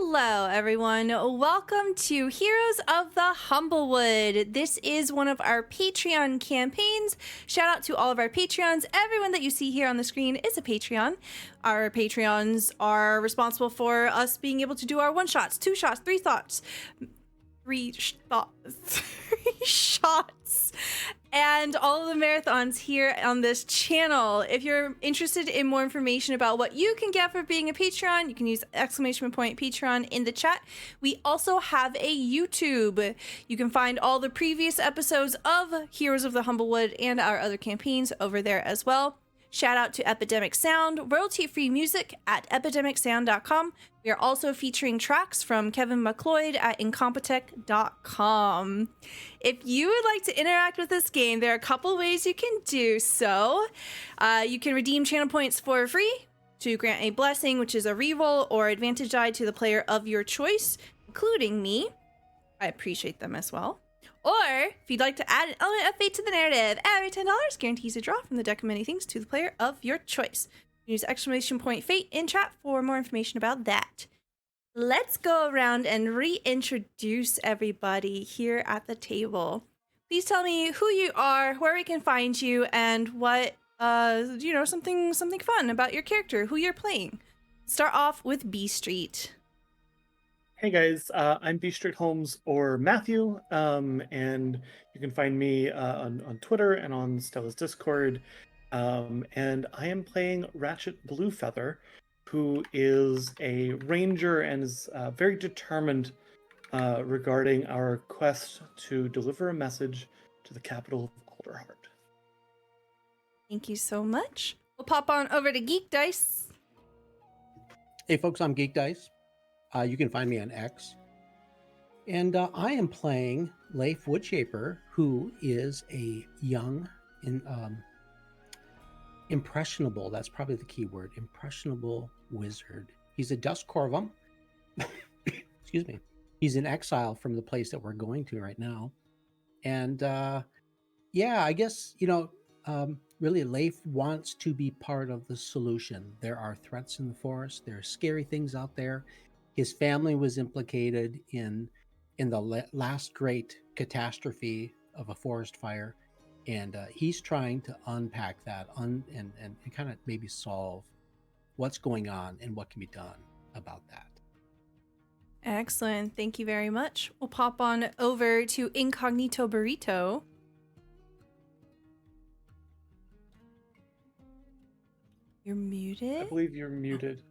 Hello, everyone. Welcome to Heroes of the Humblewood. This is one of our Patreon campaigns. Shout out to all of our Patreons. Everyone that you see here on the screen is a Patreon. Our Patreons are responsible for us being able to do our one-shots, two-shots, three shots, and all of the marathons here on this channel. If you're interested in more information about what you can get for being a Patreon, you can use !Patreon in the chat. We also have a YouTube. You can find all the previous episodes of Heroes of the Humblewood and our other campaigns over there as well. Shout out to Epidemic Sound, royalty-free music at epidemicsound.com. We are also featuring tracks from Kevin MacLeod at incompetech.com. If you would like to interact with this game, there are a couple ways you can do so. You can redeem channel points for free to grant a blessing, which is a reroll or advantage die to the player of your choice, including me. I appreciate them as well. Or, if you'd like to add an element of fate to the narrative, every $10 guarantees a draw from the deck of many things to the player of your choice. Use !Fate in chat for more information about that. Let's go around and reintroduce everybody here at the table. Please tell me who you are, where we can find you, and what, something fun about your character, who you're playing. Start off with B Street. Hey guys, I'm B Street Holmes or Matthew, and you can find me on Twitter and on Stella's Discord. And I am playing Ratchet Bluefeather, who is a ranger and is very determined regarding our quest to deliver a message to the capital of Alderheart. Thank you so much. We'll pop on over to GeekDice. Hey folks, I'm GeekDice. You can find me on X. And I am playing Leif Woodshaper, who is a young, impressionable, that's probably the key word, impressionable wizard. He's a dust Corvum. Excuse me. He's in exile from the place that we're going to right now. And I guess, really Leif wants to be part of the solution. There are threats in the forest. There are scary things out there. His family was implicated in the last great catastrophe of a forest fire, and he's trying to unpack that and kind of maybe solve what's going on and what can be done about that. Excellent. Thank you very much. We'll pop on over to IncognitoBurrito. You're muted? I believe you're muted.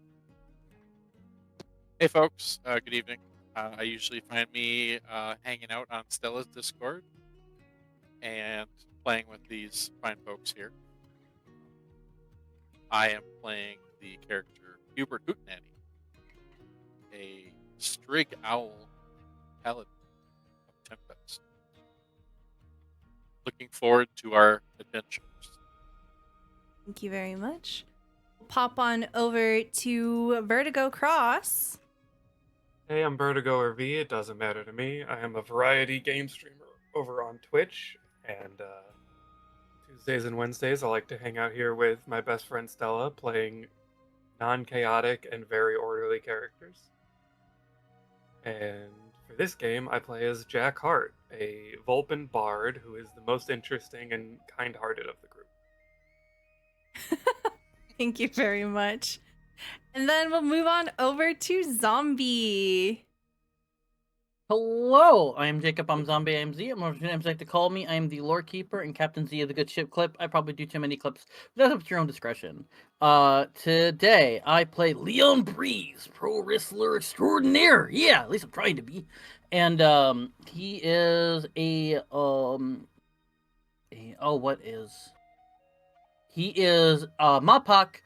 Hey folks, good evening. I usually find me hanging out on Stella's Discord and playing with these fine folks here. I am playing the character Hubert Hootenanny, a Strig owl Paladin of Tempest. Looking forward to our adventures. Thank you very much. We'll pop on over to Vertigo Cross. Hey, I'm Vertigo or V, it doesn't matter to me. I am a variety game streamer over on Twitch, and Tuesdays and Wednesdays I like to hang out here with my best friend Stella, playing non-chaotic and very orderly characters. And for this game, I play as Jack Hart, a Vulpin bard who is the most interesting and kind-hearted of the group. Thank you very much. And then we'll move on over to Zombie. Hello, I am Jacob. I'm Zombie. I'm Z. I'm what you like to call me. I am the lore keeper and Captain Z of the Good Ship Clip. I probably do too many clips, but that's up to your own discretion. Today I play Leon Breeze, pro wrestler extraordinaire. Yeah, at least I'm trying to be. And he is he is Mapak,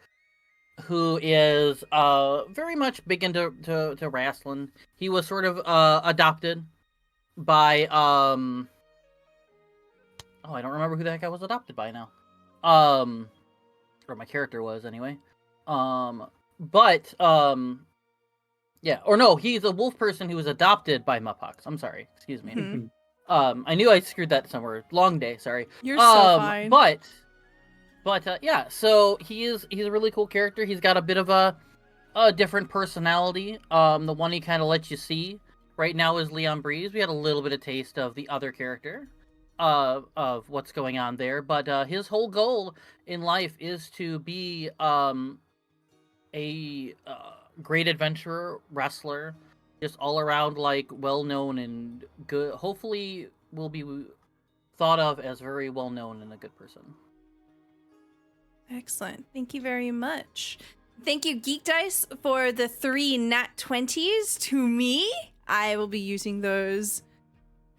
who is very much big into wrestling. He was sort of adopted by I don't remember who the heck I was adopted by now. Or my character was anyway. He's a wolf person who was adopted by Mupox. I'm sorry, excuse me. Mm-hmm. I knew I screwed that somewhere. Long day, sorry. You're so fine. So he's a really cool character. He's got a bit of a a different personality. The one he kind of lets you see right now is Leon Breeze. We had a little bit of taste of the other character, of what's going on there. But his whole goal in life is to be a great adventurer, wrestler, just all around like well known and good. Hopefully, will be thought of as very well known and a good person. Excellent. Thank you very much. Thank you, GeekDice, for the 3 nat 20s to me. I will be using those.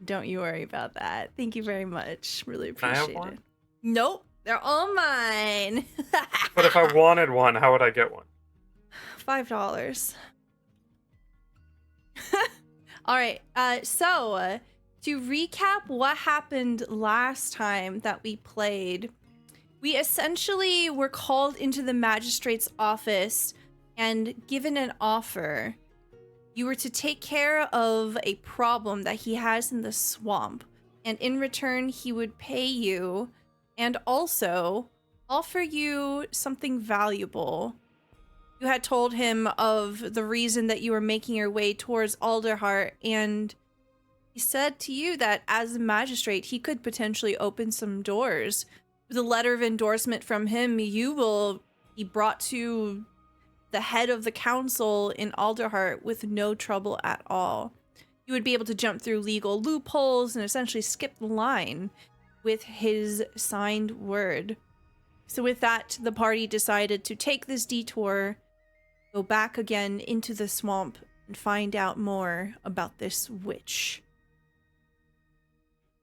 Don't you worry about that. Thank you very much. Really Can I have appreciate one? it. Nope, they're all mine. But if I wanted one, how would I get one? $5. All right. So to recap what happened last time that we played, we essentially were called into the magistrate's office and given an offer. You were to take care of a problem that he has in the swamp, and in return, he would pay you and also offer you something valuable. You had told him of the reason that you were making your way towards Alderheart, and he said to you that as a magistrate, he could potentially open some doors. With a letter of endorsement from him, you will be brought to the head of the council in Alderheart with no trouble at all. You would be able to jump through legal loopholes and essentially skip the line with his signed word. So with that, the party decided to take this detour, go back again into the swamp, and find out more about this witch.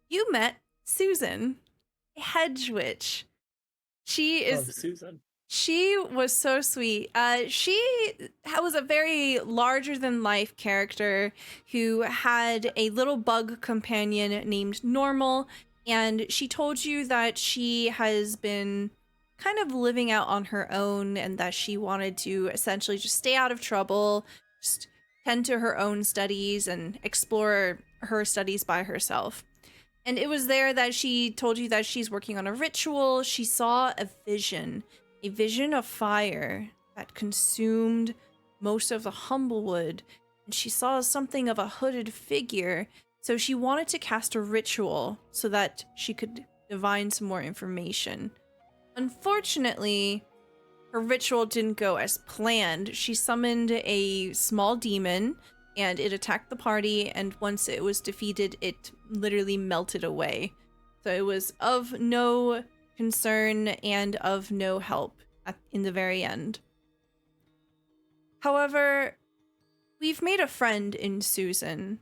You met Susan, a hedge witch. She Love is... Susan. She was so sweet. She was a very larger-than-life character who had a little bug companion named Normal, and she told you that she has been kind of living out on her own and that she wanted to essentially just stay out of trouble, just tend to her own studies and explore her studies by herself. And it was there that she told you that she's working on a ritual. She saw a vision of fire that consumed most of the Humblewood, and she saw something of a hooded figure, so she wanted to cast a ritual so that she could divine some more information. Unfortunately, her ritual didn't go as planned. She summoned a small demon, and it attacked the party, and once it was defeated, it literally melted away. So it was of no concern and of no help in the very end. However, we've made a friend in Susan.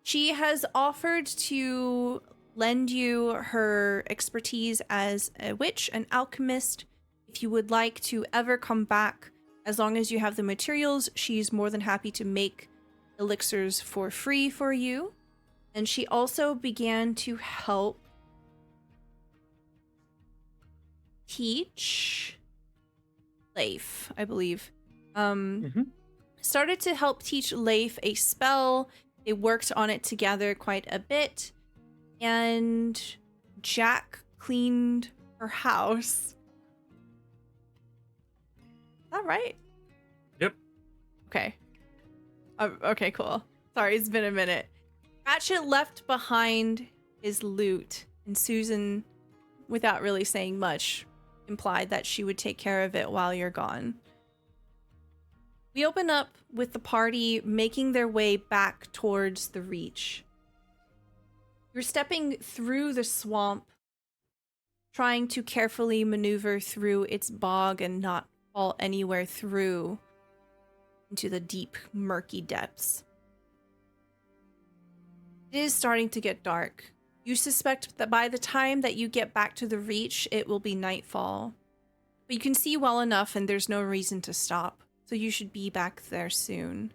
She has offered to lend you her expertise as a witch, an alchemist. If you would like to ever come back, as long as you have the materials, she's more than happy to make elixirs for free for you. And she also began to help teach Leif, I believe. Started to help teach Leif a spell. They worked on it together quite a bit. And Jack cleaned her house. Is that right? Yep. Okay. Okay, cool. Sorry, it's been a minute. Ratchet left behind his loot, and Susan, without really saying much, implied that she would take care of it while you're gone. We open up with the party making their way back towards the Reach. You're stepping through the swamp, trying to carefully maneuver through its bog and not fall anywhere through into the deep, murky depths. It is starting to get dark. You suspect that by the time that you get back to the Reach, it will be nightfall. But you can see well enough and there's no reason to stop, so you should be back there soon.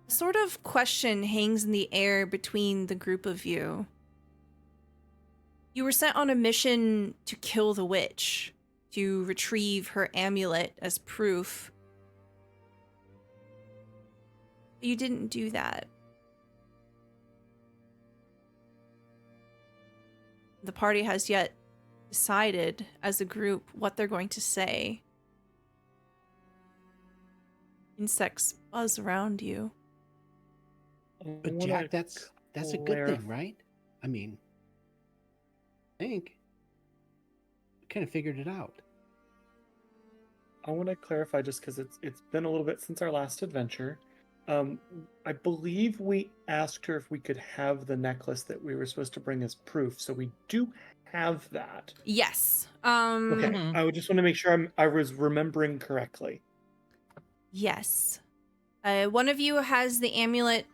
A sort of question hangs in the air between the group of you. You were sent on a mission to kill the witch, to retrieve her amulet as proof. But you didn't do that. The party has yet decided as a group what they're going to say. Insects buzz around you. But Jack, that's a good thing, right? I mean, I think we kind of figured it out. I want to clarify just because it's been a little bit since our last adventure. I believe we asked her if we could have the necklace that we were supposed to bring as proof, so we do have that. Yes. Okay, Mhm. I would just want to make sure I was remembering correctly. Yes. One of you has the amulet.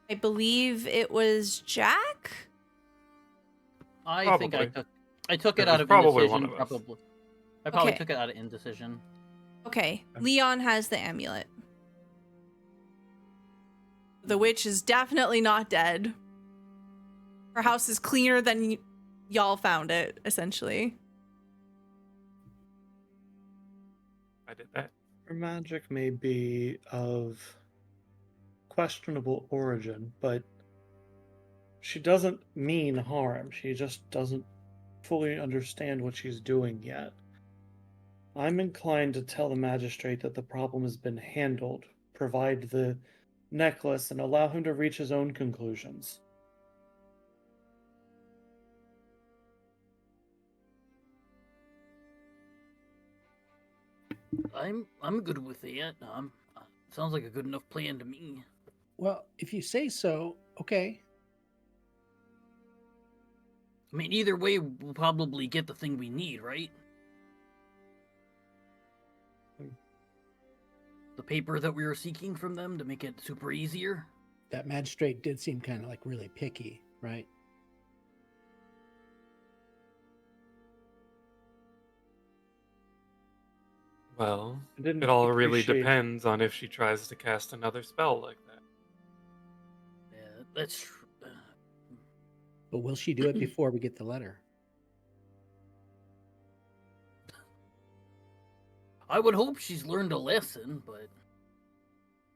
I believe it was Jack? I think I took It it out was of probably one indecision. of us. Probably. I probably Okay. took it out of indecision. Okay. Leon has the amulet. The witch is definitely not dead. Her house is cleaner than y'all found it, essentially. I did that. Her magic may be of questionable origin, but she doesn't mean harm. She just doesn't fully understand what she's doing yet. I'm inclined to tell the magistrate that the problem has been handled, provide the necklace, and allow him to reach his own conclusions. I'm good with it. Sounds like a good enough plan to me. Well, if you say so, okay. I mean, either way, we'll probably get the thing we need, right? The paper that we were seeking from them to make it super easier. That magistrate did seem kind of like really picky, right? Well, I didn't it all really appreciate- depends on if she tries to cast another spell like that. Yeah, that's true. But will she do it before we get the letter? I would hope she's learned a lesson, but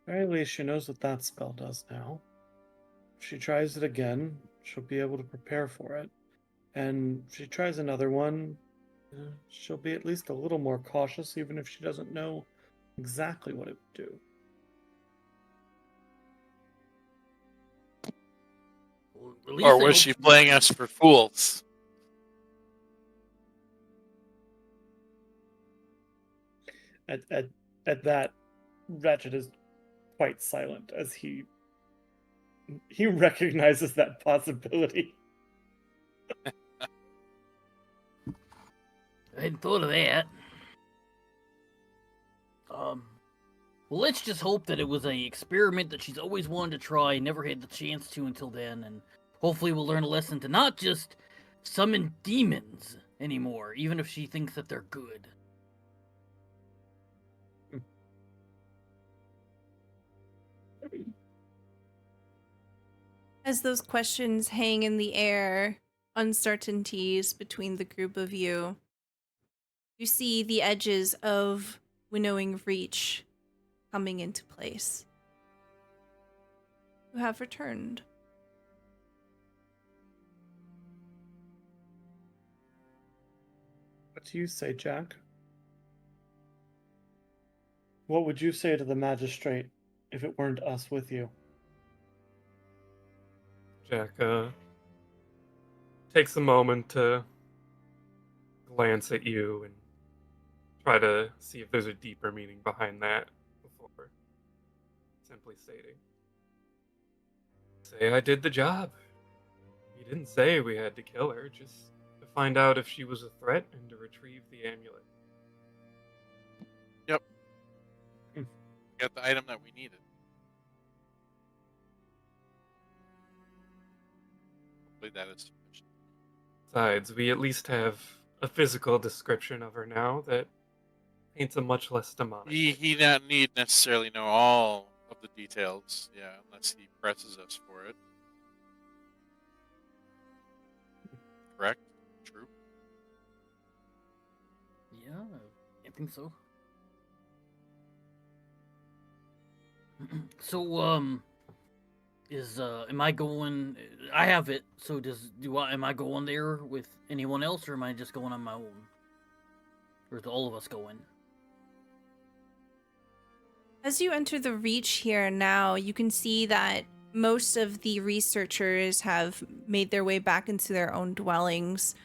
At very least, she knows what that spell does now. If she tries it again, she'll be able to prepare for it. And if she tries another one, she'll be at least a little more cautious, even if she doesn't know exactly what it would do. well, at least Or I was hope she playing us for fools? At that, Ratchet is quite silent as he recognizes that possibility. I hadn't thought of that. Well, let's just hope that it was a experiment that she's always wanted to try, never had the chance to until then, and hopefully we'll learn a lesson to not just summon demons anymore, even if she thinks that they're good. As those questions hang in the air, uncertainties between the group of you, you see the edges of Winnowing Reach coming into place. You have returned. What do you say, Jack? What would you say to the magistrate if it weren't us with you? Jack takes a moment to glance at you and try to see if there's a deeper meaning behind that before simply stating, say I did the job. You didn't say we had to kill her, just to find out if she was a threat and to retrieve the amulet. Got the item that we needed. Hopefully that is sufficient. Besides, we at least have a physical description of her now that paints a much less demonic. He not need necessarily know all of the details, yeah, unless he presses us for it. Correct? True. Yeah, I think so. So, Am I going? I have it. So am I going there with anyone else, or am I just going on my own? Or is all of us going? As you enter the Reach here now, you can see that most of the researchers have made their way back into their own dwellings.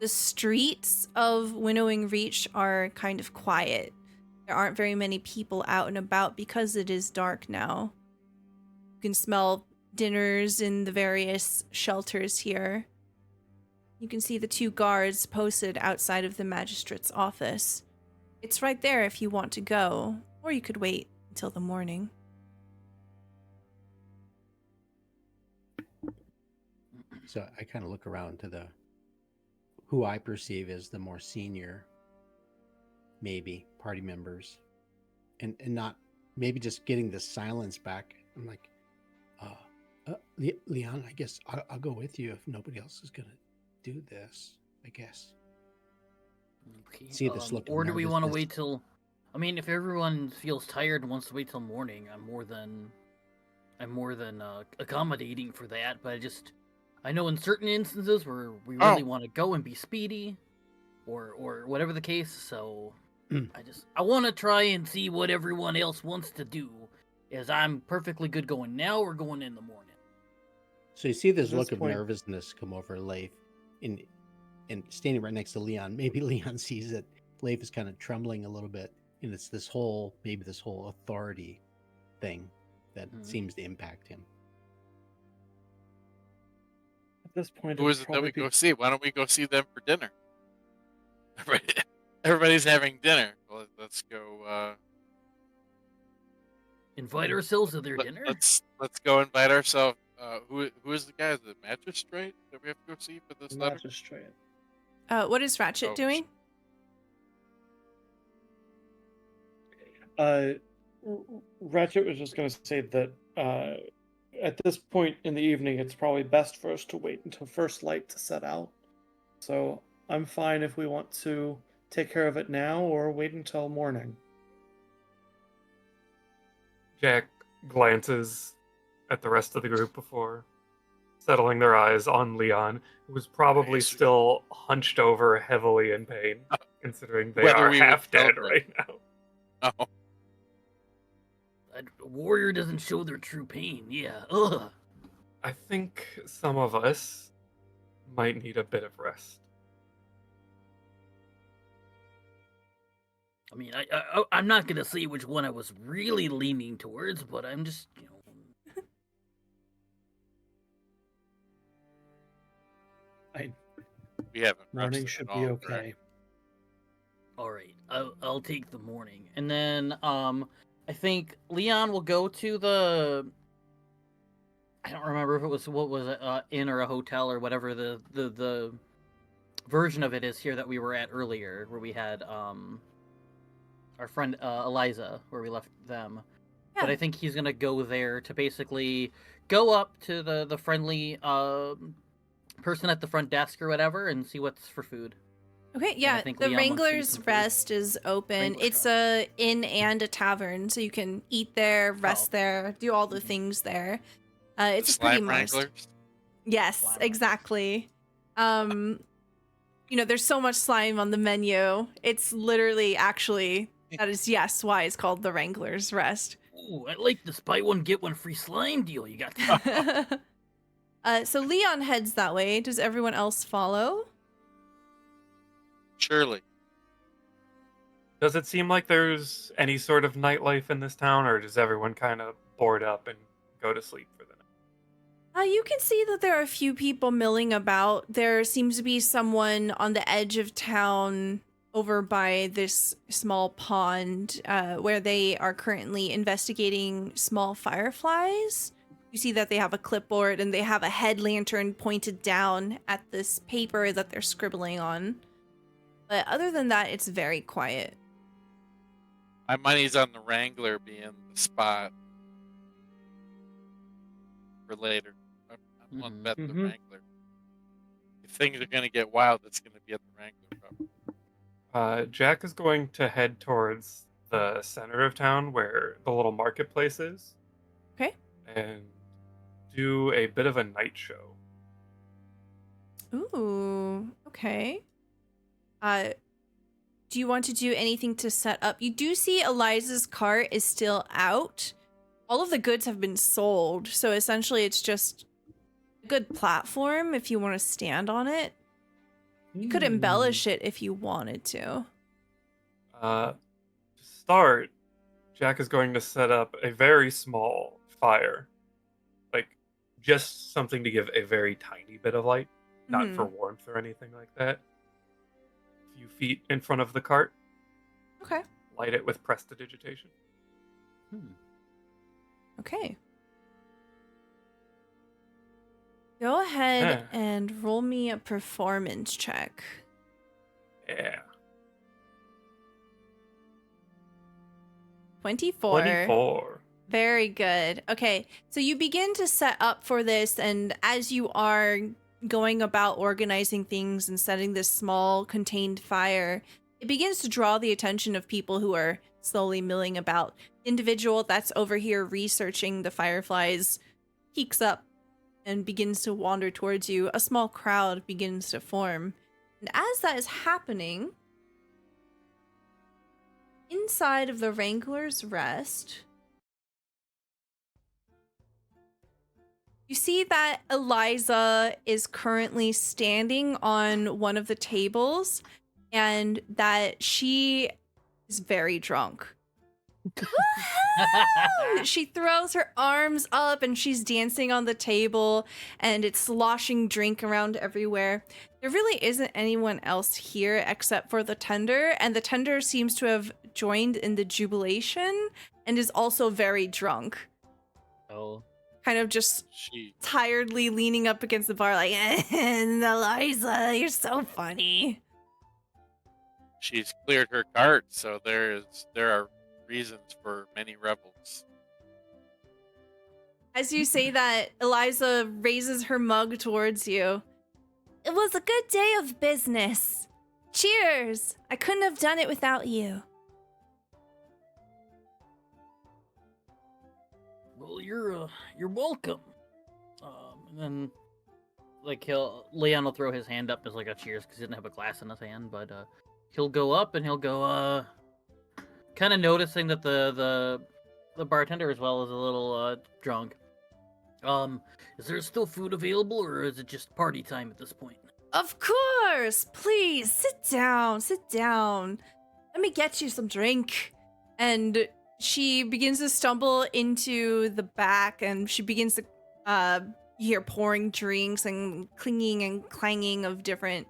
The streets of Winnowing Reach are kind of quiet. There aren't very many people out and about because it is dark now. You can smell dinners in the various shelters here. You can see the 2 guards posted outside of the magistrate's office. It's right there if you want to go, or you could wait until the morning. So I kind of look around to who I perceive as the more senior, maybe party members, and not maybe just getting the silence back. I'm like, Leon, I guess I'll go with you if nobody else is gonna do this. I guess. Okay. See this look. Or do we want to wait till? I mean, if everyone feels tired and wants to wait till morning, I'm more than accommodating for that. But I know in certain instances where we really want to go and be speedy, or whatever the case. So I want to try and see what everyone else wants to do. Is I'm perfectly good going now or going in the morning. So you see this look of nervousness come over Leif, and standing right next to Leon. Maybe Leon sees that Leif is kind of trembling a little bit, and it's this whole authority thing that seems to impact him. At this point, Who is it that we go see? Why don't we go see them for dinner? Everybody's having dinner. Well, let's go. Invite ourselves to their dinner. Let's go invite ourselves. Who is the guy? The magistrate that we have to go see for this letter? Magistrate. What is Ratchet doing? Ratchet was just going to say that at this point in the evening, it's probably best for us to wait until first light to set out. So I'm fine if we want to take care of it now or wait until morning. Jack glances at the rest of the group before settling their eyes on Leon, who was probably still hunched over heavily in pain, considering they are half dead right now. Oh. A warrior doesn't show their true pain. Yeah. Ugh. I think some of us might need a bit of rest. I mean, I'm not gonna say which one I was really leaning towards, but I'm just, We haven't. Morning should be okay. Right? All right, I'll take the morning, and then I think Leon will go to the. I don't remember if it was inn or a hotel or whatever the version of it is here that we were at earlier, where we had our friend Eliza, where we left them. Yeah. But I think he's gonna go there to basically go up to the friendly person at the front desk or whatever and see what's for food. Okay, yeah, the Wrangler's Rest is open. It's a inn and a tavern, so you can eat there, rest there, do all the things there. It's pretty much. Yes, slime. Exactly. There's so much slime on the menu. It's literally that is why it's called the Wrangler's Rest. Ooh, I like the buy one get one free slime deal you got there. So Leon heads that way. Does everyone else follow? Surely. Does it seem like there's any sort of nightlife in this town, or does everyone kind of board up and go to sleep for the night? You can see that there are a few people milling about. There seems to be someone on the edge of town over by this small pond where they are currently investigating small fireflies. You see that they have a clipboard and they have a head lantern pointed down at this paper that they're scribbling on. But other than that, it's very quiet. My money's on the Wrangler being the spot for later. I'm going to bet the Wrangler. If things are going to get wild, it's going to be at the Wrangler, probably. Jack is going to head towards the center of town where the little marketplace is. Okay. And do a bit of a night show. Ooh, okay. Do you want to do anything to set up? You do see Eliza's cart is still out. All of the goods have been sold, so essentially it's just a good platform if you want to stand on it. You could embellish it if you wanted to. To start, Jack is going to set up a very small fire. Like, just something to give a very tiny bit of light. Not for warmth or anything like that. A few feet in front of the cart. Okay. Light it with prestidigitation. Okay. Go ahead and roll me a performance check. Yeah. 24. 24. Very good. Okay, so you begin to set up for this, and as you are going about organizing things and setting this small contained fire, it begins to draw the attention of people who are slowly milling about. The individual that's over here researching the fireflies peeks up and begins to wander towards you. A small crowd begins to form. And as that is happening, inside of the Wrangler's Rest, you see that Eliza is currently standing on one of the tables and that she is very drunk. She throws her arms up and she's dancing on the table and it's sloshing drink around everywhere. There really isn't anyone else here except for the tender, and the tender seems to have joined in the jubilation and is also very drunk. Oh. Kind of just She tiredly leaning up against the bar like, Eliza, you're so funny. she's cleared her cart, so there are reasons for many rebels. As you say that, Eliza raises her mug towards you. It was a good day of business. Cheers! I couldn't have done it without you. Well, you're welcome. And then, like, Leon will throw his hand up as like a cheers because he doesn't have a glass in his hand, but he'll go up and he'll go, kind of noticing that the bartender as well is a little drunk. Is there still food available, or is it just party time at this point? Of course! Please, sit down, sit down. Let me get you some drink. And she begins to stumble into the back, and she begins to hear pouring drinks and clinging and clanging of different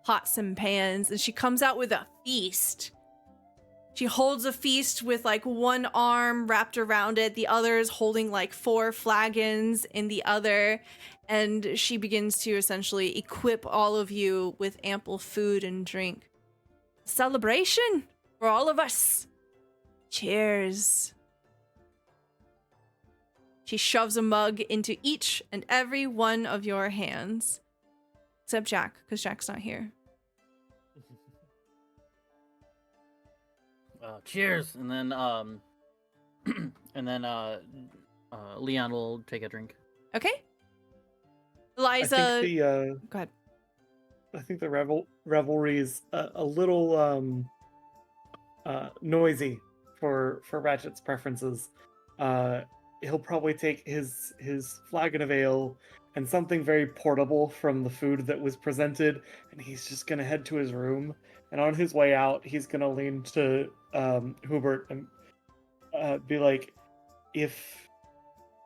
pots and pans, and she comes out with a feast. She holds a feast with like one arm wrapped around it, the other is holding like 4 flagons in the other, and she begins to essentially equip all of you with ample food and drink. Celebration for all of us. Cheers. She shoves a mug into each and every one of your hands. Except Jack, because Jack's not here. Cheers, and then Leon will take a drink. Okay. Eliza, Go ahead. I think the revelry is a little noisy for Ratchet's preferences. He'll probably take his flagon of ale and something very portable from the food that was presented, and he's just gonna head to his room. And on his way out, he's gonna lean to Hubert and be like, "If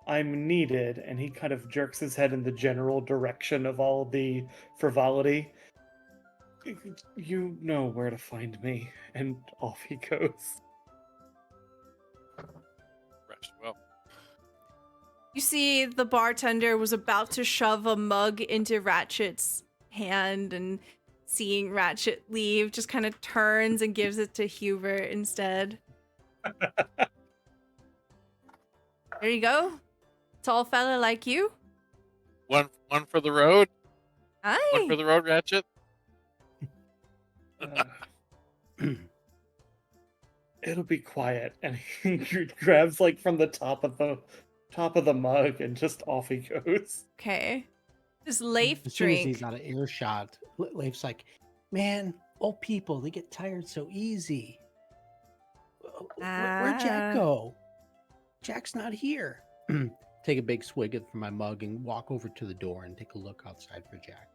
I'm needed," and he kind of jerks his head in the general direction of all the frivolity. "You know where to find me," and off he goes. Rest well. You see the bartender was about to shove a mug into Ratchet's hand, and seeing Ratchet leave, just kind of turns and gives it to Hubert instead. There you go. Tall fella like you. One for the road. One Aye. for the road, Ratchet. It'll be quiet, and he grabs like from the top of top of the mug, and just off he goes. Okay. Does Leif As soon as he's drink? out of earshot, Leif's like, "Man, old people, they get tired so easy. Where'd Jack go? Jack's not here." Take a big swig from my mug and walk over to the door and take a look outside for Jack.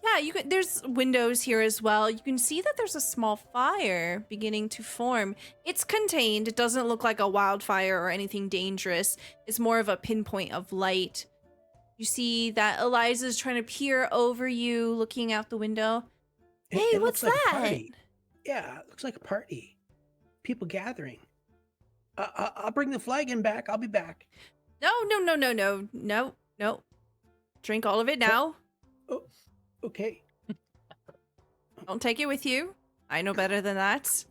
Yeah, you can. There's windows here as well. You can see that there's a small fire beginning to form. It's contained. It doesn't look like a wildfire or anything dangerous. It's more of a pinpoint of light. You see that Eliza's trying to peer over you, looking out the window. Hey, It what's looks like a that? party. Yeah, it looks like a party. People gathering. I'll bring the flagon back. I'll be back. No. Drink all of it now. Oh, okay. Don't take it with you. I know better than that. So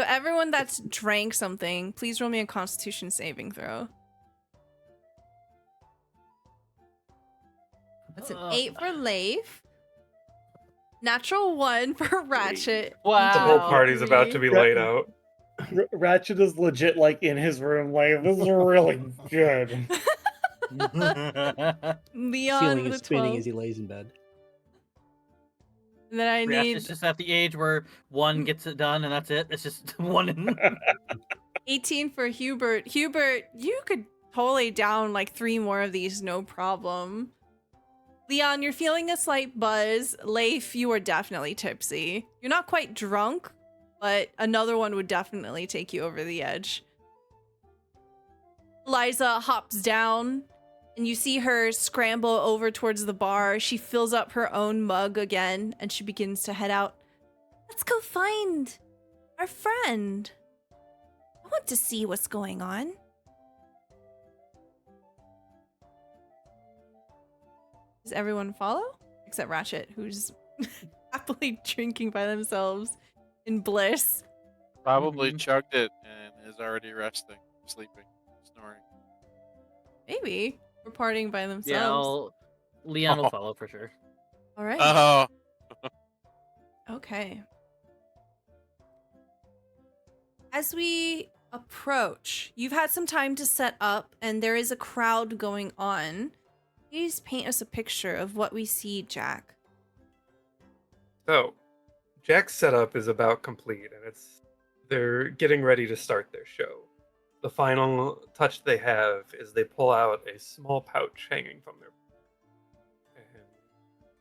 everyone that's drank something, please roll me a Constitution saving throw. That's an 8 for Leif. Natural 1 for Ratchet. Wow. The whole party's about to be laid out. Ratchet is legit like in his room, like this is really good. Leon Ceiling with is a spinning 12. as he lays in bed. And then I Ratchet's need just at the age where one gets it done and that's it. It's just one. 18 for Hubert. Hubert, you could totally down like 3 more of these, no problem. Leon, you're feeling a slight buzz. Leif, you are definitely tipsy. You're not quite drunk, but another one would definitely take you over the edge. Eliza hops down, and you see her scramble over towards the bar. She fills up her own mug again, and she begins to head out. Let's go find our friend. I want to see what's going on. Does everyone follow? Except Ratchet, who's happily drinking by themselves in bliss. Probably Mhm. chugged it and is already resting, sleeping, snoring. Maybe. Or partying by Yeah, themselves. Leon will follow for sure. All right. Oh, Okay. As we approach, you've had some time to set up, and there is a crowd going on. Please paint us a picture of what we see, Jack. So, Jack's setup is about complete, and they're getting ready to start their show. The final touch they have is they pull out a small pouch hanging from their, and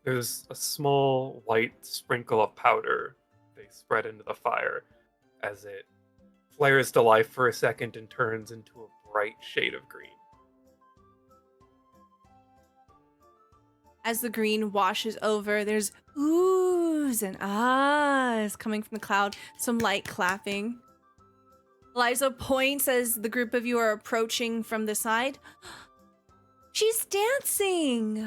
there's a small white sprinkle of powder they spread into the fire as it flares to life for a second and turns into a bright shade of green. As the green washes over, there's oohs and ahs coming from the cloud, some light clapping. Eliza points as the group of you are approaching from the side. She's dancing!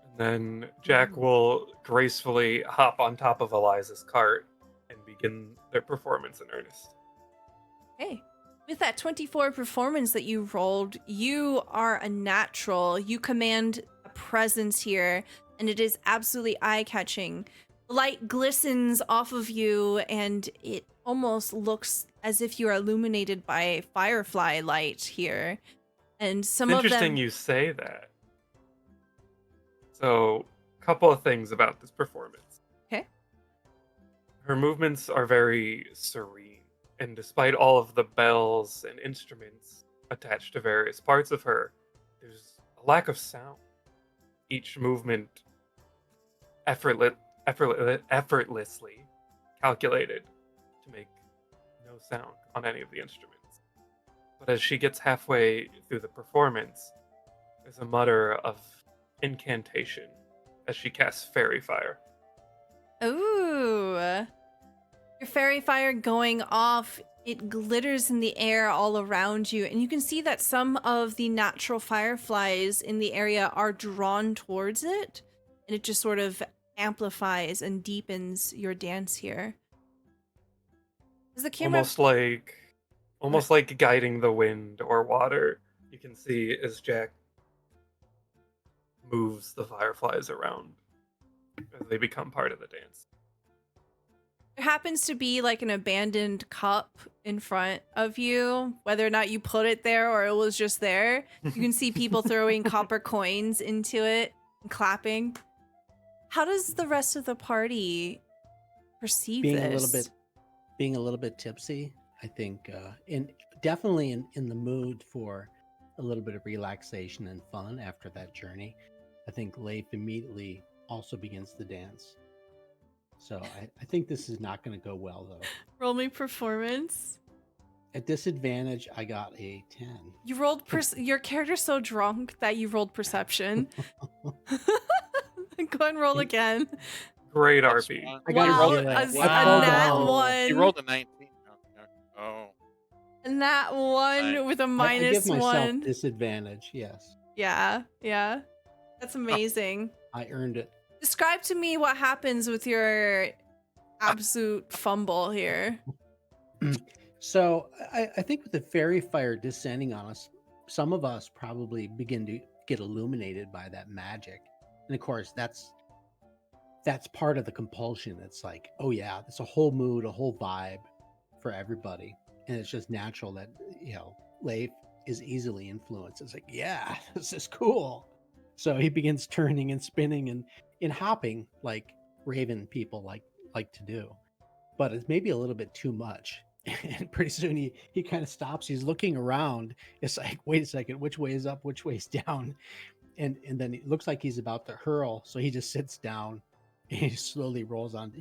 And then Jack will gracefully hop on top of Eliza's cart and begin their performance in earnest. Hey, with that 24 performance that you rolled, you are a natural. You command a presence here, and it is absolutely eye-catching. The light glistens off of you, and it almost looks as if you are illuminated by firefly light here. And some It's of interesting them... you say that. So, a couple of things about this performance. Okay. Her movements are very serene, and despite all of the bells and instruments attached to various parts of her, there's a lack of sound. Each movement effortlessly calculated to make no sound on any of the instruments. But as she gets halfway through the performance, there's a mutter of incantation as she casts fairy fire. Ooh. Your fairy fire going off, it glitters in the air all around you, and you can see that some of the natural fireflies in the area are drawn towards it, and it just sort of amplifies and deepens your dance here. Is the camera... Almost like guiding the wind or water. You can see as Jack moves the fireflies around as they become part of the dance. They're happens to be like an abandoned cup in front of you, whether or not you put it there or it was just there. You can see people throwing copper coins into it and clapping. How does the rest of the party perceive being this? a little bit tipsy, I think, definitely in the mood for a little bit of relaxation and fun after that journey. I think Leif immediately also begins to dance. So I think this is not going to go well, though. Roll me performance. At disadvantage, I got a 10. You rolled your character's so drunk that you rolled perception. Go and roll again. Great That's RP. fine. I got Wow, a 0. a Wow. nat Oh. one. You rolled a 19. Oh. A nat one Nice. with a I minus give myself one. disadvantage, yes. Yeah. That's amazing. I earned it. Describe to me what happens with your absolute fumble here. So I think with the fairy fire descending on us, some of us probably begin to get illuminated by that magic. And of course, that's part of the compulsion. It's like, oh yeah, it's a whole mood, a whole vibe for everybody. And it's just natural that, Leif is easily influenced. It's like, yeah, this is cool. So he begins turning and spinning and hopping like raven people like to do. But it's maybe a little bit too much. And pretty soon he kind of stops. He's looking around. It's like, wait a second, which way is up, which way is down? And then it looks like he's about to hurl. So he just sits down and he slowly rolls onto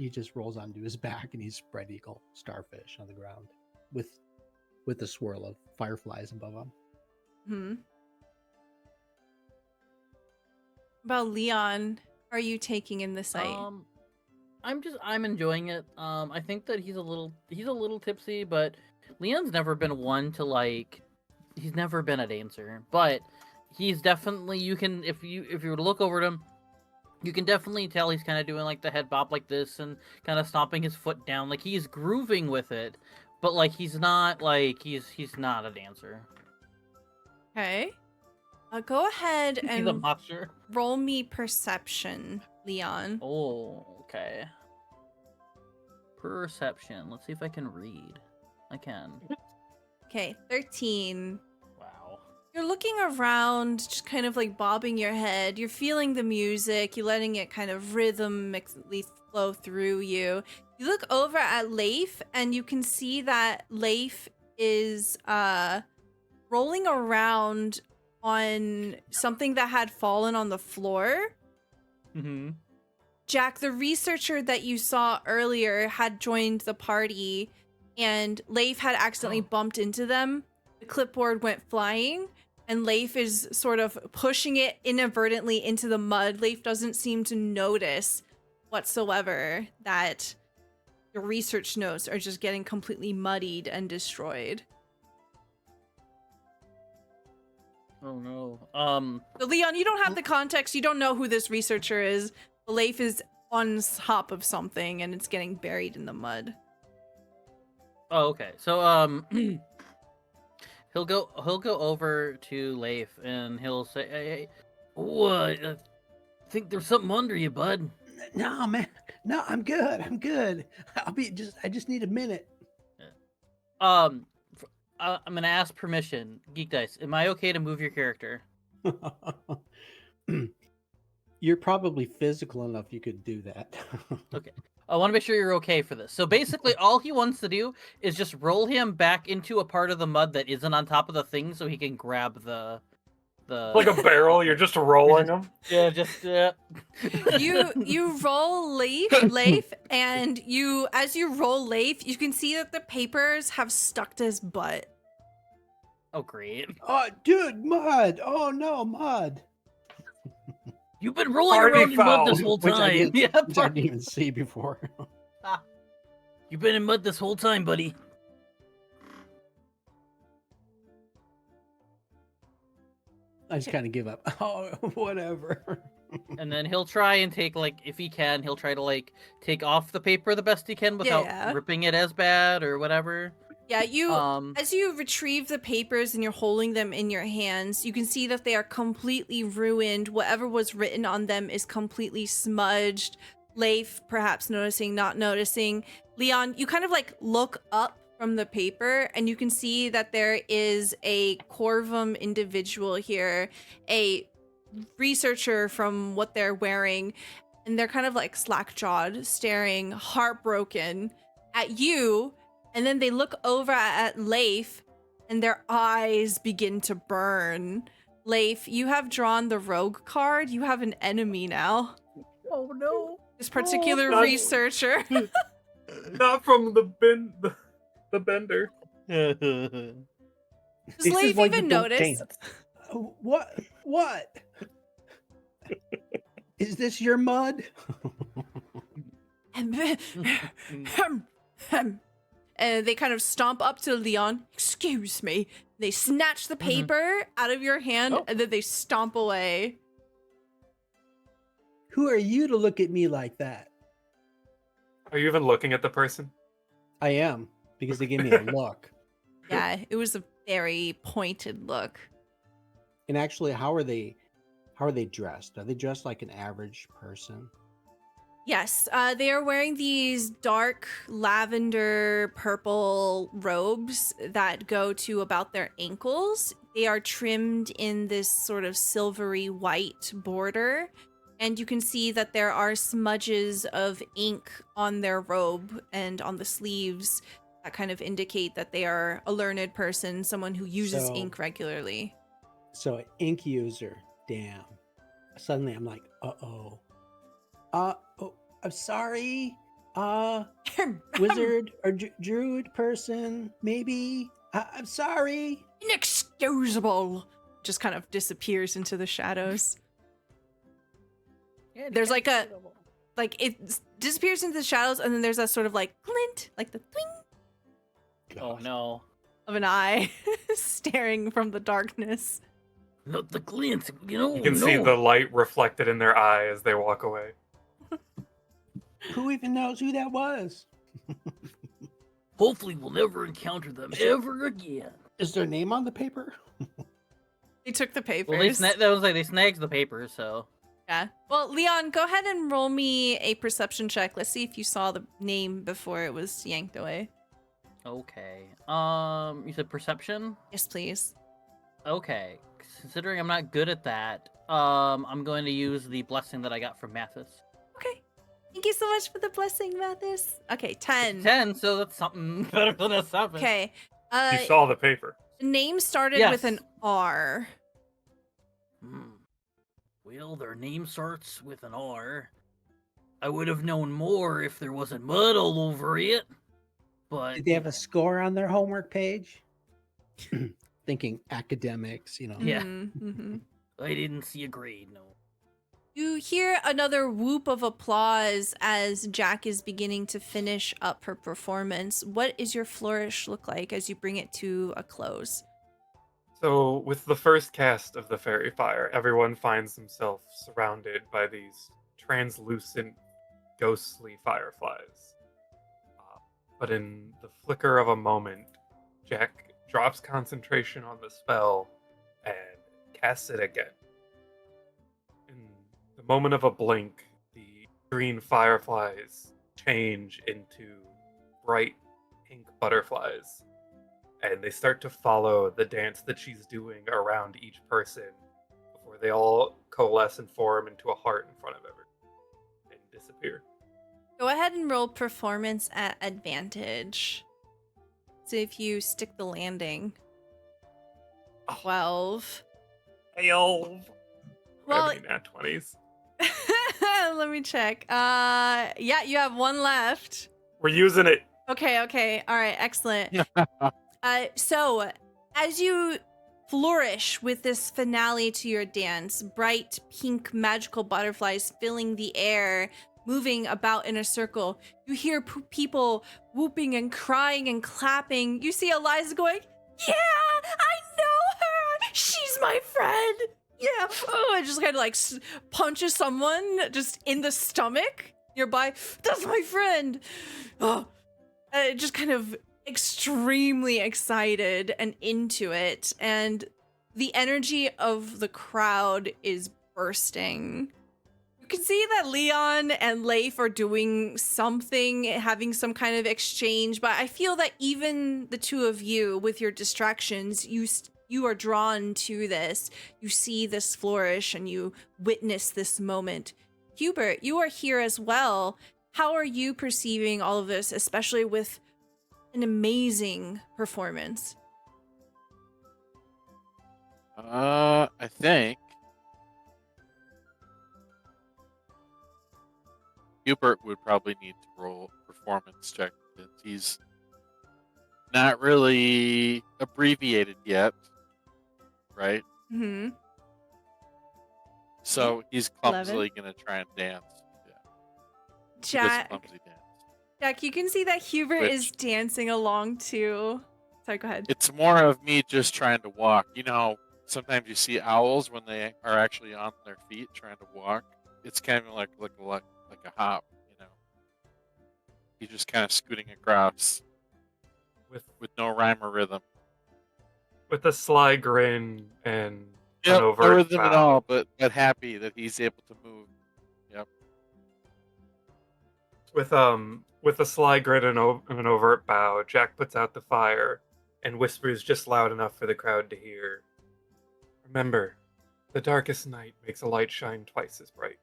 his back, and he's spread eagle starfish on the ground with a swirl of fireflies above him. Hmm. About Leon, how are you taking in the sight? I'm enjoying it. I think that he's a little tipsy, but Leon's never been one to he's never been a dancer, but he's definitely, if you were to look over at him, you can definitely tell he's kind of doing like the head bop like this and kind of stomping his foot down, like he's grooving with it, but he's not he's not a dancer. Okay. Go ahead He's a and boxer. roll me perception, Leon. Oh, okay. Perception. Let's see if I can read. I can. Okay, 13. Wow. You're looking around, just kind of like bobbing your head. You're feeling the music. You're letting it kind of rhythmically flow through you. You look over at Leif, and you can see that Leif is rolling around on something that had fallen on the floor. Mm-hmm. Jack, the researcher that you saw earlier, had joined the party, and Leif had accidentally bumped into them. The clipboard went flying, and Leif is sort of pushing it inadvertently into the mud. Leif doesn't seem to notice whatsoever that your research notes are just getting completely muddied and destroyed. Oh no. So Leon, you don't have the context. You don't know who this researcher is. Leif is on top of something, and it's getting buried in the mud. Oh, okay. So he'll go over to Leif and he'll say, "Hey, what? I think there's something under you, bud." No, man. No, I'm good. I just need a minute. I'm gonna ask permission. GeekDice, am I okay to move your character? You're probably physical enough you could do that. Okay. I want to make sure you're okay for this. So basically, all he wants to do is just roll him back into a part of the mud that isn't on top of the thing, so he can grab the. Like a barrel, you're just rolling them. Yeah, just You roll Leif, and as you roll Leif, you can see that the papers have stuck to his butt. Oh, great! Oh, dude, mud! Oh no, mud! You've been rolling Party around in mud this foul. whole Which I time. didn't, Yeah, which I didn't even see before. You've been in mud this whole time, buddy. I just kind of give up. Oh, whatever. And then he'll try and take, if he can, he'll try to take off the paper the best he can without Yeah. ripping it as bad or whatever. Yeah, as you retrieve the papers and you're holding them in your hands, you can see that they are completely ruined. Whatever was written on them is completely smudged. Leif perhaps noticing, not noticing. Leon, you kind of like look up from the paper and you can see that there is a Corvum individual here, a researcher from what they're wearing, and they're kind of like slack-jawed, staring heartbroken at you, and then they look over at Leif and their eyes begin to burn. Leif, you have drawn the rogue card. You have an enemy now. Oh no. This particular not- researcher. Not from the bender. Does This is Leif why you even don't notice? dance. What? What? Is this your mud? And they kind of stomp up to Leon. Excuse me. They snatch the paper out of your hand and then they stomp away. Who are you to look at me like that? Are you even looking at the person? I am, because they gave me a look. Yeah, it was a very pointed look. And actually, how are they dressed? Are they dressed like an average person? Yes, they are wearing these dark lavender purple robes that go to about their ankles. They are trimmed in this sort of silvery white border. And you can see that there are smudges of ink on their robe and on the sleeves that kind of indicate that they are a learned person, someone who uses ink regularly. So, an ink user, damn. Suddenly I'm like, uh-oh. I'm sorry. Wizard or druid person, maybe. I'm sorry. Inexcusable. Just kind of disappears into the shadows. There's like it disappears into the shadows, and then there's a sort of like glint, like the twing Oh no. of an eye staring from the darkness. Not the glint, you know. You can see the light reflected in their eye as they walk away. Who even knows who that was? Hopefully we'll never encounter them ever again. Is their name on the paper? They took the papers. Well, that was like they snagged the papers, so. Yeah. Well, Leon, go ahead and roll me a perception check. Let's see if you saw the name before it was yanked away. Okay. You said perception? Yes, please. Okay. Considering I'm not good at that, I'm going to use the blessing that I got from Mathis. Okay. Thank you so much for the blessing, Mathis. Okay, 10. 10, so that's something better than a 7. Okay. You saw the paper. The name started Yes. with an R. Well, their name starts with an R. I would have known more if there wasn't mud all over it. But Did they have a score on their homework page? Thinking academics, you know. Yeah. Mm-hmm. I didn't see a grade, no. You hear another whoop of applause as Jack is beginning to finish up her performance. What is your flourish look like as you bring it to a close? So, with the first cast of the Fairy Fire, everyone finds themselves surrounded by these translucent, ghostly fireflies. But in the flicker of a moment, Jack drops concentration on the spell and casts it again. In the moment of a blink, the green fireflies change into bright pink butterflies. And they start to follow the dance that she's doing around each person before they all coalesce and form into a heart in front of everyone and disappear. Go ahead and roll performance at advantage. So if you stick the landing. 12. Well, Well, nat 20s. let me check. Yeah, you have one left. We're using it. Okay. All right, excellent. So, as you flourish with this finale to your dance, bright pink magical butterflies filling the air, moving about in a circle, you hear people whooping and crying and clapping. You see Eliza going, "Yeah, I know her. She's my friend. Yeah." Oh, and just kind of like punches someone just in the stomach nearby. "That's my friend." Oh, just kind of extremely excited and into it, and the energy of the crowd is bursting. You can see that Leon and Leif are doing something, having some kind of exchange, but I feel that even the two of you, with your distractions, you are drawn to this. You see this flourish and you witness this moment. Hubert, you are here as well. How are you perceiving all of this, especially with an amazing performance? I think Hubert would probably need to roll a performance check since he's not really abbreviated yet, right? Mm-hmm. So he's 11. clumsily gonna try and dance. Yeah, he does Jack, clumsy dance. Jack, you can see that Hubert Which- is dancing along too. Sorry, go ahead. It's more of me just trying to walk. You know, sometimes you see owls when they are actually on their feet trying to walk. It's kind of like a hop. You know, he's just kind of scooting across with no rhyme or rhythm. with a sly grin and Yep, an no overt rhythm at bow. all, but happy that he's able to move. Yep. With a sly grin and an overt bow, Jack puts out the fire and whispers just loud enough for the crowd to hear. Remember, the darkest night makes a light shine twice as bright.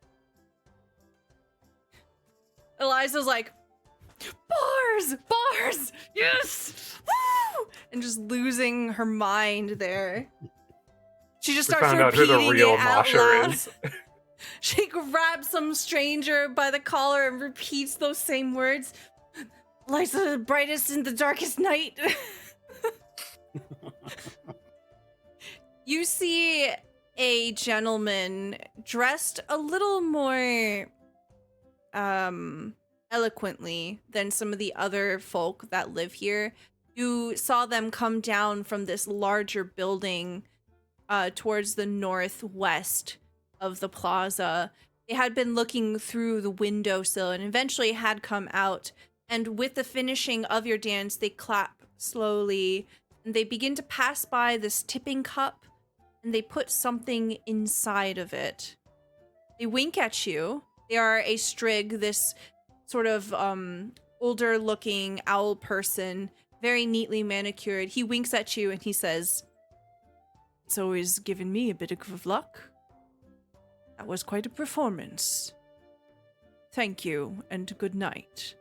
Eliza's like, bars, yes, woo! And just losing her mind there. She just We starts found out who the repeating real it out mosher loud. is. She grabs some stranger by the collar and repeats those same words. Lights are the brightest in the darkest night. You see a gentleman dressed a little more eloquently than some of the other folk that live here. You saw them come down from this larger building towards the northwest of the plaza. They had been looking through the windowsill and eventually had come out. And with the finishing of your dance, they clap slowly and they begin to pass by this tipping cup and they put something inside of it. They wink at you. They are a Strig, this sort of older looking owl person, very neatly manicured. He winks at you and he says, "It's always given me a bit of luck. That was quite a performance. Thank you and good night."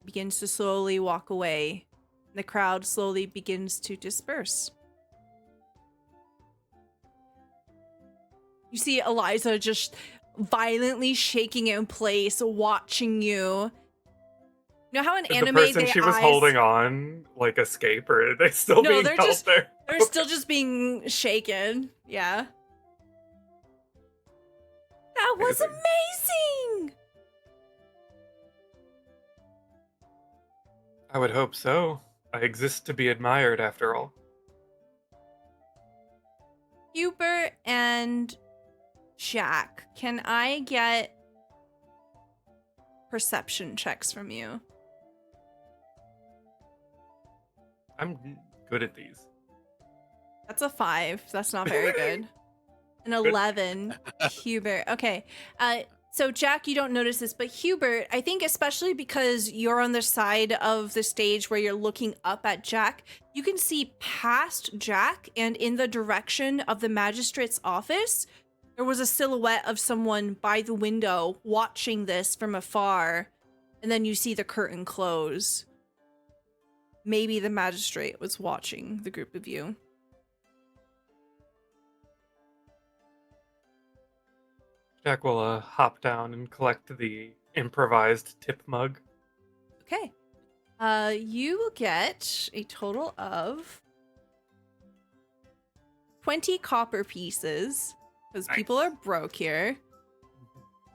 Begins to slowly walk away. The crowd slowly begins to disperse. You see Eliza just violently shaking in place, watching you. You know how in Did anime the person they she was eyes... holding on like escape, or are they still No, being they're held just- there? They're still just being shaken. Yeah. That was Amazing. amazing! I would hope so. I exist to be admired, after all. Hubert and Jack, can I get perception checks from you? I'm good at these. That's a 5. That's not very good. An 11. Hubert. Okay. So Jack, you don't notice this, but Hubert, I think especially because you're on the side of the stage where you're looking up at Jack, you can see past Jack and in the direction of the magistrate's office, there was a silhouette of someone by the window watching this from afar, and then you see the curtain close. Maybe the magistrate was watching the group of you. Jack will hop down and collect the improvised tip mug. Okay. You will get a total of 20 copper pieces, because Nice. people are broke here.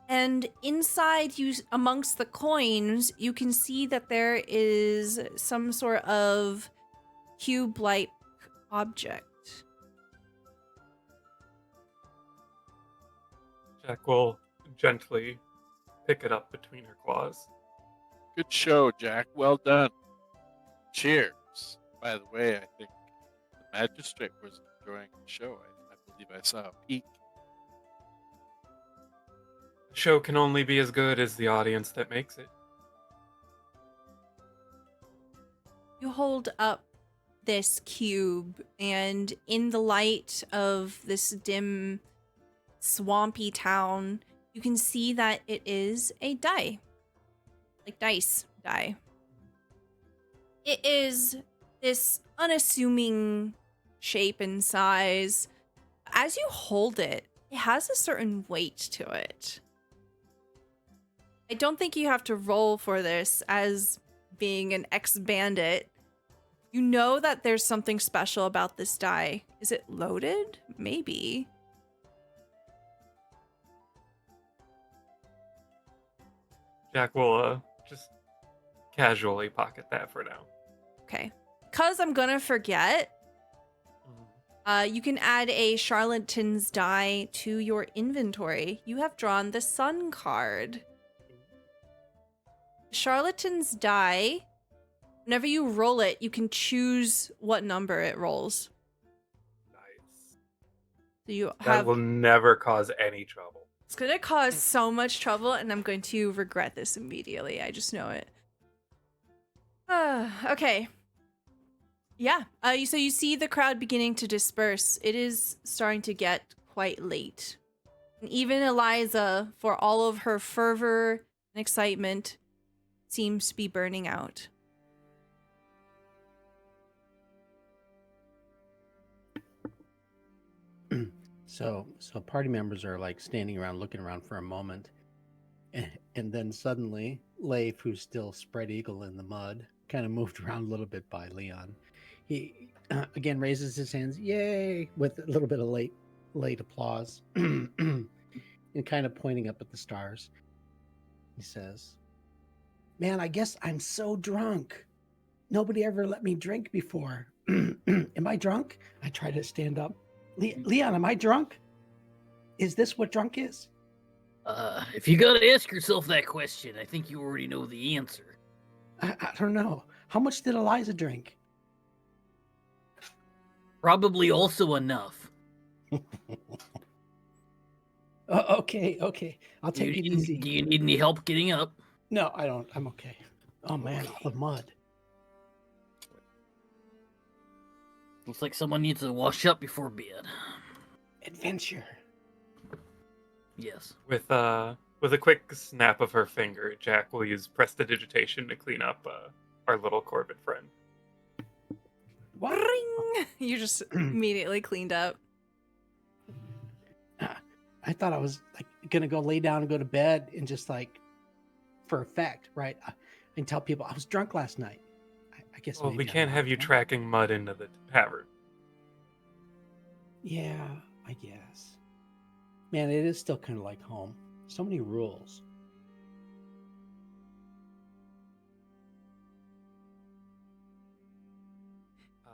And inside you, amongst the coins, you can see that there is some sort of cube-like object. Jack will gently pick it up between her claws. Good show, Jack. Well done. Cheers. By the way, I think the magistrate was enjoying the show. I believe I saw a peek. The show can only be as good as the audience that makes it. You hold up this cube, and in the light of this dim, swampy town, you can see that it is a die. Like dice die. It is this unassuming shape and size. As you hold it, it has a certain weight to it. I don't think you have to roll for this as being an ex-bandit. You know that there's something special about this die. Is it loaded? Maybe. Jack will just casually pocket that for now. Okay. Because I'm gonna forget, you can add a charlatan's die to your inventory. You have drawn the sun card. Charlatan's die, whenever you roll it, you can choose what number it rolls. Nice. So you That have. will never cause any trouble. It's gonna cause so much trouble, and I'm going to regret this immediately. I just know it. Okay. Yeah. So you see the crowd beginning to disperse. It is starting to get quite late. And even Eliza, for all of her fervor and excitement, seems to be burning out. So party members are like standing around, looking around for a moment, and then suddenly Leif, who's still spread eagle in the mud, kind of moved around a little bit by Leon. He again raises his hands, yay, with a little bit of late applause, and kind of pointing up at the stars. He says, "Man, I guess I'm so drunk. Nobody ever let me drink before. Am I drunk?" I try to stand up. Leon, am I drunk? Is this what drunk is? If you gotta ask yourself that question, I think you already know the answer. I don't know. How much did Eliza drink? Probably also enough. Okay. I'll Do take it you, easy. do you need any help getting up? No, I don't. I'm okay. Oh man, all the mud. Looks like someone needs to wash up before bed. Adventure. Yes. With a quick snap of her finger, Jack will use prestidigitation to clean up our little Corvette friend. What? Ring! You just immediately cleaned up. I thought I was like gonna go lay down and go to bed and just like, for effect, right? And tell people I was drunk last night. I guess. Well, maybe we I'm can't not have you drunk. tracking mud into the tavern. Yeah, I guess. Man, it is still kind of like home. So many rules.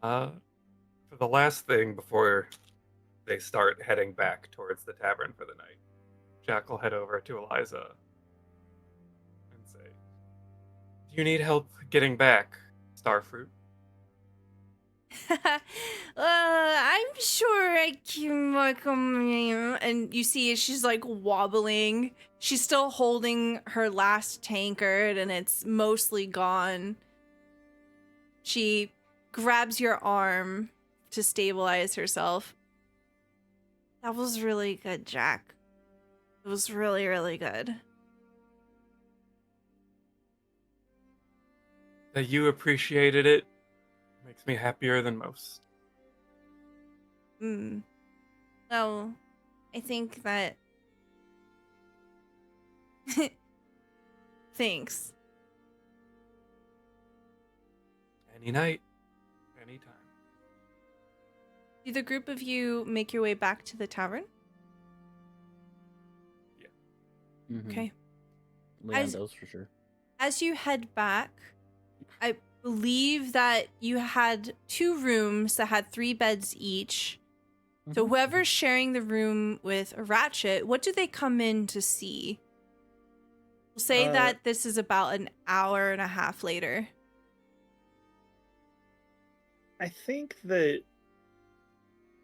For the last thing before they start heading back towards the tavern for the night, Jack will head over to Eliza and say, "Do you need help getting back, Starfruit?" I'm sure I can and you see she's like wobbling. She's still holding her last tankard and it's mostly gone. She grabs your arm to stabilize herself. That was really good, Jack. It was really, really good. That you appreciated it makes me happier than most. Well, I think that... Thanks. Any night, anytime. Do the group of you make your way back to the tavern? Mm-hmm. Okay. Leon As- does for sure. As you head back, I believe that you had 2 rooms that had 3 beds each. So whoever's sharing the room with Ratchet, what do they come in to see? We'll say that this is about an hour and a half later. I think that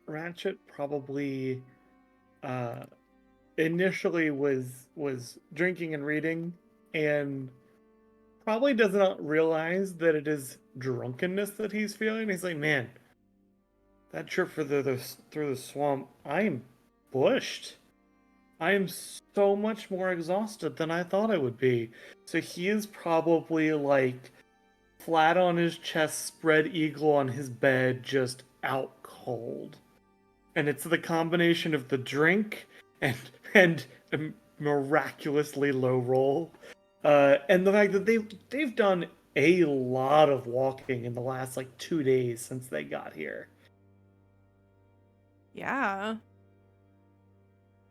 Ratchet probably initially was drinking and reading, and probably does not realize that it is drunkenness that he's feeling. He's like, man, that trip through the swamp, I am bushed. I am so much more exhausted than I thought I would be. So he is probably like flat on his chest, spread eagle on his bed, just out cold. And it's the combination of the drink and a miraculously low roll, and the fact that they've done a lot of walking in the last like 2 days since they got here. Yeah.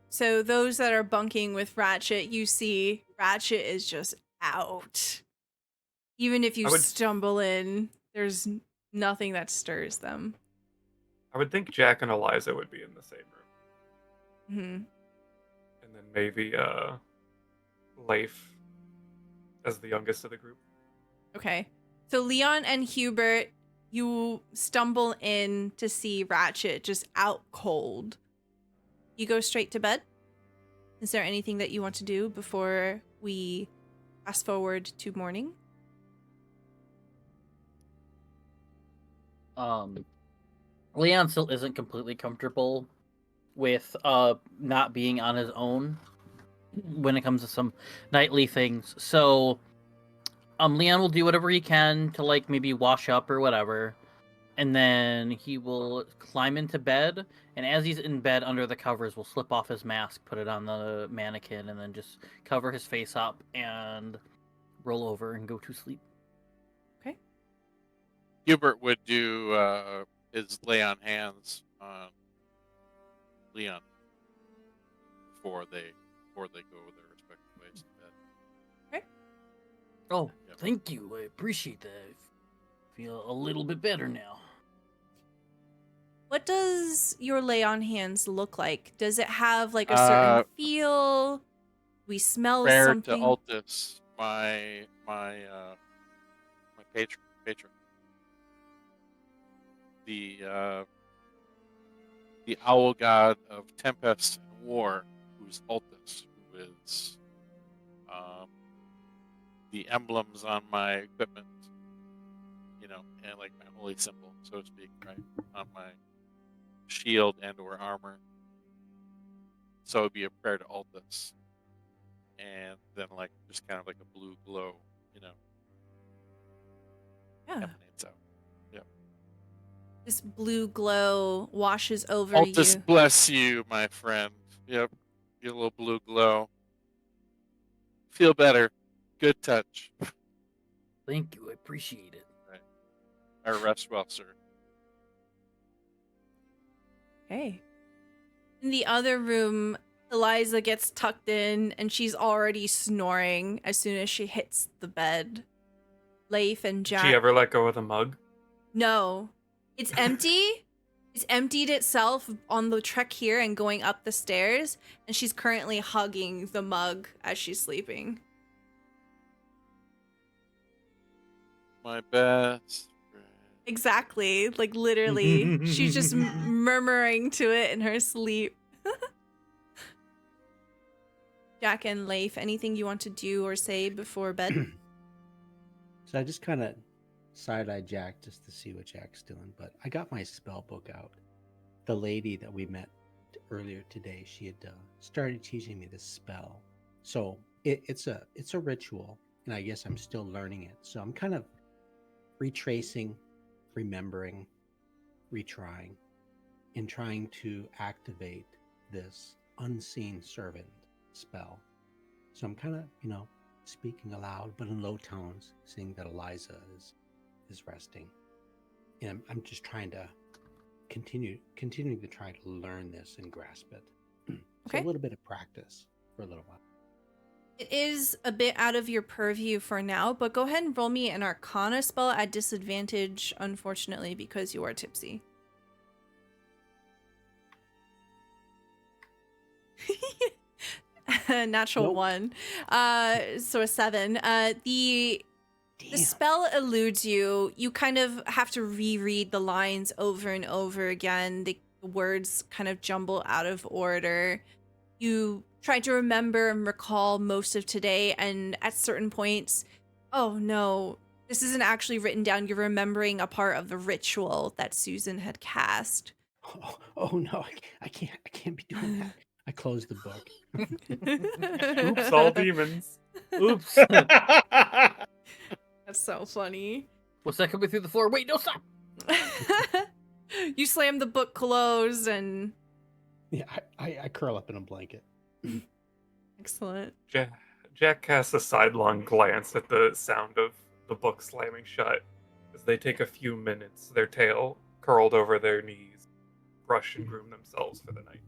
So those that are bunking with Ratchet, you see Ratchet is just out. Even if you I would- stumble in, there's nothing that stirs them. I would think Jack and Eliza would be in the same room. Hmm. And then maybe Leif as the youngest of the group. Okay. So Leon and Hubert, you stumble in to see Ratchet just out cold. You go straight to bed? Is there anything that you want to do before we fast forward to morning? Leon still isn't completely comfortable with not being on his own when it comes to some nightly things. So Leon will do whatever he can to like maybe wash up or whatever. And then he will climb into bed, and as he's in bed under the covers, will slip off his mask, put it on the mannequin, and then just cover his face up and roll over and go to sleep. Okay. Hubert would do his lay on hands on Leon before they go their respective ways to bed. Oh, Yep. thank you. I appreciate that. I feel a little bit better now. What does your lay on hands look like? Does it have like a certain feel? We smell Prayer something? to Altus, my patron. The owl god of tempest and war, who's Altus, who is the emblems on my equipment, and like my holy symbol, so to speak, right, on my shield and or armor. So it'd be a prayer to Altus, and then like just kind of like a blue glow, Yeah. emanates out. This blue glow washes over Altus you. bless you, my friend. Yep, get a little blue glow. Feel better. Good touch. Thank you. I appreciate it. I rest well, sir. Okay. In the other room, Eliza gets tucked in and she's already snoring as soon as she hits the bed. Leif and Did Jack. she ever let go of the mug? No. It's empty. It's emptied itself on the trek here and going up the stairs, and she's currently hugging the mug as she's sleeping. My best friend. Exactly. Like literally. She's just murmuring to it in her sleep. Jack and Leif, anything you want to do or say before bed? So I just kind of side-eyed Jack just to see what Jack's doing, but I got my spell book out. The lady that we met earlier today, she had started teaching me this spell. So it's a ritual, and I guess I'm still learning it. So I'm kind of retracing, remembering, retrying, and trying to activate this unseen servant spell. So I'm kind of, speaking aloud, but in low tones, seeing that Eliza is resting. And I'm just trying to continuing to try to learn this and grasp it. Okay. So a little bit of practice for a little while. It is a bit out of your purview for now, but go ahead and roll me an Arcana spell at disadvantage, unfortunately, because you are tipsy. Natural Nope. 1. So a 7. The Damn. spell eludes you. You kind of have to reread the lines over and over again. The words kind of jumble out of order. You try to remember and recall most of today, and at certain points, oh no, this isn't actually written down. You're remembering a part of the ritual that Susan had cast. Oh no, I can't be doing that. I closed the book. Oops, all demons. Oops. That's so funny. What's that coming through the floor? Wait, no, stop! You slam the book closed and Yeah, I curl up in a blanket. excellent. Jack casts a sidelong glance at the sound of the book slamming shut as they take a few minutes, their tail curled over their knees, brush and groom themselves for the night.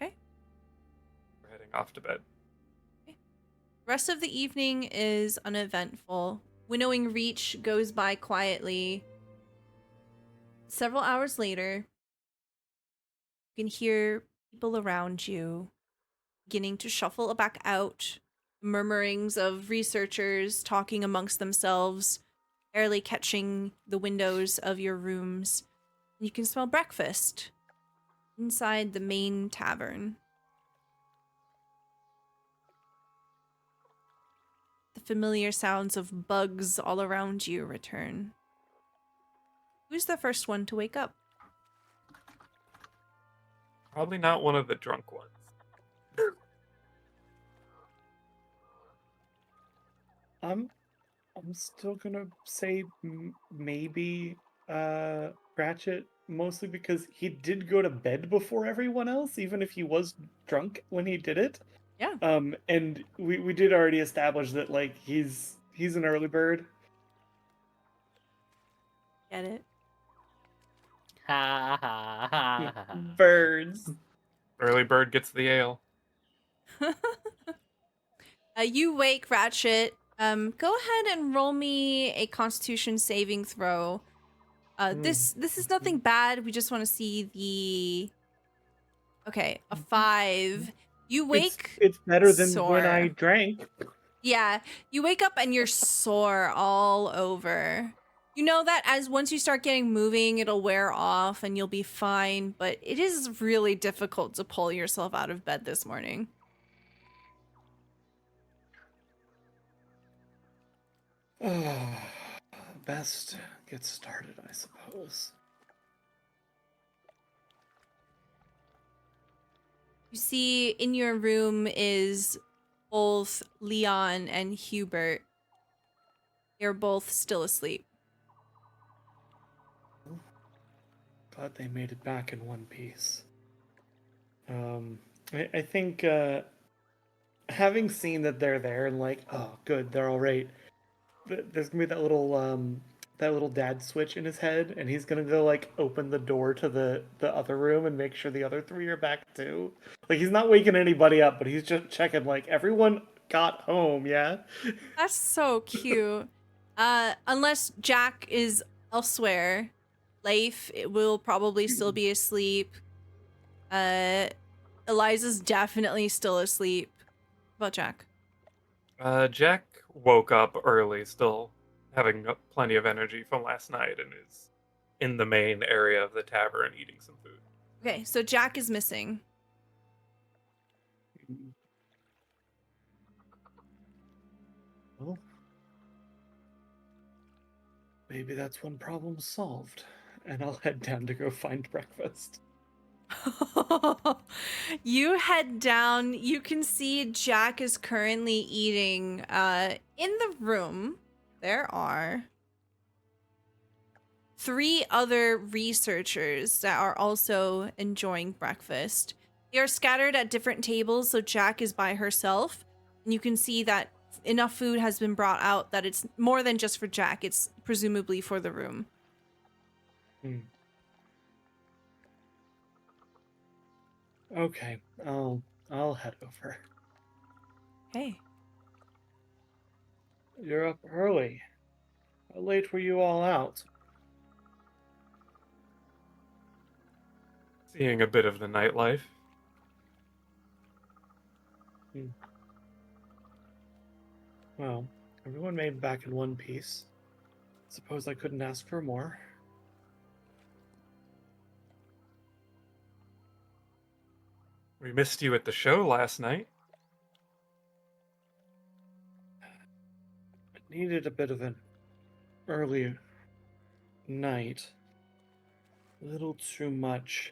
Okay. We're heading off to bed. Rest of the evening is uneventful. Winnowing Reach goes by quietly. Several hours later, you can hear people around you beginning to shuffle back out. Murmurings of researchers talking amongst themselves, barely catching the windows of your rooms. You can smell breakfast inside the main tavern. The familiar sounds of bugs all around you return. Who's the first one to wake up? Probably not one of the drunk ones. I'm still gonna say maybe Ratchet, mostly because he did go to bed before everyone else, even if he was drunk when he did it. Yeah. And we did already establish that like he's an early bird. Get it? Ha ha ha ha. Birds. Early bird gets the ale. You wake Ratchet. Go ahead and roll me a Constitution saving throw. This is nothing bad. We just want to see a 5. You wake. It's better than sore. when I drank. Yeah, you wake up and you're sore all over. You know that as once you start getting moving, it'll wear off and you'll be fine, but it is really difficult to pull yourself out of bed this morning. Best get started, I suppose. You see in your room is both Leon and Hubert. They're both still asleep. Glad they made it back in one piece. I think having seen that they're there and like, oh, good, they're all right. There's gonna be that little dad switch in his head, and he's gonna go like open the door to the other room and make sure the other 3 are back too. Like he's not waking anybody up, but he's just checking like everyone got home. Yeah. That's so cute. Unless Jack is elsewhere, Leif will probably still be asleep. Eliza's definitely still asleep. What about Jack? Jack woke up early, still having plenty of energy from last night, and is in the main area of the tavern eating some food. Okay, so Jack is missing. Well, maybe that's one problem solved, and I'll head down to go find breakfast. You head down. You can see Jack is currently eating. In the room, there are 3 other researchers that are also enjoying breakfast. They are scattered at different tables, so Jack is by herself. And you can see that enough food has been brought out that it's more than just for Jack. It's presumably for the room. Okay, I'll head over. Hey. You're up early. How late were you all out? Seeing a bit of the nightlife. Well, everyone made it back in one piece. Suppose I couldn't ask for more. We missed you at the show last night. I needed a bit of an early night. A little too much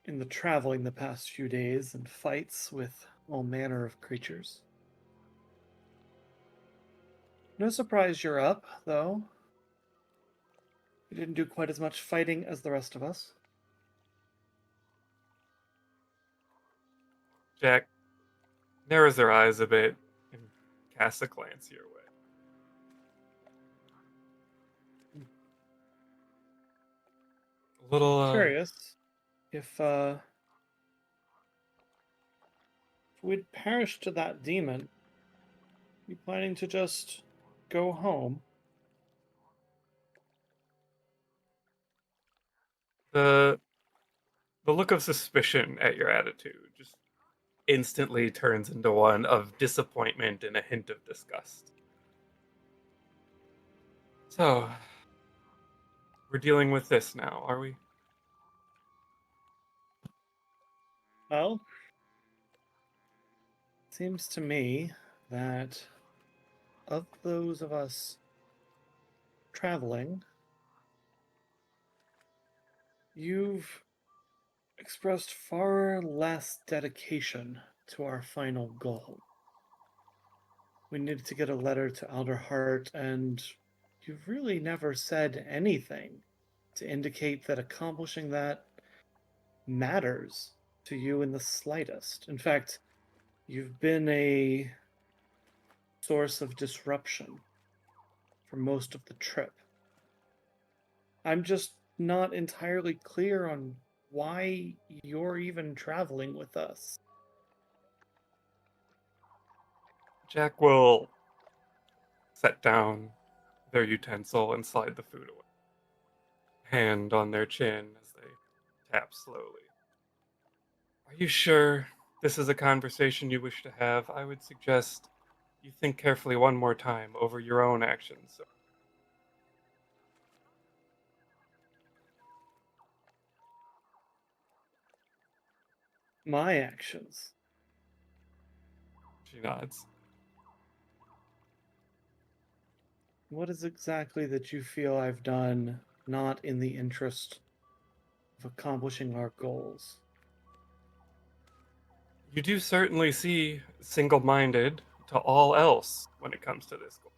in the traveling the past few days and fights with all manner of creatures. No surprise you're up, though. You didn't do quite as much fighting as the rest of us. Jack narrows their eyes a bit and casts a glance your way. A little, Curious if we'd perished to that demon, you planning to just go home? the look of suspicion at your attitude just instantly turns into one of disappointment and a hint of disgust. So, we're dealing with this now, are we? Well, seems to me that of those of us traveling, you've expressed far less dedication to our final goal. We needed to get a letter to Alderheart, and you've really never said anything to indicate that accomplishing that matters to you in the slightest. In fact, you've been a source of disruption for most of the trip. I'm just not entirely clear on why you're even traveling with us. Jack will set down their utensil and slide the food away, hand on their chin as they tap slowly. Are you sure this is a conversation you wish to have? I would suggest you think carefully one more time over your own actions. Sir. My actions. She nods. What is exactly that you feel I've done not in the interest of accomplishing our goals? You do certainly see single-minded to all else when it comes to this goal.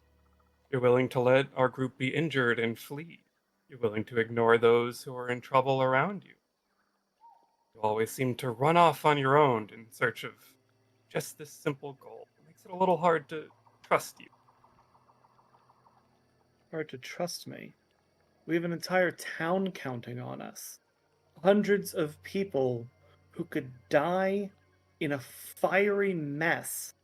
You're willing to let our group be injured and flee. You're willing to ignore those who are in trouble around you. You always seem to run off on your own in search of just this simple goal. It makes it a little hard to trust you. Hard to trust me. We have an entire town counting on us. Hundreds of people who could die in a fiery mess.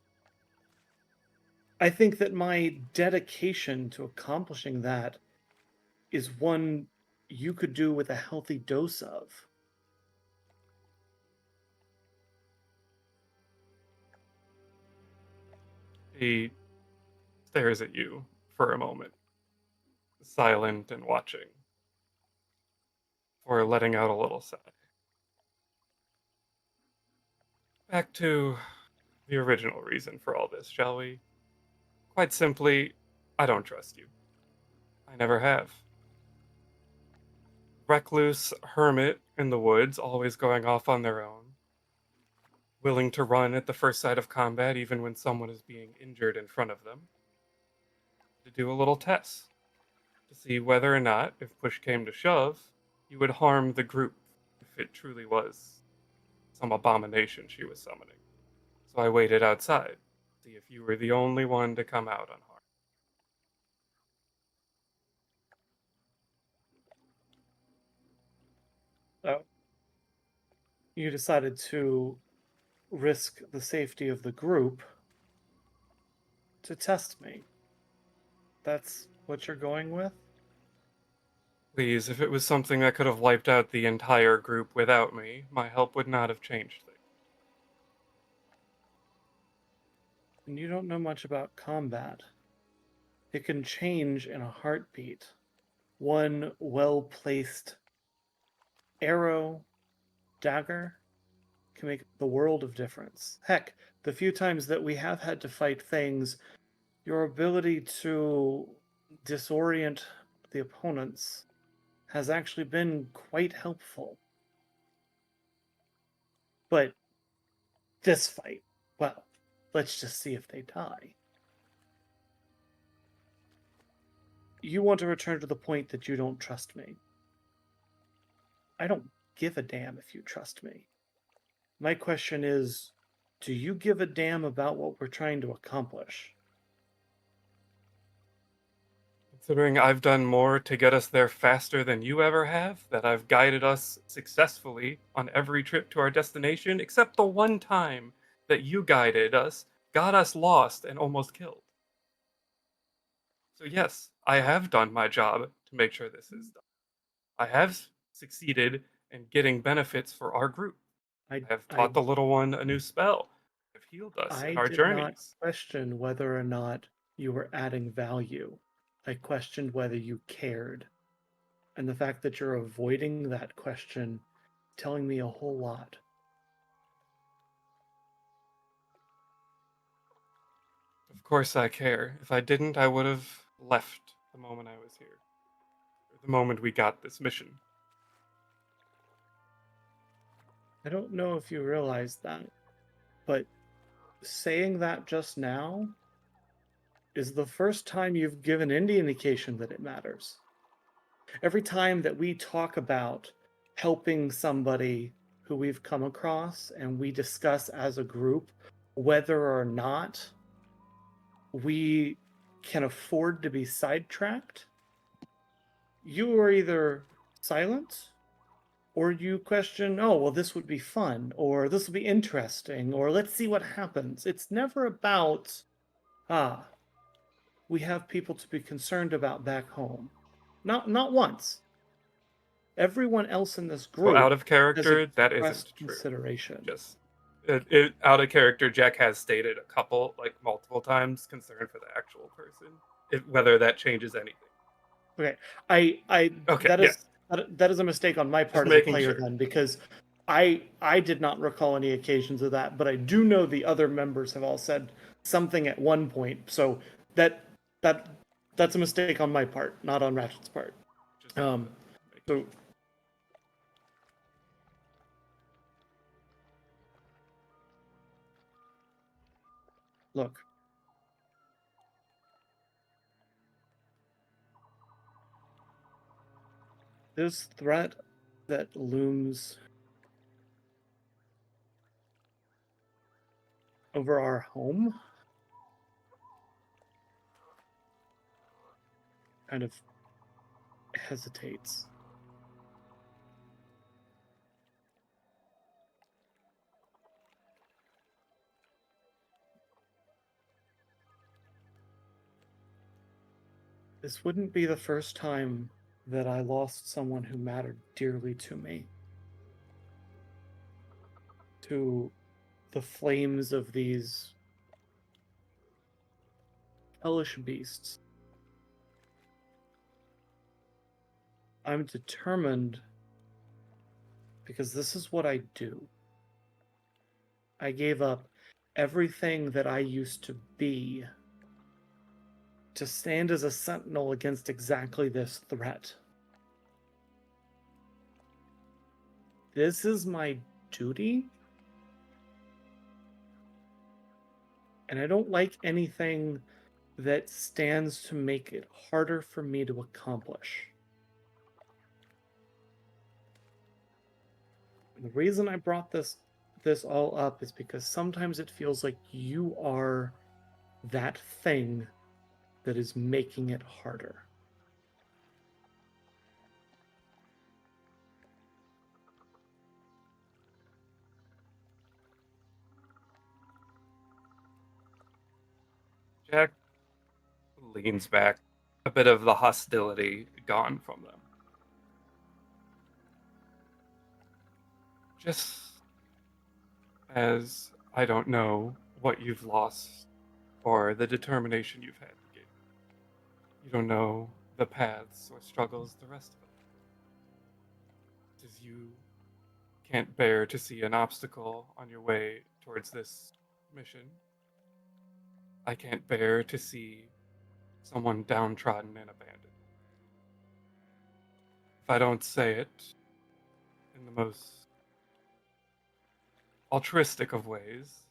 I think that my dedication to accomplishing that is one you could do with a healthy dose of. He stares at you for a moment, silent and watching, before letting out a little sigh. Back to the original reason for all this, shall we? Quite simply, I don't trust you. I never have. Recluse hermit in the woods, always going off on their own, willing to run at the first sight of combat even when someone is being injured in front of them. To do a little test to see whether or not, if push came to shove, you would harm the group if it truly was some abomination she was summoning. So I waited outside, to see if you were the only one to come out unharmed. So, you decided to risk the safety of the group to test me. That's what you're going with? Please, if it was something that could have wiped out the entire group without me, my help would not have changed things. And you don't know much about combat. It can change in a heartbeat. One well placed arrow dagger can make the world of difference. Heck, the few times that we have had to fight things, your ability to disorient the opponents has actually been quite helpful. But this fight, well, let's just see if they die. You want to return to the point that you don't trust me. I don't give a damn if you trust me. My question is, do you give a damn about what we're trying to accomplish? Considering I've done more to get us there faster than you ever have, that I've guided us successfully on every trip to our destination, except the one time that you guided us, got us lost, and almost killed. So yes, I have done my job to make sure this is done. I have succeeded in getting benefits for our group. I have taught the little one a new spell. I've healed us in our did not journeys. question whether or not you were adding value. I questioned whether you cared. And the fact that you're avoiding that question telling me a whole lot. Of course I care. If I didn't, I would have left the moment I was here. Or the moment we got this mission. I don't know if you realize that, but saying that just now is the first time you've given any indication that it matters. Every time that we talk about helping somebody who we've come across and we discuss as a group whether or not we can afford to be sidetracked, you are either silent or you question, oh, well, this would be fun, or this will be interesting, or let's see what happens. It's never about, we have people to be concerned about back home. Not once. Everyone else in this group Well, out of has character, that expressed isn't true. consideration. Just out of character, Jack has stated multiple times, concern for the actual person. Whether that changes anything. Okay, that is a mistake on my part as a player then, because I did not recall any occasions of that, but I do know the other members have all said something at one point. So that's a mistake on my part, not on Ratchet's part. So look. This threat that looms over our home kind of hesitates. This wouldn't be the first time that I lost someone who mattered dearly to me. To the flames of these hellish beasts. I'm determined because this is what I do. I gave up everything that I used to be to stand as a sentinel against exactly this threat. This is my duty. And I don't like anything that stands to make it harder for me to accomplish. And the reason I brought this all up is because sometimes it feels like you are that thing that is making it harder. Jack leans back, a bit of the hostility gone from them. Just as I don't know what you've lost or the determination you've had to get. You don't know the paths or struggles the rest of us. As you can't bear to see an obstacle on your way towards this mission. I can't bear to see someone downtrodden and abandoned. If I don't say it in the most altruistic of ways,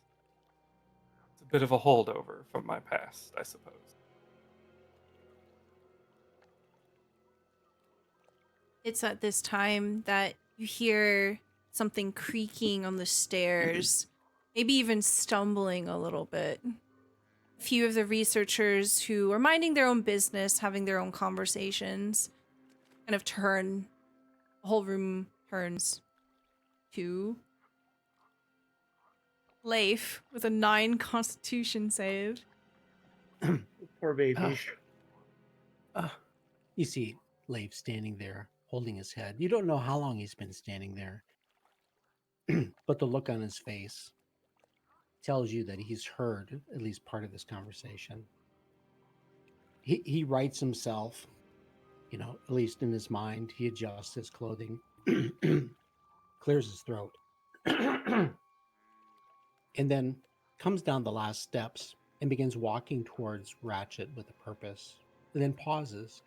it's a bit of a holdover from my past, I suppose. It's at this time that you hear something creaking on the stairs, maybe even stumbling a little bit. A few of the researchers who are minding their own business, having their own conversations, kind of turn. The whole room turns to Leif with a 9 Constitution save. Poor baby. You see Leif standing there, holding his head. You don't know how long he's been standing there, but the look on his face tells you that he's heard at least part of this conversation. He writes himself, at least in his mind. He adjusts his clothing, clears his throat, and then comes down the last steps and begins walking towards Ratchet with a purpose, and then pauses,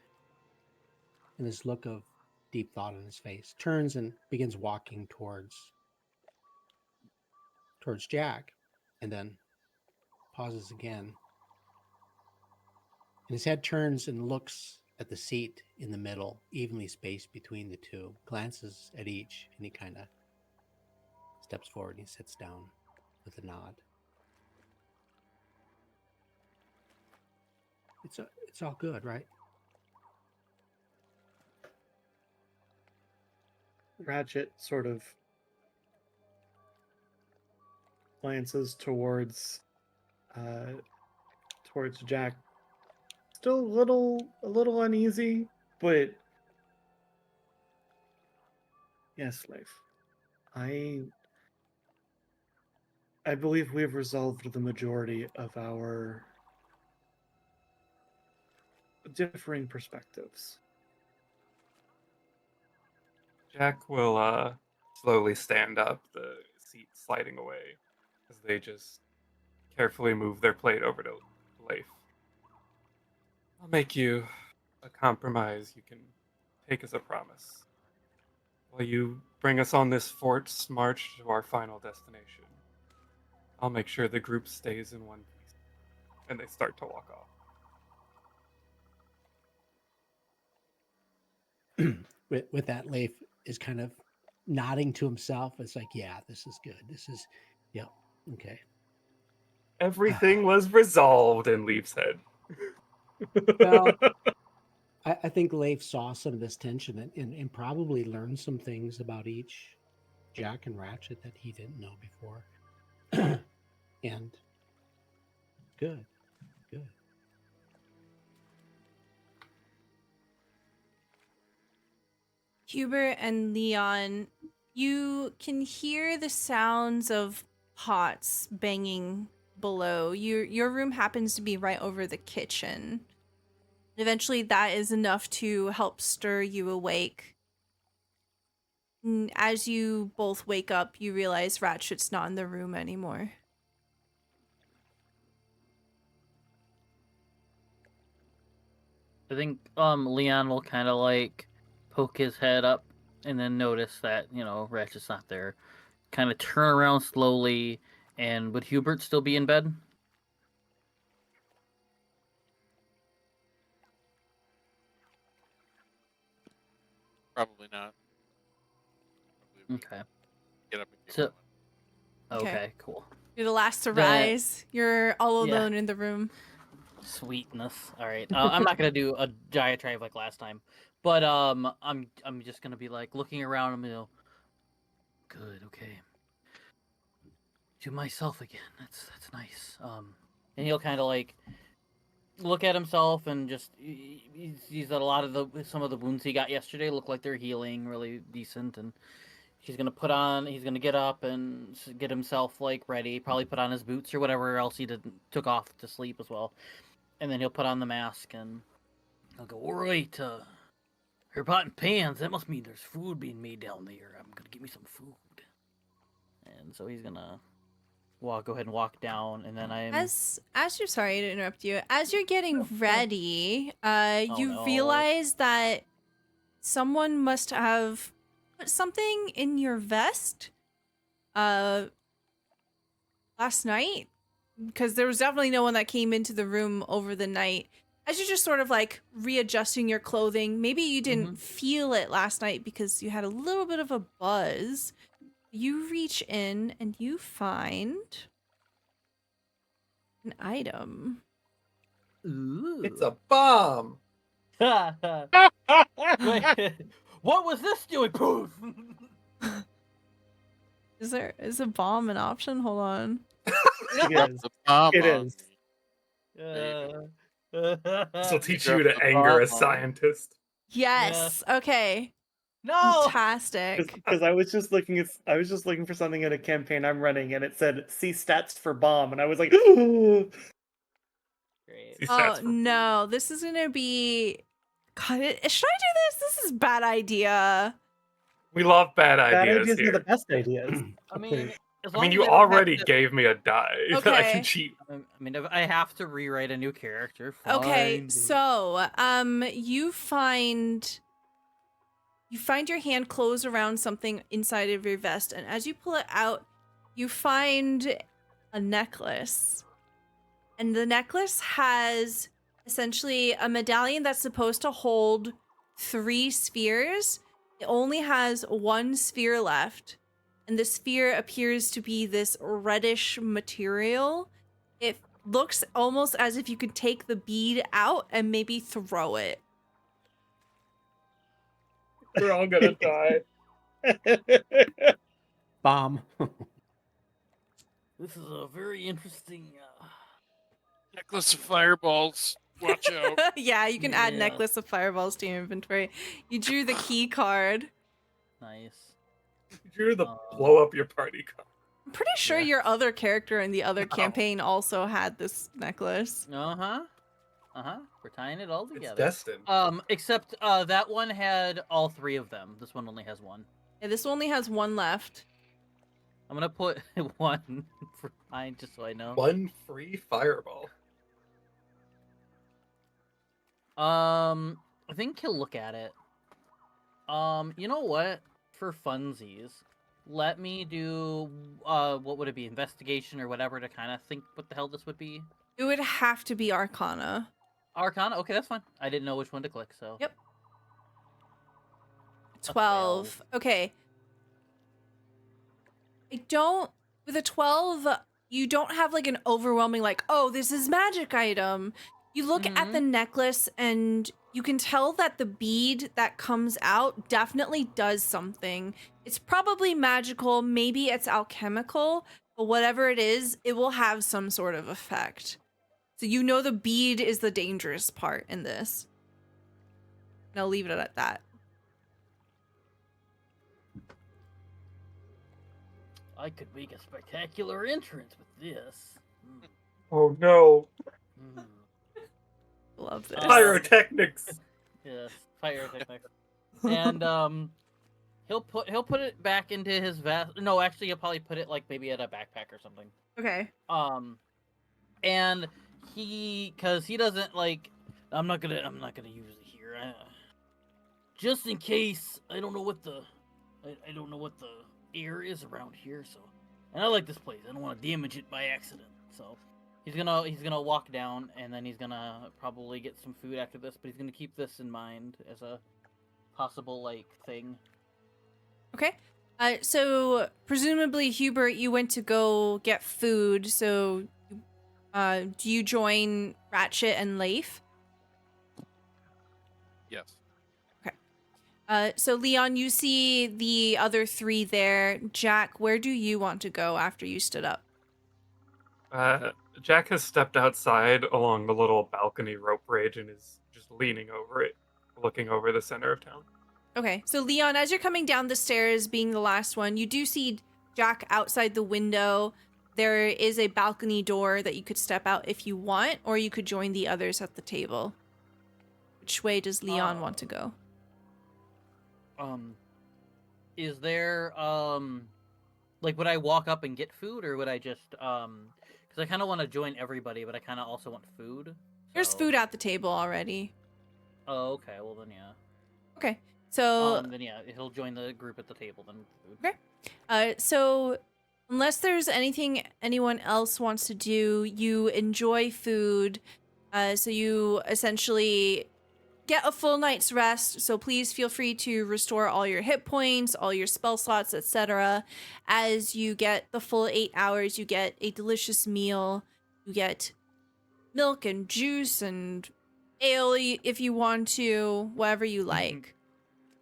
and this look of deep thought on his face, turns and begins walking towards Jack, and then pauses again. And his head turns and looks at the seat in the middle, evenly spaced between the two, glances at each, and he kind of steps forward and he sits down with a nod. It's all good, right? Ratchet sort of glances towards Jack. Still a little uneasy, but yes, Leif. I believe we have resolved the majority of our differing perspectives. Jack will slowly stand up, the seat sliding away as they just carefully move their plate over to Leif. I'll make you a compromise you can take as a promise. While you bring us on this fort's march to our final destination, I'll make sure the group stays in one piece. And they start to walk off. With that, Leif is kind of nodding to himself. It's like, yeah, this is good. Yep, okay. Everything was resolved in Leif's head. Well, I think Leif saw some of this tension and probably learned some things about each, Jack and Ratchet, that he didn't know before. And good. Hubert and Leon, you can hear the sounds of pots banging below. Your room happens to be right over the kitchen. Eventually, that is enough to help stir you awake. And as you both wake up, you realize Ratchet's not in the room anymore. I think Leon will kind of like poke his head up and then notice that, Ratchet's not there. Kind of turn around slowly, and would Hubert still be in bed? Probably not. Probably Mm. Okay. get up and get So- going. Okay, cool. You're the last to The- rise. You're all Yeah. alone in the room. Sweetness. All right. I'm not gonna do a diatribe like last time, but I'm just gonna be like looking around and good. Okay. To myself again. That's nice. And he'll kind of like look at himself and just he sees that a lot of some of the wounds he got yesterday look like they're healing really decent, and he's gonna get up and get himself like ready, probably put on his boots or whatever else he took off to sleep as well. And then he'll put on the mask and he'll go, all right, her pot and pans, that must mean there's food being made down there. I'm gonna get me some food. And so he's gonna go ahead and walk down, and then I'm. As you're sorry to interrupt you, as you're getting ready, you no. realize that someone must have put something in your vest last night, because there was definitely no one that came into the room over the night. As you're just sort of like readjusting your clothing, maybe you didn't feel it last night because you had a little bit of a buzz. You reach in and you find an item. Ooh. It's a bomb. Wait, what was this doing? Poof. Is a bomb an option? Hold on. It Drop is. the bomb It on is. me. This will teach drop you the to anger a bomb. scientist. Yes. Okay. No. Fantastic. Because I was just looking for something in a campaign I'm running, and it said "see stats for bomb," and I was like, Great. See Oh stats for no, this is gonna be. God, should I do this? This is a bad idea. We love bad "Bad ideas ideas are here. the best ideas." I mean, as I long mean, as you I don't have already to- gave me a die. I Okay. can cheat. I mean, if I have to rewrite a new character, fine. Okay, but- so you find your hand close around something inside of your vest, and as you pull it out, you find a necklace. And the necklace has essentially a medallion that's supposed to hold 3 spheres. It only has 1 sphere left, and the sphere appears to be this reddish material. It looks almost as if you could take the bead out and maybe throw it. We're all gonna die. Bomb. This is a very interesting. Necklace of fireballs. Watch out. Yeah, you can add Yeah. necklace of fireballs to your inventory. You drew the key card. Nice. You're the blow up your party card. I'm pretty sure Yeah. your other character in the other Oh. campaign also had this necklace. We're tying it all It's together. destined. Except that one had all 3 of them. This one only has 1. Yeah, this only has 1 left. I'm gonna put 1 for mine just so I know. One free fireball. I think he'll look at it. You know what? For funsies, let me do what would it be? Investigation or whatever to kind of think what the hell this would be. It would have to be Arcana. Arcana? Okay, that's fine. I didn't know which one to click, so. Yep. A 12. Okay. With a 12, you don't have like an overwhelming like, oh, this is magic item. You look at the necklace and you can tell that the bead that comes out definitely does something. It's probably magical, maybe it's alchemical, but whatever it is, it will have some sort of effect. So you know the bead is the dangerous part in this. And I'll leave it at that. I could make a spectacular entrance with this. Oh no. Mm. Love this. Pyrotechnics. Yes, pyrotechnics. And he'll put it back into his vest. No, actually, he'll probably put it like maybe at a backpack or something. Okay. And because he doesn't like, I'm not gonna use it here. Just in case, I don't know what the air is around here. So, and I like this place. I don't want to damage it by accident. So. He's gonna walk down, and then he's gonna probably get some food after this, but he's gonna keep this in mind as a possible like thing. Okay. So presumably, Hubert, you went to go get food. So, do you join Ratchet and Leif? Yes. So Leon, you see the other 3 there. Jack, where do you want to go after you stood up? Jack has stepped outside along the little balcony rope bridge and is just leaning over it, looking over the center of town. Okay, so Leon, as you're coming down the stairs, being the last one, you do see Jack outside the window. There is a balcony door that you could step out if you want, or you could join the others at the table. Which way does Leon want to go? Is there Like, would I walk up and get food, or would I just because I kind of want to join everybody, but I kind of also want food. There's so- food at the table already. Oh, okay. Well then, yeah. Okay. So Then yeah, he'll join the group at the table then. Food. Okay. So unless there's anything anyone else wants to do, you enjoy food. So you essentially get a full night's rest. So please feel free to restore all your hit points, all your spell slots, etc. As you get the full 8 hours, you get a delicious meal. You get milk and juice and ale if you want to, whatever you like.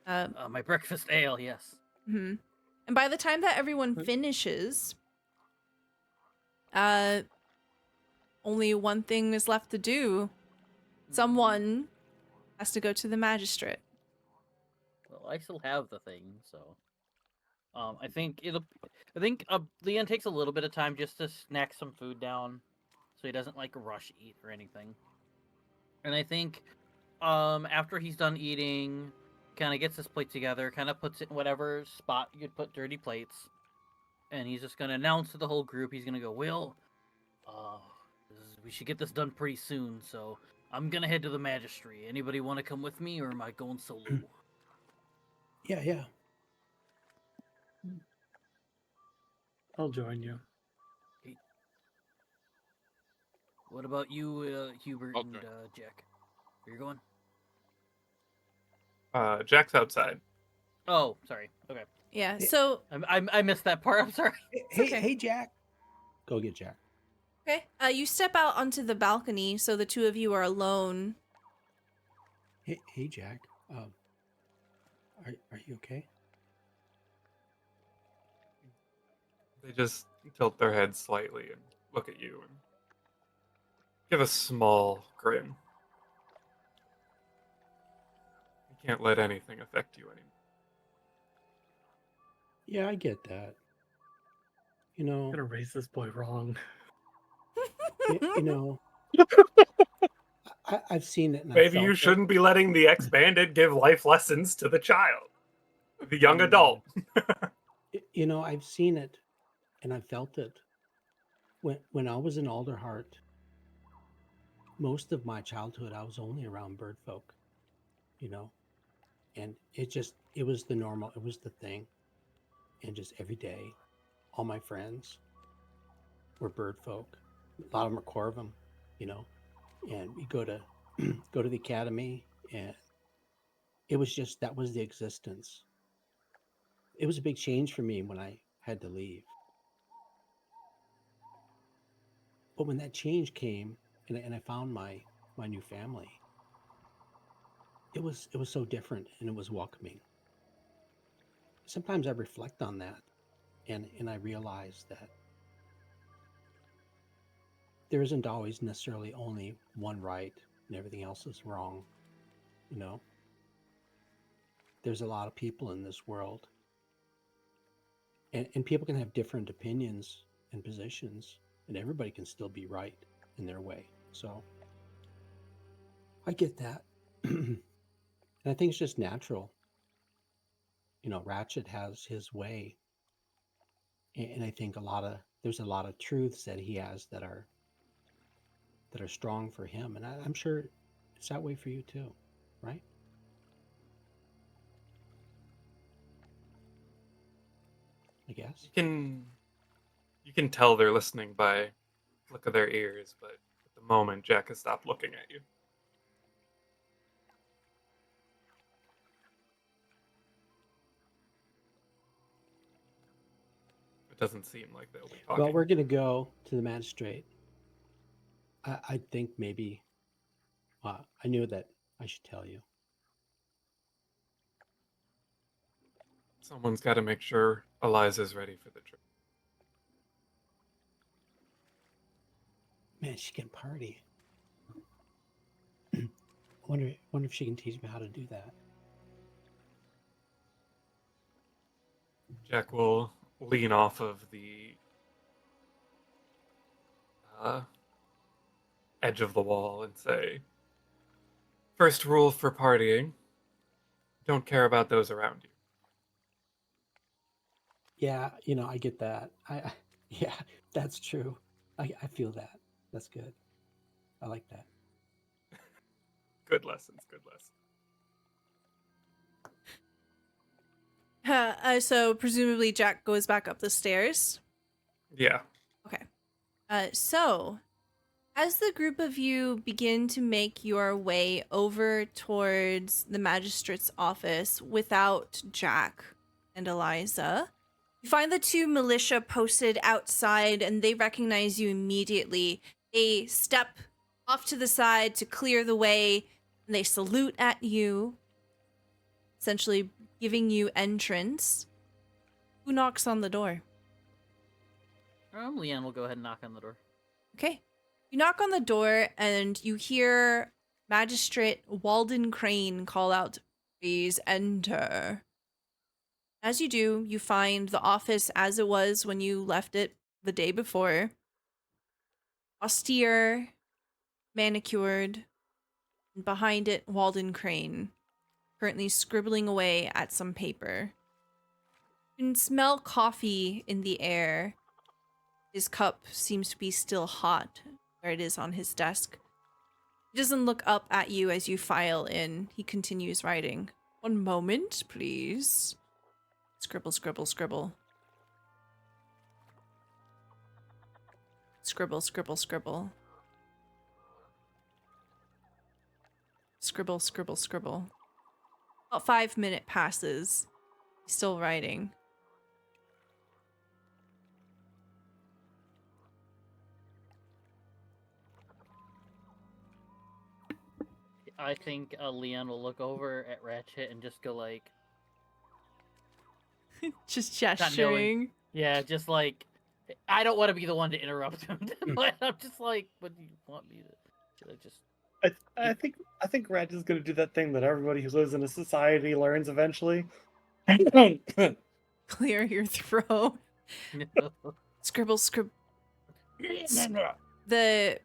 My breakfast ale, yes. Mhm. And by the time that everyone finishes, only one thing is left to do. Someone has to go to the magistrate. Well, I still have the thing, so I think Leon takes a little bit of time just to snack some food down, so he doesn't like rush eat or anything. And I think after he's done eating, kind of gets his plate together, kind of puts it in whatever spot you'd put dirty plates, and he's just gonna announce to the whole group. He's gonna go, "Will, we should get this done pretty soon, so I'm gonna head to the magistracy. Anybody want to come with me, or am I going solo?" Yeah. I'll join you. What about you, Hubert I'll and join. Jack? Where you going? Jack's outside. Oh, sorry. Okay, Yeah, Yeah. so, I missed that part. I'm sorry. okay. Hey, Jack. Go get Jack. okay. You step out onto the balcony, so the two of you are alone. Hey, Jack. Are you okay? They just tilt their heads slightly and look at you and give a small grin. You can't let anything affect you anymore. Yeah, I get that. You know, I'm gonna raise this boy wrong. you know, I've seen it. And I've Maybe you felt it. shouldn't be letting the ex-bandit give life lessons to the child, the young adult. You know, I've seen it, and I felt it. When I was in Alderheart, most of my childhood, I was only around birdfolk. You know, and it was the normal. It was the thing, and just every day, all my friends were birdfolk. A lot of them are Corvum. You know, and we go to the academy, and it was just that was the existence. It was a big change for me when I had to leave. But when that change came, and I found my new family, it was so different, and it was welcoming. Sometimes I reflect on that, and I realize that there isn't always necessarily only one right and everything else is wrong. You know, there's a lot of people in this world, and people can have different opinions and positions, and everybody can still be right in their way. So I get that. And I think it's just natural. You know, Ratchet has his way, and I think there's a lot of truths that he has that are strong for him, and I'm sure it's that way for you too, right? I guess. You can tell they're listening by look of their ears, but at the moment Jack has stopped looking at you. It doesn't seem like they'll be talking. Well, we're gonna go to the magistrate. I think maybe I knew that I should tell you. Someone's got to make sure Eliza's ready for the trip. Man, she can party. wonder if she can teach me how to do that. Jack will lean off of the edge of the wall and say, "First rule for partying, don't care about those around you." Yeah, I get that. Yeah, that's true. I feel that. That's good. I like that. Good lessons. Good lessons. So presumably Jack goes back up the stairs. Yeah. Okay. So as the group of you begin to make your way over towards the magistrate's office without Jack and Eliza, you find the two militia posted outside and they recognize you immediately. They step off to the side to clear the way and they salute at you, essentially giving you entrance. Who knocks on the door? Leanne will go ahead and knock on the door. Okay. You knock on the door and you hear Magistrate Walden Crane call out, "Please enter." As you do, you find the office as it was when you left it the day before. Austere, manicured, and behind it, Walden Crane, currently scribbling away at some paper. You can smell coffee in the air. His cup seems to be still hot where it is on his desk. He doesn't look up at you as you file in. He continues writing. "One moment, please." Scribble, scribble, scribble. Scribble, scribble, scribble. Scribble, scribble, scribble. About 5 minutes passes. He's still writing. I think Leanne will look over at Ratchet and just go like, Just knowing. gesturing. yeah, just like, I don't want to be the one to interrupt him, but I'm just like, what do you want me to? Should I just? I think Ratchet is going to do that thing that everybody who lives in a society learns eventually. Clear your throat. Scribble, scribble. The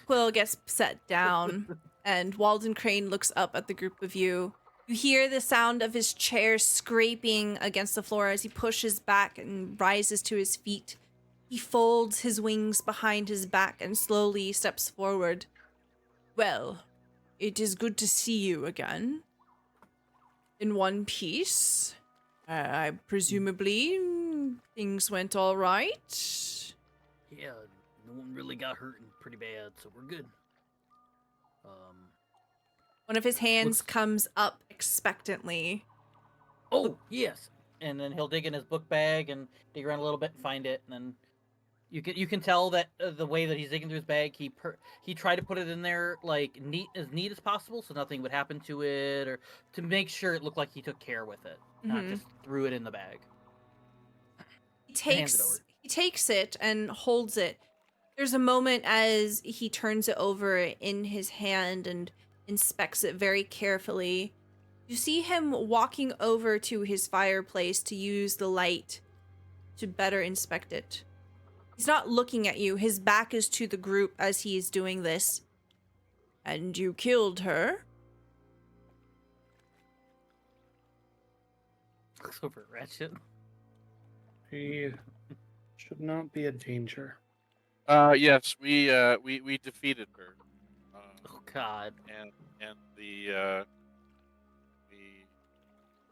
quill gets set down, and Walden Crane looks up at the group of you. You hear the sound of his chair scraping against the floor as he pushes back and rises to his feet. He folds his wings behind his back and slowly steps forward. "Well, it is good to see you again. In one piece. I presumably things went all right." Yeah, no one really got hurt pretty bad, so we're good. One of his hands comes up expectantly. Oh, yes. And then he'll dig in his book bag and dig around a little bit and find it. And then you can tell that the way that he's digging through his bag, he tried to put it in there like neat as possible, so nothing would happen to it, or to make sure it looked like he took care with it, not just threw it in the bag. He takes it and holds it. There's a moment as he turns it over in his hand and inspects it very carefully. You see him walking over to his fireplace to use the light to better inspect it. He's not looking at you. His back is to the group as he is doing this. "And you killed her?" Looks over at Ratchet. He should not be a danger. Yes, we defeated her. Oh God. And we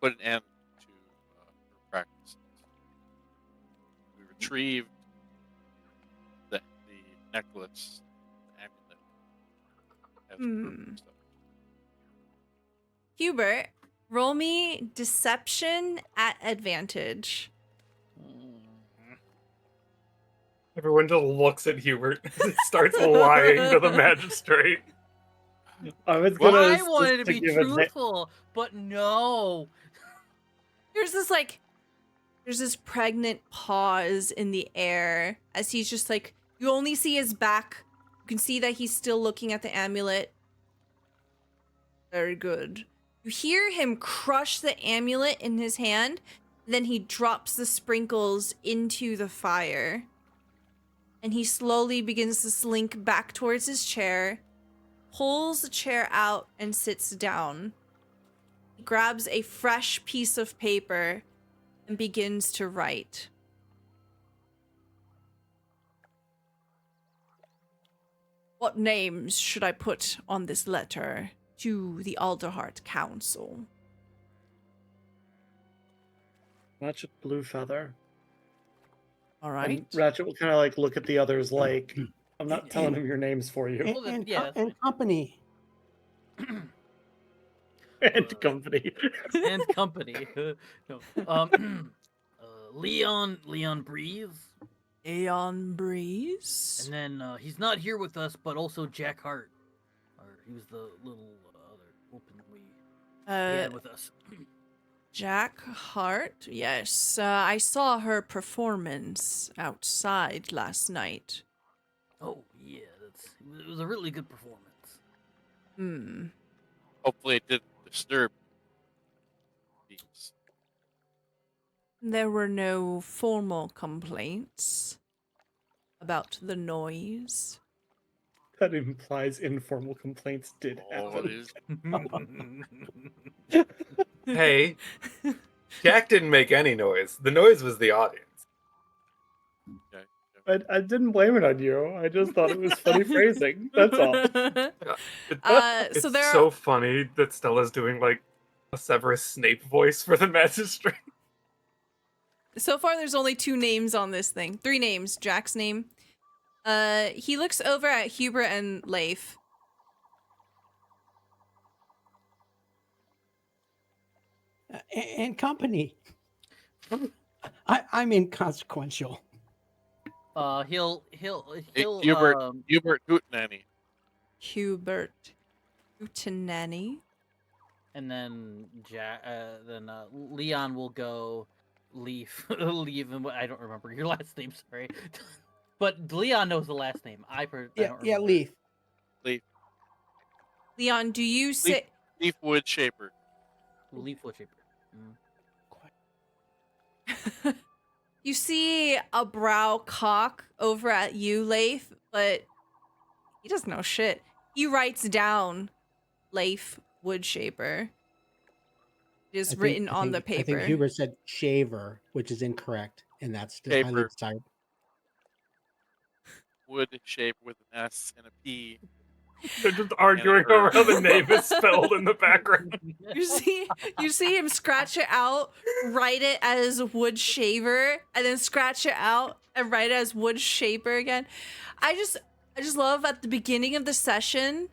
put an end to her practices. We retrieved the necklace, the amulet. As proof and stuff. Hubert, roll me deception at advantage. Everyone just looks at Hubert and starts lying to the magistrate. I was Well, gonna I wanted to be give a truthful, but no. There's this pregnant pause in the air as he's just like, you only see his back. You can see that he's still looking at the amulet. Very good. You hear him crush the amulet in his hand, then he drops the sprinkles into the fire. And he slowly begins to slink back towards his chair, pulls the chair out, and sits down. He grabs a fresh piece of paper and begins to write. What names should I put on this letter to the Alderheart Council? Ratchet, Bluefeather. All And right. Ratchet will kind of like look at the others like, I'm not telling him your names for you. Well, then, yeah, that's And company. And company. and company. No. Leon Breeze. Aeon Breeze. And then he's not here with us, but also Jack Hart. Or he was the little other open we had with us. Jack Hart. Yes, I saw her performance outside last night. Oh yeah, it was a really good performance. Hmm. Hopefully, it didn't disturb these. There were no formal complaints about the noise. That implies informal complaints did Always. happen. Hey, Jack didn't make any noise. The noise was the audience. I didn't blame it on you. I just thought it was funny phrasing. That's all. It's So there so funny that Stella's doing like a Severus Snape voice for the magistrate. So far, there's only 2 names on this thing. 3 names. Jack's name. He looks over at Hubert and Leif. And company. I'm inconsequential. He'll Hubert Hootenanny. Hubert. Hootenanny. and then Leon will go leave and I don't remember your last name, sorry. But Leon knows the last name. I don't remember. Leaf. Leon, do you say... Leaf Woodshaper. Leaf Woodshaper. You see a brow cock over at you, Leif, but he doesn't know shit. He writes down Leif Woodshaper. It is written on the paper. I think Hubert said shaver, which is incorrect, and that's Shaper. highly desired. Wood shape with an S and a P. They're just arguing over how the name is spelled in the background. You see him scratch it out, write it as wood shaver, and then scratch it out and write it as wood shaper again. I just love at the beginning of the session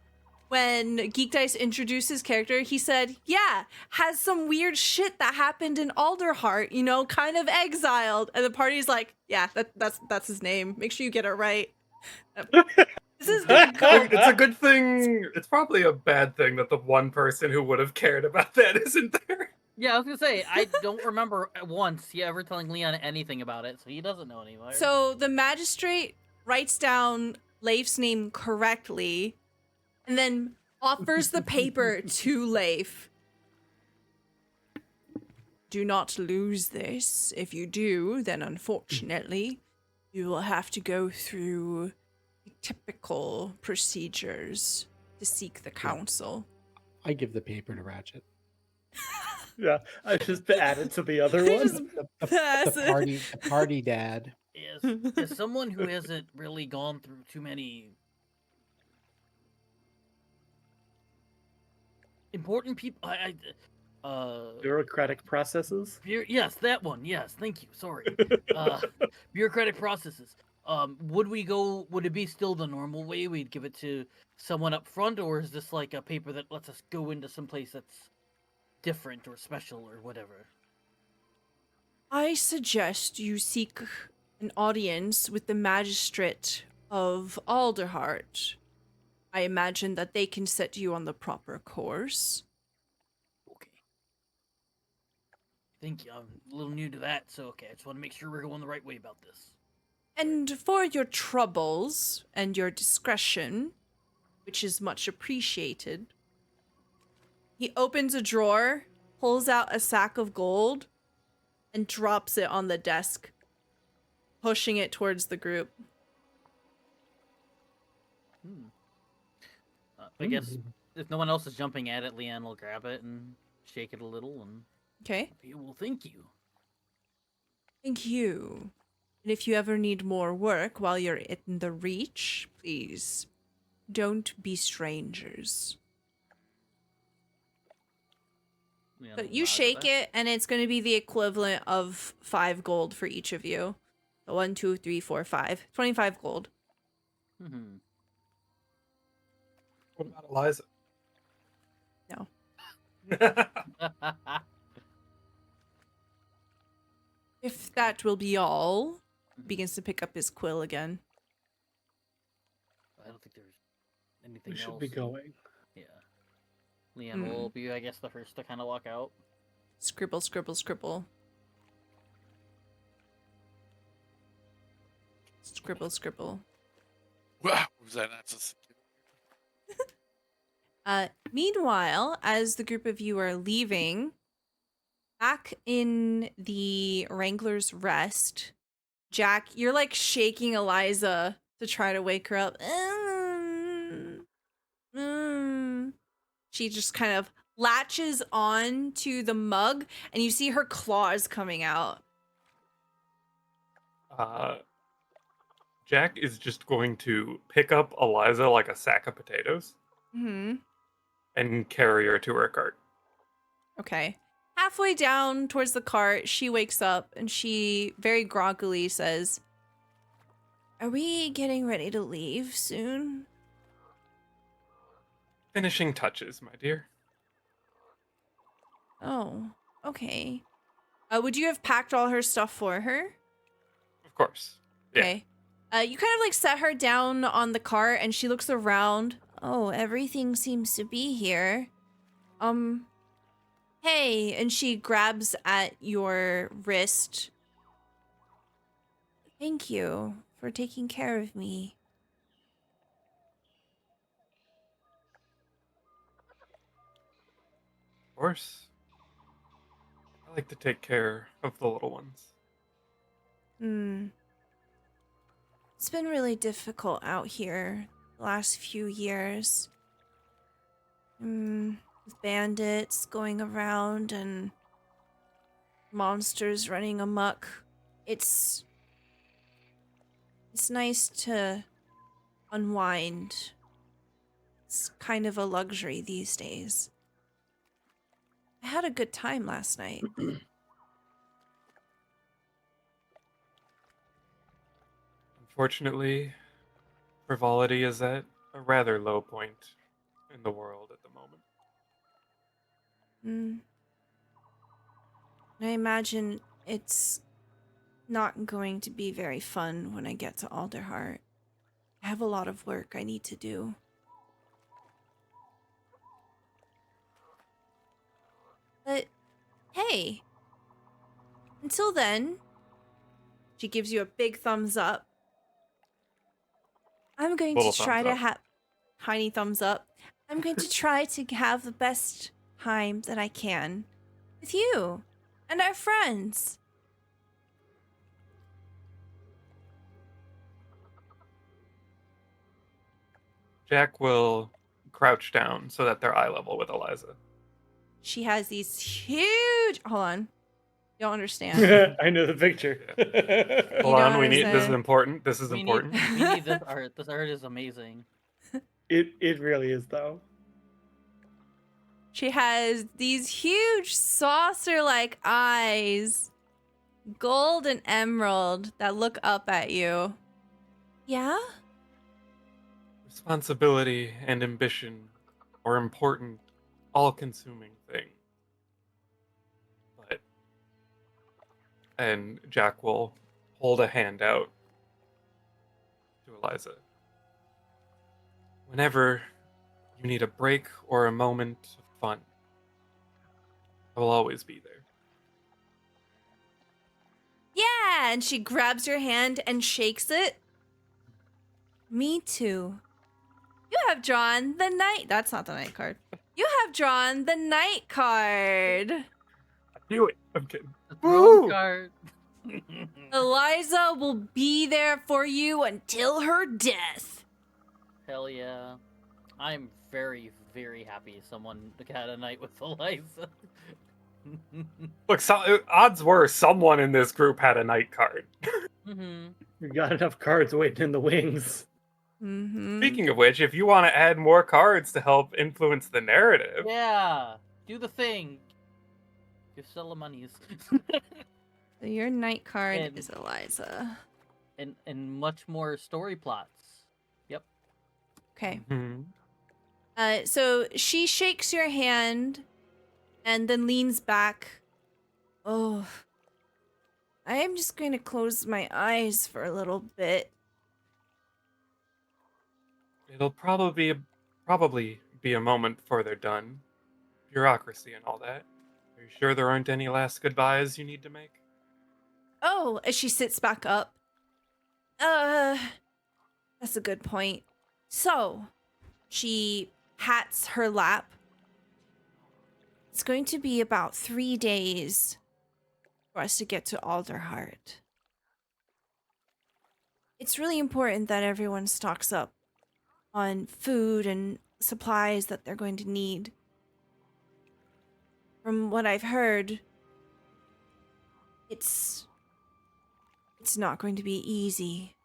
when GeekDice introduced his character, he said, yeah, has some weird shit that happened in Alderheart, you know, kind of exiled. And the party's like, yeah, that's his name. Make sure you get it right. This is It's a good thing. It's probably a bad thing that the one person who would have cared about that isn't there. Yeah, I was gonna say, I don't remember once he ever telling Leon anything about it, so he doesn't know anymore. So the magistrate writes down Leif's name correctly and then offers the paper to Leif. Do not lose this. If you do, then unfortunately, you will have to go through typical procedures to seek the council. I give the paper to Ratchet. Yeah, I just added to the other one. The party dad. As someone who hasn't really gone through too many important people, Bureaucratic processes. Yes, that one. Yes, thank you. Sorry. Bureaucratic processes. Would it be still the normal way? We'd give it to someone up front, or is this like a paper that lets us go into some place that's different or special or whatever? I suggest you seek an audience with the magistrate of Alderheart. I imagine that they can set you on the proper course. Okay. Thank you. I'm a little new to that, so okay. I just want to make sure we're going the right way about this. And for your troubles and your discretion, which is much appreciated, he opens a drawer, pulls out a sack of gold, and drops it on the desk, pushing it towards the group. I guess if no one else is jumping at it, Leanne will grab it and shake it a little, and Okay. he will thank you. Thank you. And if you ever need more work while you're in the Reach, please don't be strangers. Yeah, So no, you roger shake that. it, and it's going to be the equivalent of 5 gold for each of you. So 1, 2, 3, 4, 5. 25 gold. Mhm. What about Eliza? No. If that will be all, begins to pick up his quill again. I don't think there's anything We else. should be going. Yeah. Leon will be, I guess, the first to kind of walk out. Scribble, scribble, scribble. Scribble, scribble. Wow, was that not just? Meanwhile, as the group of you are leaving, back in the Wrangler's Rest, Jack, you're like shaking Eliza to try to wake her up. She just kind of latches on to the mug, and you see her claws coming out. Jack is just going to pick up Eliza like a sack of potatoes Hmm. and carry her to her cart. Okay. Halfway down towards the cart, she wakes up and she very groggily says, "Are we getting ready to leave soon?" Finishing touches, my dear. Oh, okay. Would you have packed all her stuff for her? Of course. Yeah. Okay. You kind of like set her down on the cart and she looks around. Oh, everything seems to be here. Hey, and she grabs at your wrist. Thank you for taking care of me. Of course. I like to take care of the little ones. It's been really difficult out here the last few years. With bandits going around and monsters running amok. It's nice to unwind. It's kind of a luxury these days. I had a good time last night. Unfortunately, frivolity is at a rather low point in the world at the moment. I imagine it's not going to be very fun when I get to Alderheart. I have a lot of work I need to do. But hey, until then, she gives you a big thumbs up. I'm going Little to try thumbs to up. have tiny thumbs up. I'm going to try to have the best time that I can with you and our friends. Jack will crouch down so that they're eye level with Eliza. She has these huge. Hold on. You don't understand. I know the picture. Hold don't on, we need. This is understand. important. This is We important. need this art. This art is amazing. It really is though. She has these huge saucer-like eyes, gold and emerald, that look up at you. Yeah? Responsibility and ambition are important, all-consuming thing. And Jack will hold a hand out to Eliza. Whenever you need a break or a moment of fun, I will always be there. Yeah, and she grabs your hand and shakes it. Me too. You have drawn the knight. That's not the knight card. You have drawn the knight card. I knew it. I'm kidding. The throne Woo! card. Eliza will be there for you until her death. Hell yeah. I'm very, very happy someone had a night with Eliza. Look, odds were someone in this group had a night card. Mm-hmm. We got enough cards waiting in the wings. Mm-hmm. Speaking of which, if you want to add more cards to help influence the narrative, Yeah, do the thing. Give Stella monies. So your night card And- is Eliza. and much more story plots. Yep. Okay. Mhm. So she shakes your hand and then leans back. Oh, I am just going to close my eyes for a little bit. It'll probably be a moment before they're done. Bureaucracy and all that. Are you sure there aren't any last goodbyes you need to make? Oh, as she sits back up. That's a good point. So, she pats her lap. It's going to be about 3 days for us to get to Alderheart. It's really important that everyone stocks up on food and supplies that they're going to need. From what I've heard, it's not going to be easy.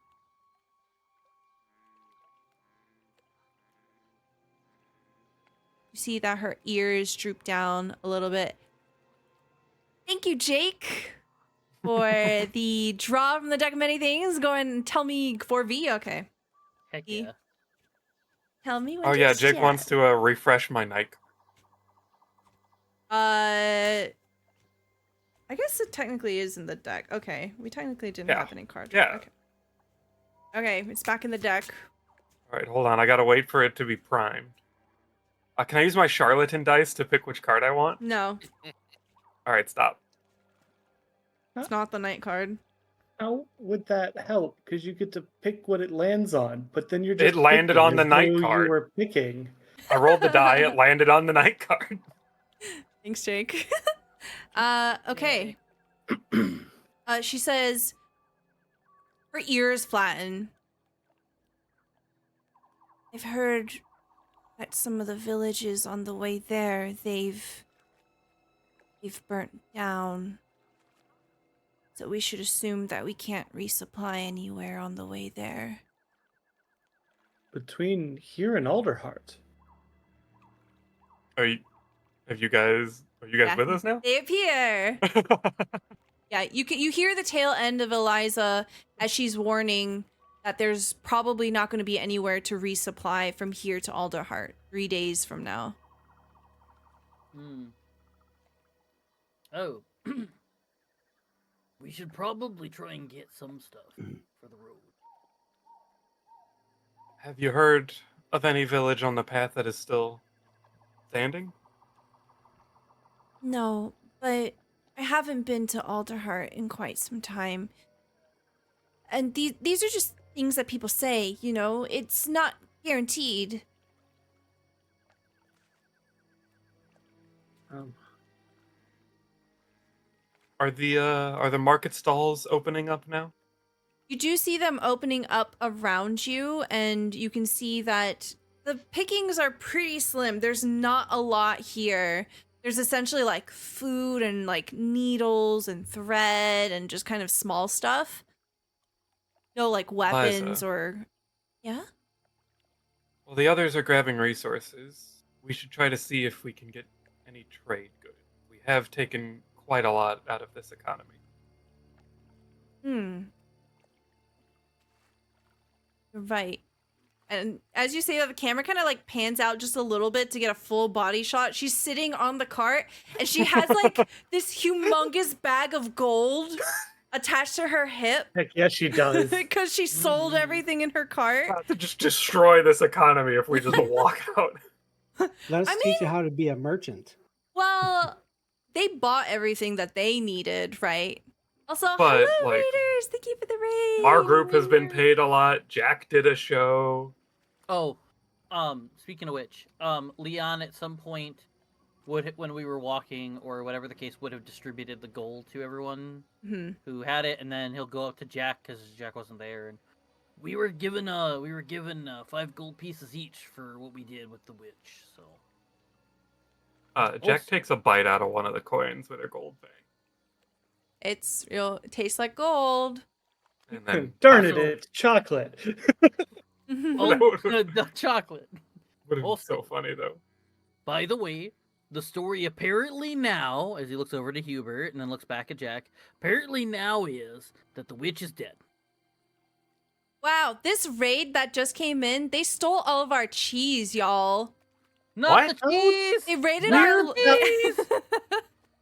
You see that her ears droop down a little bit. Thank you, Jake, for the draw from the deck of many things. Go ahead and tell me 4V. Okay. Heck E. yeah. Tell me what Oh yeah, it's Jake Jet. wants to refresh my night card. I guess it technically is in the deck. Okay. We technically didn't Yeah. have any cards. Yeah. Okay. Okay, it's back in the deck. All right, hold on. I gotta wait for it to be primed. Can I use my charlatan dice to pick which card I want? No, All right, stop. it's not the night card. How would that help? Because you get to pick what it lands on, but then you're just It landed picking on the as night though card. You were picking. I rolled the die. It landed on the night card. Thanks, Jake. Okay. She says her ears flatten. I've heard that some of the villages on the way there, they've burnt down. So we should assume that we can't resupply anywhere on the way there. Between here and Alderheart. Are you guys Yeah. with us now? They appear. Yeah, you hear the tail end of Eliza as she's warning that there's probably not going to be anywhere to resupply from here to Alderheart 3 days from now. Hmm. Oh. We should probably try and get some stuff for the road. Have you heard of any village on the path that is still standing? No, but I haven't been to Alderheart in quite some time. And these are just things that people say, you know? It's not guaranteed. Are the market stalls opening up now? You do see them opening up around you, and you can see that the pickings are pretty slim. There's not a lot here. There's essentially like food and like needles and thread and just kind of small stuff. No like weapons Liza. or... Yeah? Well, the others are grabbing resources. We should try to see if we can get any trade goods. We have taken quite a lot out of this economy. You're right. And as you say that, the camera kind of like pans out just a little bit to get a full body shot. She's sitting on the cart and she has like this humongous bag of gold attached to her hip Heck yes, she does. because she sold everything in her cart. About to just destroy this economy if we just walk out. Let us I teach you mean- how to be a merchant. Well, they bought everything that they needed, right? Also, But, hello, like, Raiders! Thank you for the raid. Our group has been paid a lot. Jack did a show. Oh, speaking of which, Leon at some point when we were walking or whatever the case would have distributed the gold to everyone Mhm. who had it, and then he'll go up to Jack because Jack wasn't there, and we were given 5 gold pieces each for what we did with the witch. So Jack takes a bite out of one of the coins with her gold fang. It tastes like gold. And then Darn it, also- it's chocolate. Oh, the chocolate. Would have been Also- so funny though. By the way, the story apparently now, as he looks over to Hubert and then looks back at Jack, apparently now is that the witch is dead. Wow, this raid that just came in, they stole all of our cheese, y'all. Not What? the cheese! They raided We're- our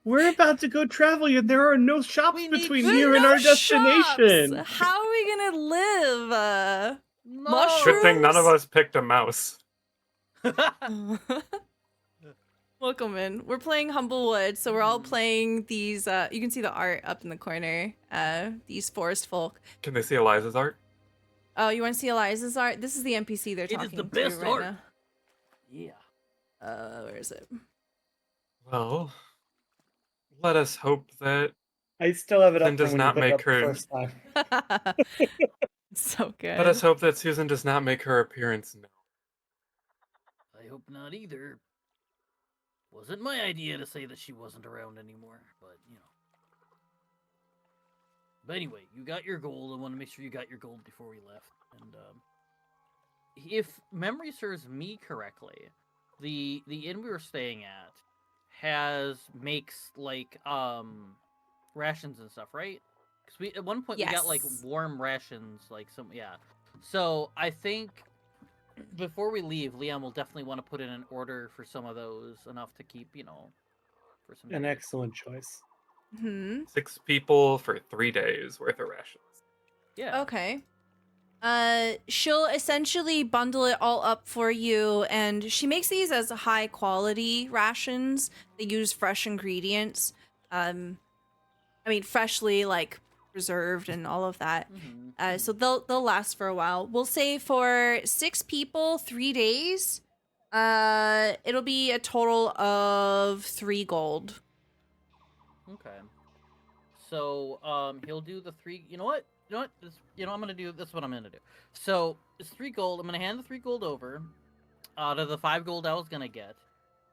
We're about to go traveling, and there are no shops We need between There's here and no our destination. shops. How are we gonna live? No. Mushroom? Good thing none of Shrooms? us picked a mouse. Welcome in. We're playing Humblewood, so we're all playing these. You can see the art up in the corner. These forest folk. Can they see Eliza's art? Oh, you want to see Eliza's art? This is the NPC they're It is talking the to best right art. now. Yeah. Where is it? Well, let us hope that I still have it up Then does from when not you put it make up the her- first time. So good. let us hope that Susan does not make her appearance now. I hope not either. Wasn't my idea to say that she wasn't around anymore, but you know. But anyway, you got your gold. I want to make sure you got your gold before we left. And if memory serves me correctly, the inn we were staying at makes like rations and stuff, right? Because we at one point we got like Yes. warm rations, like some So I think before we leave, Liam will definitely want to put in an order for some of those, enough to keep, for some. An days. excellent choice. Hmm. 6 people for 3 days worth of rations. Yeah. Okay. She'll essentially bundle it all up for you, and she makes these as high quality rations. They use fresh ingredients. Freshly like preserved and all of that. Mhm. So they'll last for a while. We'll say for 6 people, 3 days. It'll be a total of 3 gold. Okay. So, he'll do the 3. You know what? I'm gonna do. That's what I'm gonna do. So it's 3 gold. I'm gonna hand the 3 gold over, out of the 5 gold I was gonna get,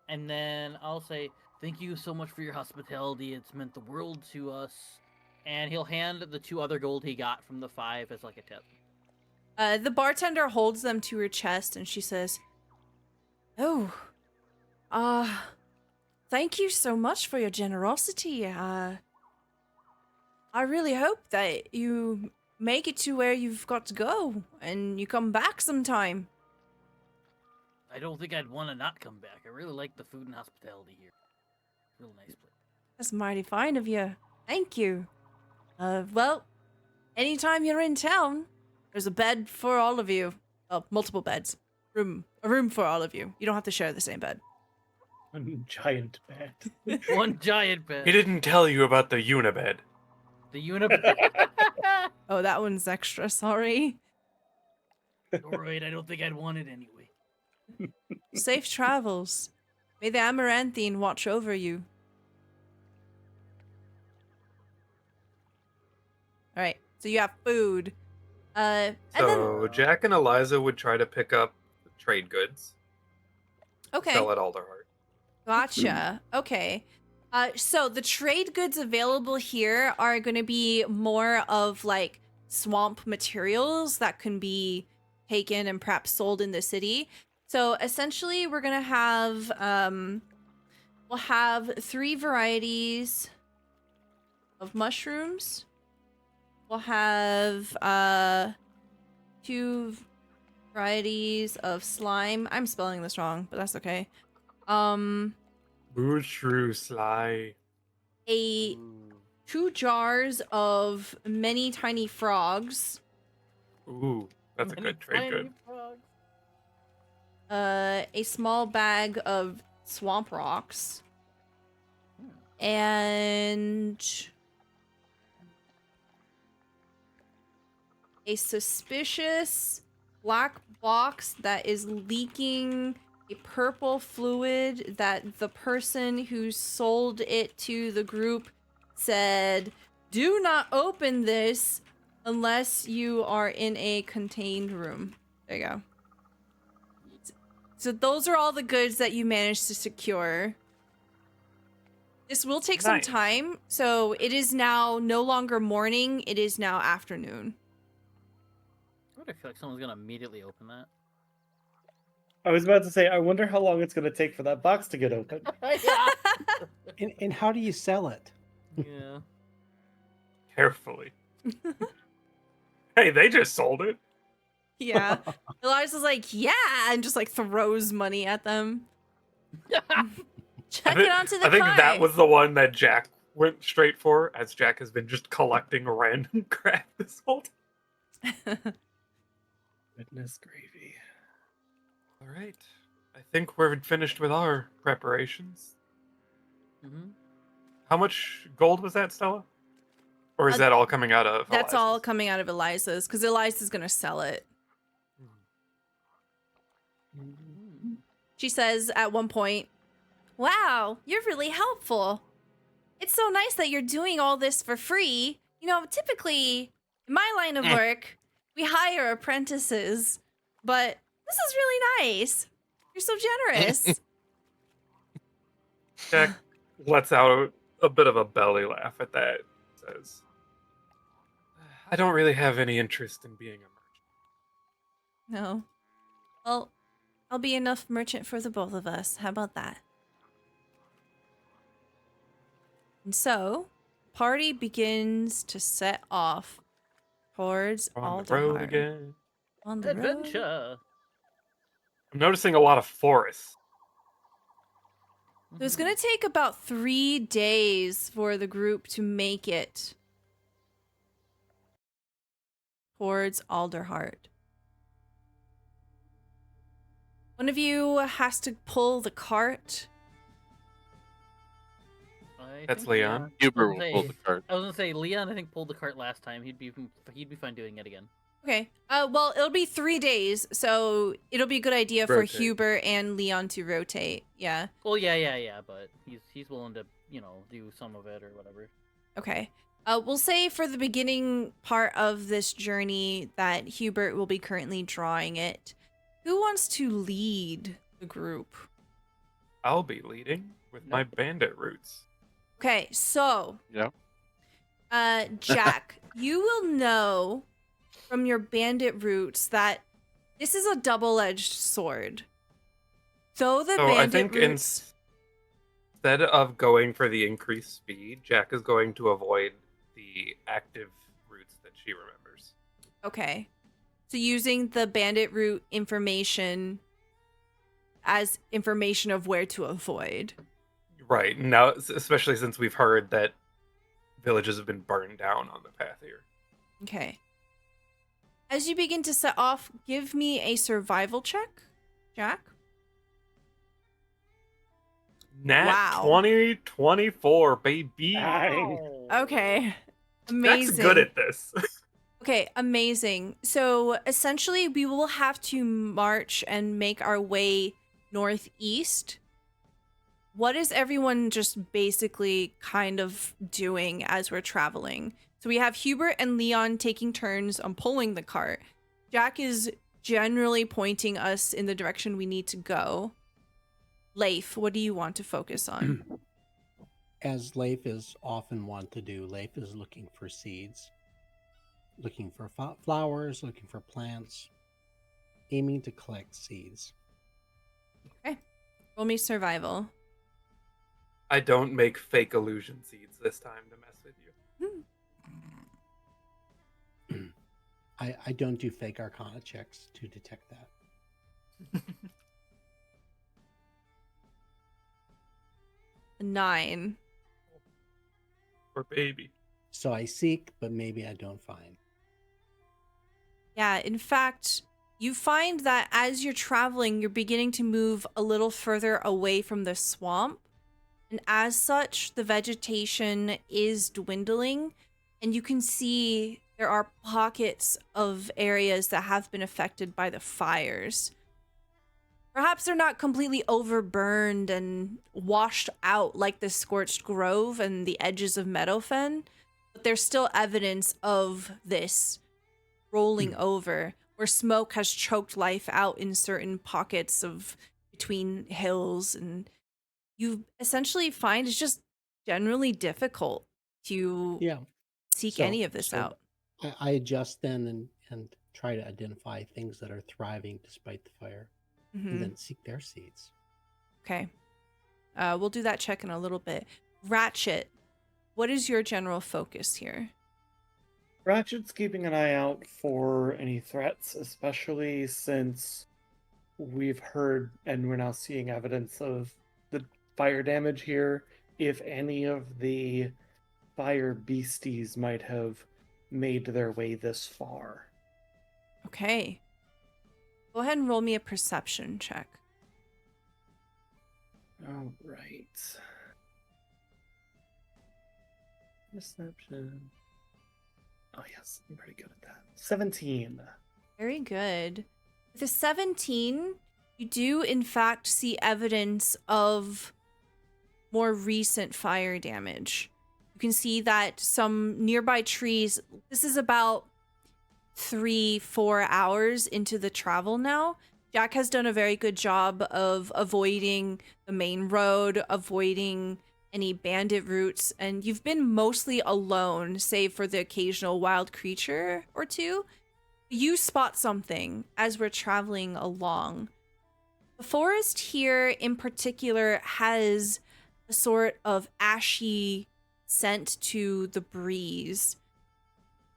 and then I'll say thank you so much for your hospitality. It's meant the world to us. And he'll hand the 2 other gold he got from the 5 as like a tip. The bartender holds them to her chest and she says, "Oh, thank you so much for your generosity. I really hope that you make it to where you've got to go and you come back sometime." I don't think I'd want to not come back. I really like the food and hospitality here. Real nice place. That's mighty fine of you. Thank you. Well, anytime you're in town, there's a bed for all of you. Oh, multiple beds. A room for all of you. You don't have to share the same bed. One giant bed. One giant bed. He didn't tell you about the unibed. The unibed. Oh, that one's extra, sorry. Alright, I don't think I'd want it anyway. Safe travels. May the Amaranthine watch over you. Alright, so you have food. And then, So Jack and Eliza would try to pick up trade goods, okay, sell at Alderheart. gotcha. Okay. So the trade goods available here are going to be more of like swamp materials that can be taken and perhaps sold in the city. So essentially we're going to have, we'll have 3 varieties of mushrooms. We'll have 2 varieties of slime. I'm spelling this wrong, but that's okay. Booshrew Sly. 2 jars of many tiny frogs. Ooh, that's a Many good trade tiny good. frogs. A small bag of swamp rocks. And a suspicious black box that is leaking a purple fluid that the person who sold it to the group said, "Do not open this unless you are in a contained room." There you go. So those are all the goods that you managed to secure. This will take some Nice. time, so it is now no longer morning, it is now afternoon. I feel like someone's gonna immediately open that. I was about to say, I wonder how long it's going to take for that box to get open. Yeah. And how do you sell it? Yeah. Carefully. Hey, they just sold it. Yeah. Eliza's like, yeah, and just like throws money at them. Check it onto the I think cart. that was the one that Jack went straight for, as Jack has been just collecting random crap this whole time. Goodness gravy. All right. I think we're finished with our preparations. Mm-hmm. How much gold was that, Stella? Or is that all coming out of That's all Eliza's? coming out of Eliza's, because Eliza's gonna sell it. She says at one point, wow, you're really helpful. It's so nice that you're doing all this for free. You know, typically, in my line of work, we hire apprentices, but this is really nice. You're so generous. Jack lets out a bit of a belly laugh at that. Says, I don't really have any interest in being a merchant. No. Well, I'll be enough merchant for the both of us. How about that? And so, party begins to set off towards On the road Alderheart. again. On the road. Adventure. I'm noticing a lot of forests. So it's going to take about 3 days for the group to make it towards Alderheart. One of you has to pull the cart. I That's think Leon. Hubert I was will gonna pull say- the cart. I was gonna say Leon. I think pulled the cart last time. He'd be fine doing it again. Okay. Well, it'll be 3 days, so it'll be a good idea for Rotate. Hubert and Leon to rotate. Yeah. Well, yeah. But he's willing to do some of it or whatever. Okay. We'll say for the beginning part of this journey that Hubert will be currently drawing it. Who wants to lead the group? I'll be leading with my bandit roots. Okay, so Yeah. Jack, you will know from your bandit roots that this is a double-edged sword. Though the So I bandit think roots, instead of going for the increased speed, Jack is going to avoid the active routes that she remembers. okay. So using the bandit route information as information of where to avoid. Right. Now, especially since we've heard that villages have been burned down on the path here. Okay. As you begin to set off, give me a survival check, Jack. Nat Wow. 2024, baby. Dang. Okay. Amazing. Jack's good at this. Okay, amazing. So essentially, we will have to march and make our way northeast. What is everyone just basically kind of doing as we're traveling? So we have Hubert and Leon taking turns on pulling the cart. Jack is generally pointing us in the direction we need to go. Leif, what do you want to focus on? As Leif is often wont to do, Leif is looking for seeds, looking for flowers, looking for plants, aiming to collect seeds. Roll me survival. I don't make fake illusion seeds this time to mess with you. I don't do fake arcana checks to detect that. 9. Or baby. So I seek, but maybe I don't find. Yeah, in fact, you find that as you're traveling, you're beginning to move a little further away from the swamp. And as such, the vegetation is dwindling. And you can see there are pockets of areas that have been affected by the fires. Perhaps they're not completely overburned and washed out like the scorched grove and the edges of Meadowfen, but there's still evidence of this rolling over, where smoke has choked life out in certain pockets of between hills, and you essentially find it's just generally difficult to Yeah. seek So- any of this so out. I adjust then and try to identify things that are thriving despite the fire, Mhm. and then seek their seeds. Okay. We'll do that check in a little bit. Ratchet, what is your general focus here? Ratchet's keeping an eye out for any threats, especially since we've heard and we're now seeing evidence of the fire damage here. If any of the fire beasties might have made their way this far. Okay. Go ahead and roll me a perception check. All right. Perception. Oh yes, I'm pretty good at that. 17. Very good. With a 17, you do in fact see evidence of more recent fire damage. You can see that some nearby trees, this is about 3-4 hours into the travel now. Jack has done a very good job of avoiding the main road, avoiding any bandit routes, and you've been mostly alone, save for the occasional wild creature or two. You spot something as we're traveling along. The forest here in particular has a sort of ashy scent to the breeze.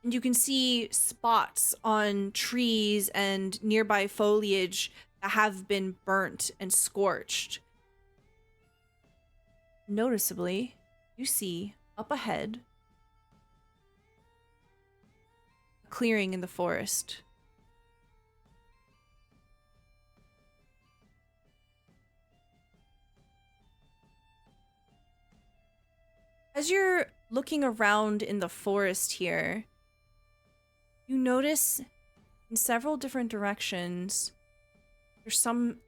And you can see spots on trees and nearby foliage that have been burnt and scorched. Noticeably, you see up ahead a clearing in the forest. As you're looking around in the forest here, you notice in several different directions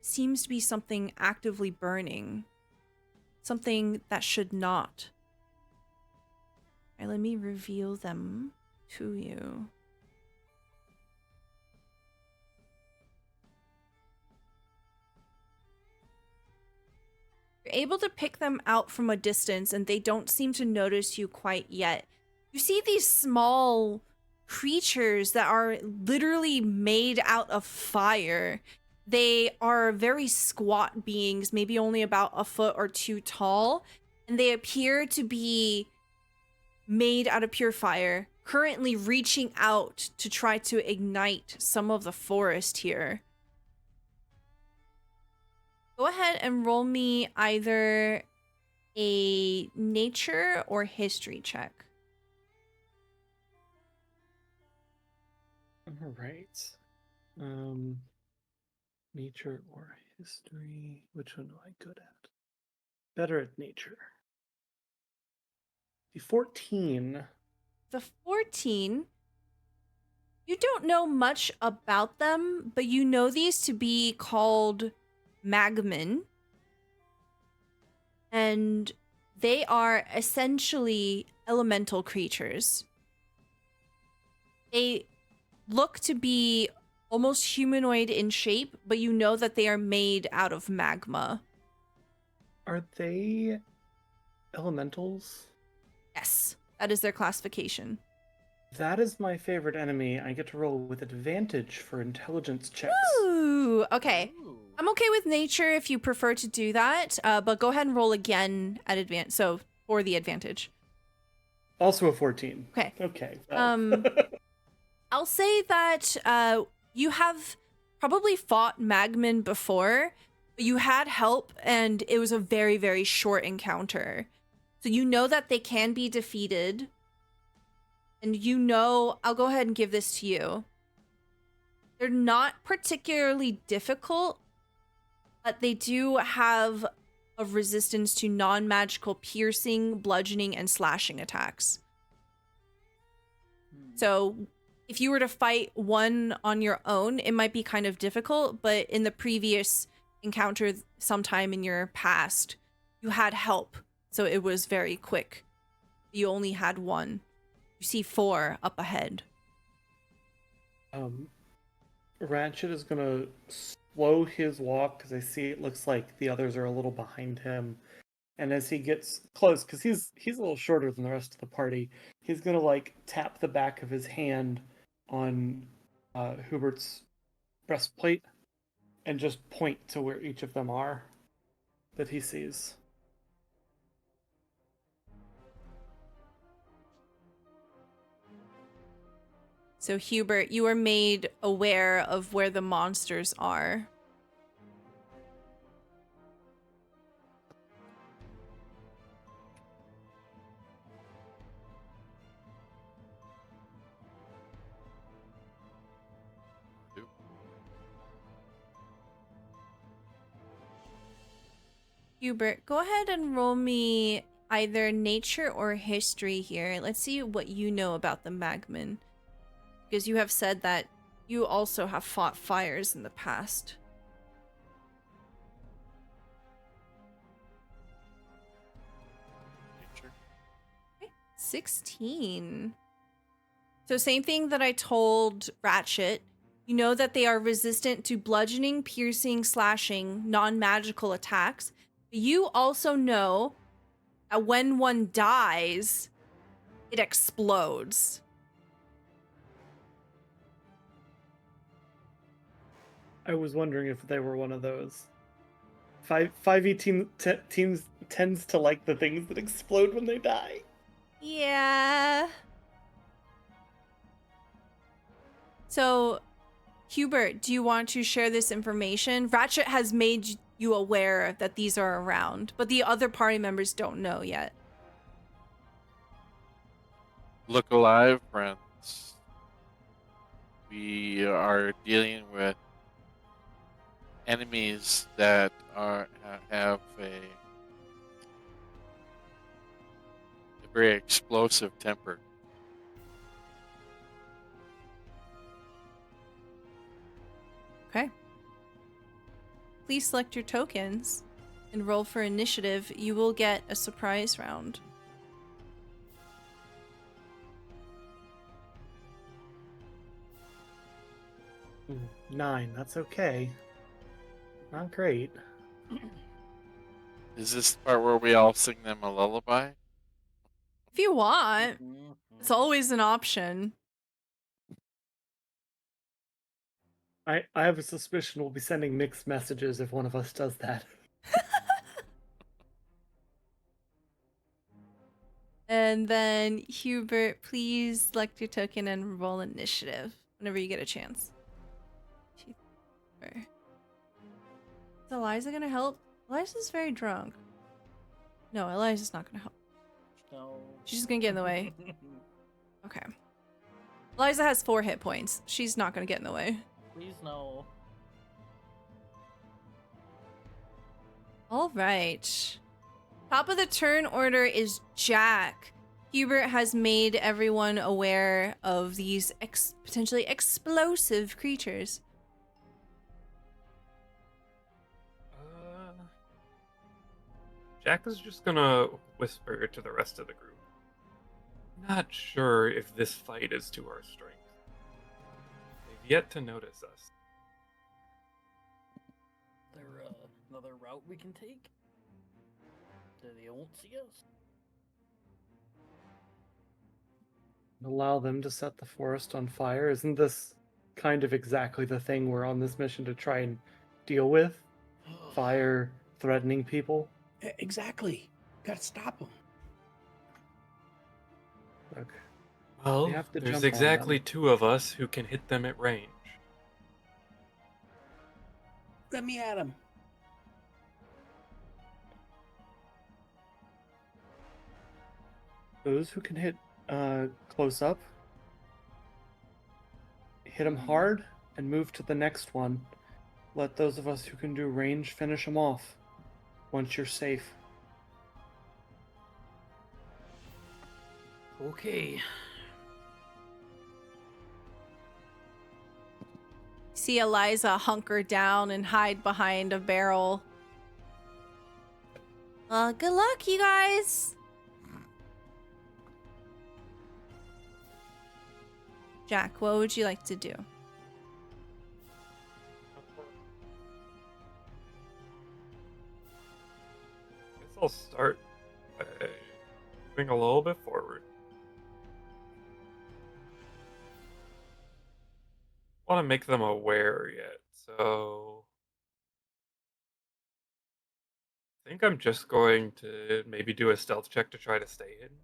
seems to be something actively burning. Something that should not. All right, let me reveal them to you. You're able to pick them out from a distance and they don't seem to notice you quite yet. You see these small creatures that are literally made out of fire. They are very squat beings, maybe only about a foot or two tall, and they appear to be made out of pure fire, currently reaching out to try to ignite some of the forest here. Go ahead and roll me either a nature or history check. All right. Nature or history? Which one am I good at? Better at nature. The 14. The 14, you don't know much about them, but you know these to be called magmen. And they are essentially elemental creatures. They look to be almost humanoid in shape, but you know that they are made out of magma. Are they elementals? Yes, that is their classification. That is my favorite enemy. I get to roll with advantage for intelligence checks. Ooh, okay. Ooh. I'm okay with nature if you prefer to do that, but go ahead and roll again at advantage. So for the advantage. Also a 14. Okay. Okay. well. I'll say that you have probably fought magmen before, but you had help and it was a very, very short encounter. So you know that they can be defeated. And you know, I'll go ahead and give this to you. They're not particularly difficult, but they do have a resistance to non-magical piercing, bludgeoning, and slashing attacks. So if you were to fight one on your own, it might be kind of difficult, but in the previous encounter sometime in your past, you had help, so it was very quick. You only had one. You see 4 up ahead. Ratchet is gonna slow his walk because I see it looks like the others are a little behind him, And as he gets close, because he's a little shorter than the rest of the party, he's gonna like tap the back of his hand on Hubert's breastplate and just point to where each of them are that he sees. So Hubert, you are made aware of where the monsters are. Hubert, go ahead and roll me either nature or history here. Let's see what you know about the Magman. Because you have said that you also have fought fires in the past. Nature. Okay, 16. So same thing that I told Ratchet. You know that they are resistant to bludgeoning, piercing, slashing, non-magical attacks. You also know that when one dies, it explodes. I was wondering if they were one of those. 5e teams tends to like the things that explode when they die. Yeah. So, Hubert, do you want to share this information? Ratchet has made you aware that these are around, but the other party members don't know yet. Look alive, friends. We are dealing with enemies that have a very explosive temper. Okay. Please select your tokens and roll for initiative. You will get a surprise round. Ooh, 9, that's okay. Not great. Is this the part where we all sing them a lullaby? If you want, Mm-hmm. it's always an option. I have a suspicion we'll be sending mixed messages if one of us does that. And then, Hubert, please select your token and roll initiative whenever you get a chance. 2, 4. Is Eliza gonna help? Eliza's very drunk. No, Eliza's not gonna help. No. She's just gonna get in the way. Okay. Eliza has 4 hit points. She's not gonna get in the way. Please no. All right. Top of the turn order is Jack. Hubert has made everyone aware of these potentially explosive creatures. Jack is just gonna whisper to the rest of the group. Not sure if this fight is to our strength. They've yet to notice us. Is there another route we can take? So they won't see us? Allow them to set the forest on fire? Isn't this kind of exactly the thing we're on this mission to try and deal with? Fire threatening people? Exactly. Gotta stop them. Okay. Well, We have to there's jump on exactly them. 2 of us who can hit them at range. Let me at him. Those who can hit close up, hit them hard, and move to the next one. Let those of us who can do range finish them off once you're safe. Okay. See Eliza hunker down and hide behind a barrel. Good luck, you guys. Jack, what would you like to do? Guess I'll start by moving a little bit forward. I want to make them aware yet, so I think I'm just going to maybe do a stealth check to try to stay hidden.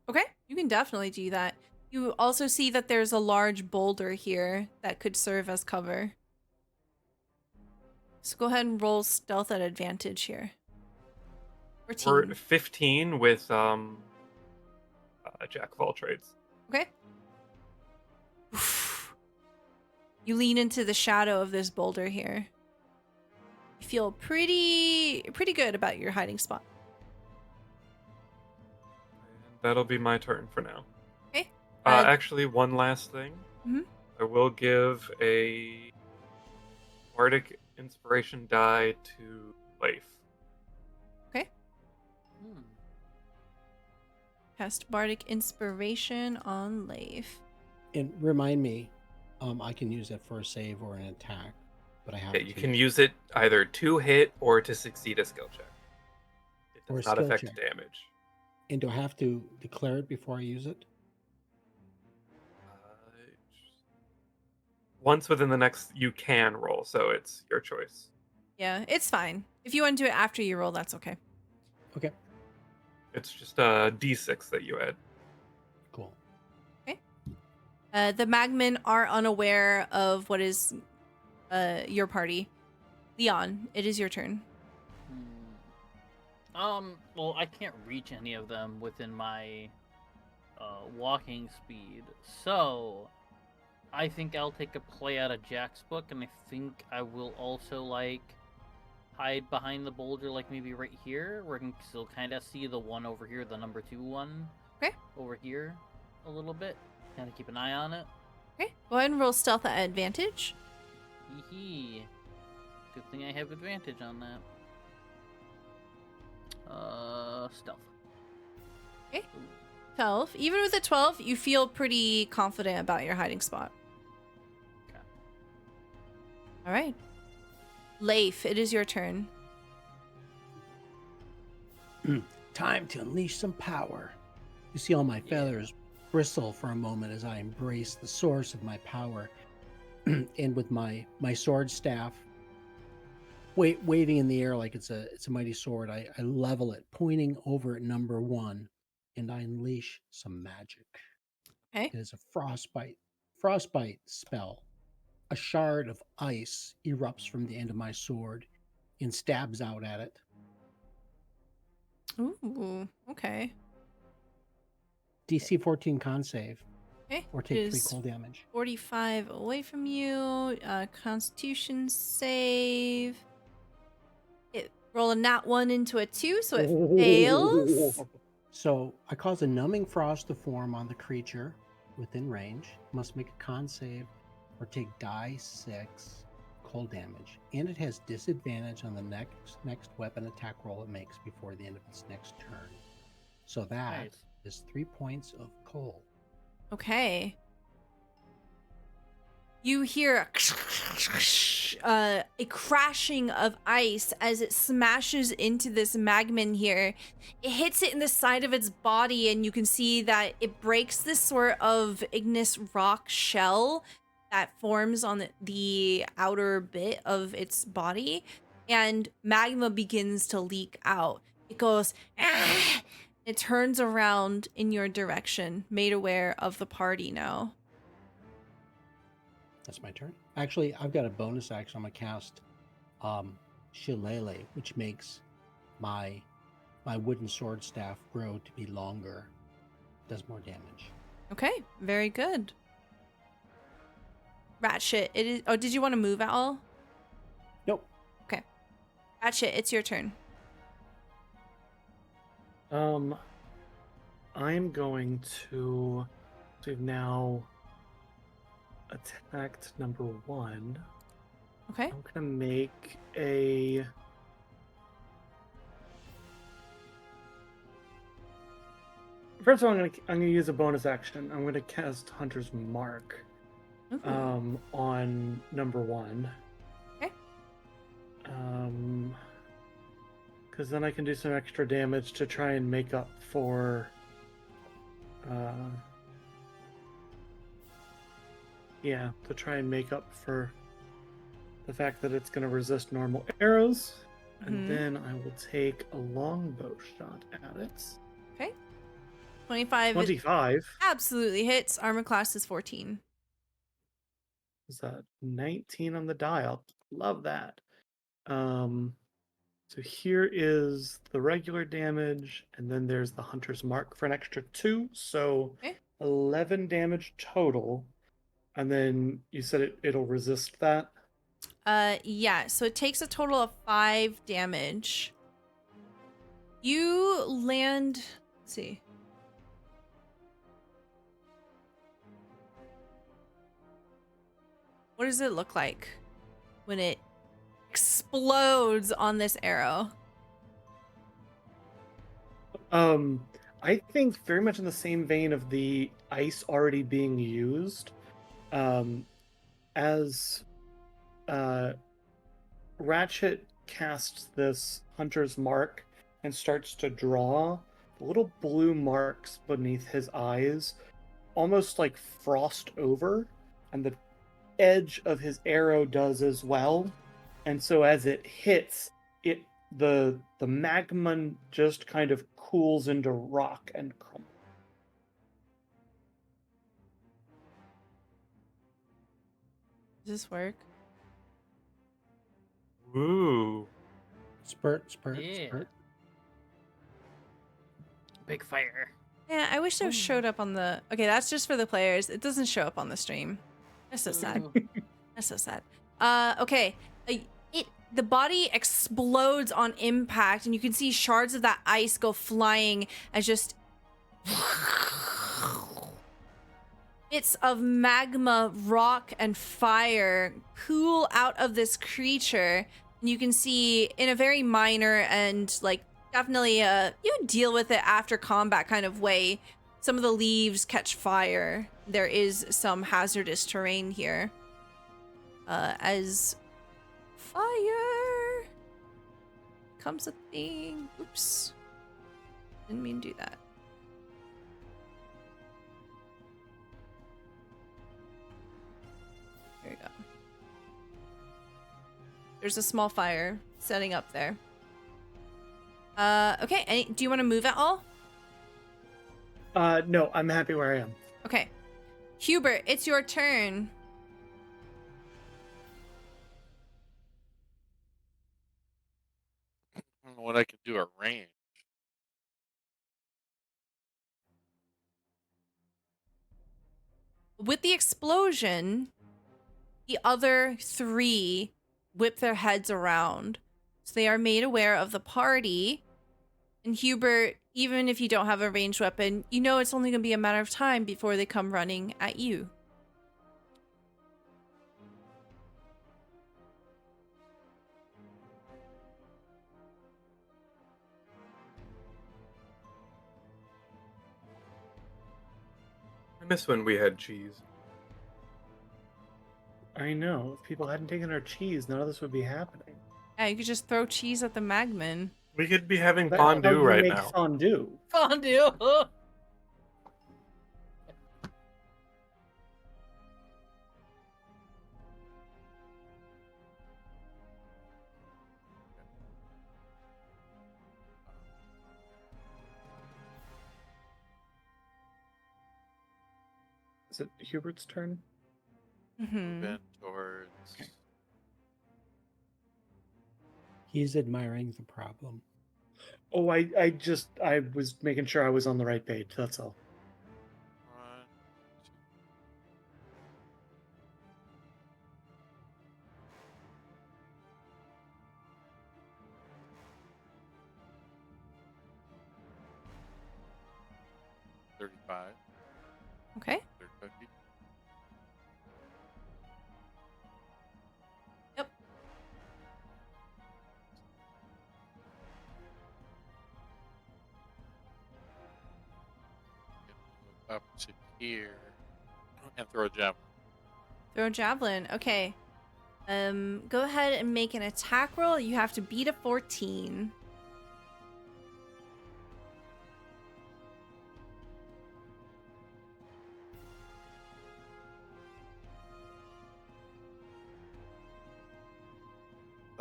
Okay, you can definitely do that. You also see that there's a large boulder here that could serve as cover. So go ahead and roll stealth at advantage here. 14. We're at 15 with Jack of all trades. Okay. You lean into the shadow of this boulder here. You feel pretty good about your hiding spot. And that'll be my turn for now. Okay. Actually, one last thing. Mhm. I will give a bardic inspiration die to Leif. Okay. Hmm. Cast Bardic Inspiration on Leif. And remind me, I can use it for a save or an attack, but I have Yeah, to. you can use it either to hit or to succeed a skill check. It Or a does not skill affect check. damage. And do I have to declare it before I use it? Once within the next, you can roll, so it's your choice. Yeah, it's fine. If you want to do it after you roll, that's okay. Okay, It's just a d6 that you add. cool. The Magmen are unaware of what is your party. Leon, it is your turn. Well, I can't reach any of them within my walking speed, so I think I'll take a play out of Jack's book, and I think I will also hide behind the boulder, maybe right here, where I can still kind of see the one over here, the number 2 one. Okay. Over here, a little bit. Kind of keep an eye on it. Okay, go ahead and roll stealth at advantage. Hee. Good thing I have advantage on that. Stealth. Okay. 12. Even with a 12, you feel pretty confident about your hiding spot. Okay. All right. Leif, it is your turn. Time to unleash some power. You see all my feathers bristle for a moment as I embrace the source of my power. And with my sword staff waving in the air like it's a mighty sword, I level it, pointing over at number 1, and I unleash some magic. Okay. It is a frostbite spell. A shard of ice erupts from the end of my sword and stabs out at it. Ooh, okay. DC 14 con save, Okay. or It take 3 is cold damage. 45 away from you. Constitution save. Roll a nat 1 into a 2, so it fails. So I cause a numbing frost to form on the creature within range. Must make a con save or take die 6 cold damage. And it has disadvantage on the next weapon attack roll it makes before the end of its next turn. So that Nice. is 3 points of cold. Okay. You hear a crashing of ice as it smashes into this magman here. It hits it in the side of its body, and you can see that it breaks this sort of igneous rock shell that forms on the outer bit of its body, and magma begins to leak out. It goes, ah! It turns around in your direction, made aware of the party now. That's my turn. Actually, I've got a bonus action. I'm gonna cast Shillelagh, which makes my wooden sword staff grow to be longer. Does more damage. Okay, very good. Ratchet, it is. Oh, did you want to move at all? Nope. Okay. Ratchet, it's your turn. I'm going to. We've now attacked number 1. Okay. I'm gonna make a. First of all, I'm gonna use a bonus action. I'm gonna cast Hunter's Mark Ooh. on number 1. Okay. Because then I can do some extra damage to try and make up for... yeah, to try and make up for the fact that it's going to resist normal arrows. And then I will take a longbow shot at it. Okay. 25. 25. Absolutely hits. Armor class is 14. Is that 19 on the dial? Love that. So here is the regular damage, and then there's the Hunter's Mark for an extra 2. So Okay. 11 damage total. And then you said it'll resist that? Yeah, so it takes a total of 5 damage. You land, let's see. What does it look like when it explodes on this arrow? I think very much in the same vein of the ice already being used, as Ratchet casts this Hunter's Mark and starts to draw, the little blue marks beneath his eyes almost like frost over, and the edge of his arrow does as well. And so as it hits, the magma just kind of cools into rock and crumbles. Does this work? Ooh. Spurt. Yeah. Big fire. Yeah, I wish those showed up on the... Okay, that's just for the players. It doesn't show up on the stream. That's so sad. That's so sad. Okay. The body explodes on impact, and you can see shards of that ice go flying as just... bits of magma, rock, and fire pool out of this creature. And you can see in a very minor and, like, definitely you deal with it after combat kind of way. Some of the leaves catch fire. There is some hazardous terrain here. As fire comes a thing. Oops. Didn't mean to do that. There you go. There's a small fire setting up there. Okay, do you want to move at all? No, I'm happy where I am. Okay. Hubert, it's your turn. I don't know what I can do at range. With the explosion, the other 3 whip their heads around. So they are made aware of the party. And Hubert, even if you don't have a ranged weapon, you know it's only going to be a matter of time before they come running at you. I miss when we had cheese. I know. If people hadn't taken our cheese, none of this would be happening. Yeah, you could just throw cheese at the magman. We could be having That's how fondue you right make now. Fondue. Fondue. Is it Hubert's turn? Mm-hmm. Moving towards. Okay. He's admiring the problem. Oh, I was making sure I was on the right page. That's all. 1, 2. Okay. 35 feet. Yep. Move up to here and throw a javelin. Throw a javelin. Okay. Go ahead and make an attack roll. You have to beat a 14.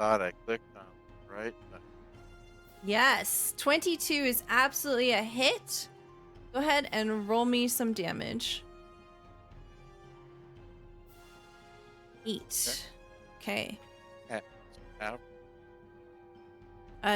thought I clicked on, right? Yes, 22 is absolutely a hit. Go ahead and roll me some damage. 8. Okay. Now,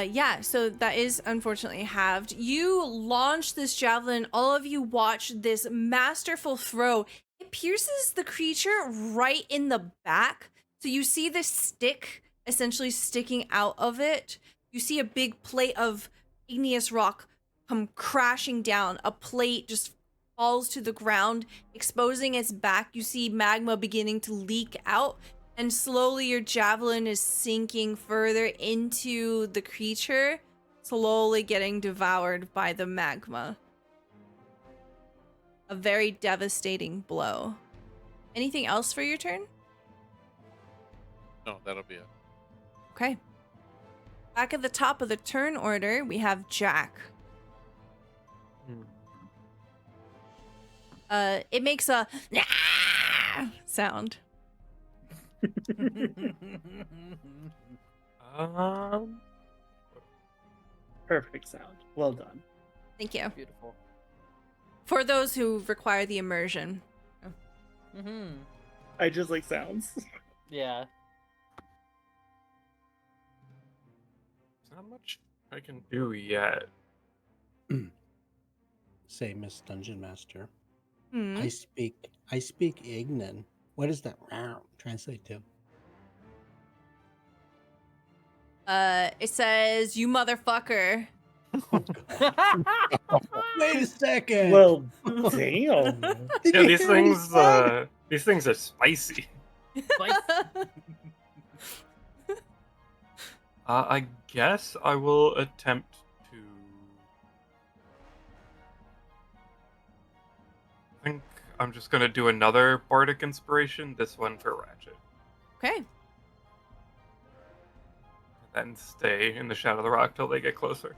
Yeah, so that is unfortunately halved. You launch this javelin. All of you watch this masterful throw. It pierces the creature right in the back. So you see this stick essentially sticking out of it. You see a big plate of igneous rock come crashing down. A plate just falls to the ground, exposing its back. You see magma beginning to leak out. And slowly your javelin is sinking further into the creature, slowly getting devoured by the magma. A very devastating blow. Anything else for your turn? no, that'll be it. Okay. Back at the top of the turn order, we have Jack. It makes a sound. Perfect sound. Well done. Thank you. Beautiful. For those who require the immersion. Mm-hmm. I just like sounds. Yeah. There's not much I can do yet. Say, Miss Dungeon Master. Hmm. I speak Ignan. What does that translate to? It says, "You motherfucker." Wait a second. Well, damn. Did Yeah, you these hear what he things said? these things are spicy. I guess I will attempt to. I think I'm just gonna do another bardic inspiration. This one for Ratchet, Okay. and then stay in the shadow of the rock till they get closer.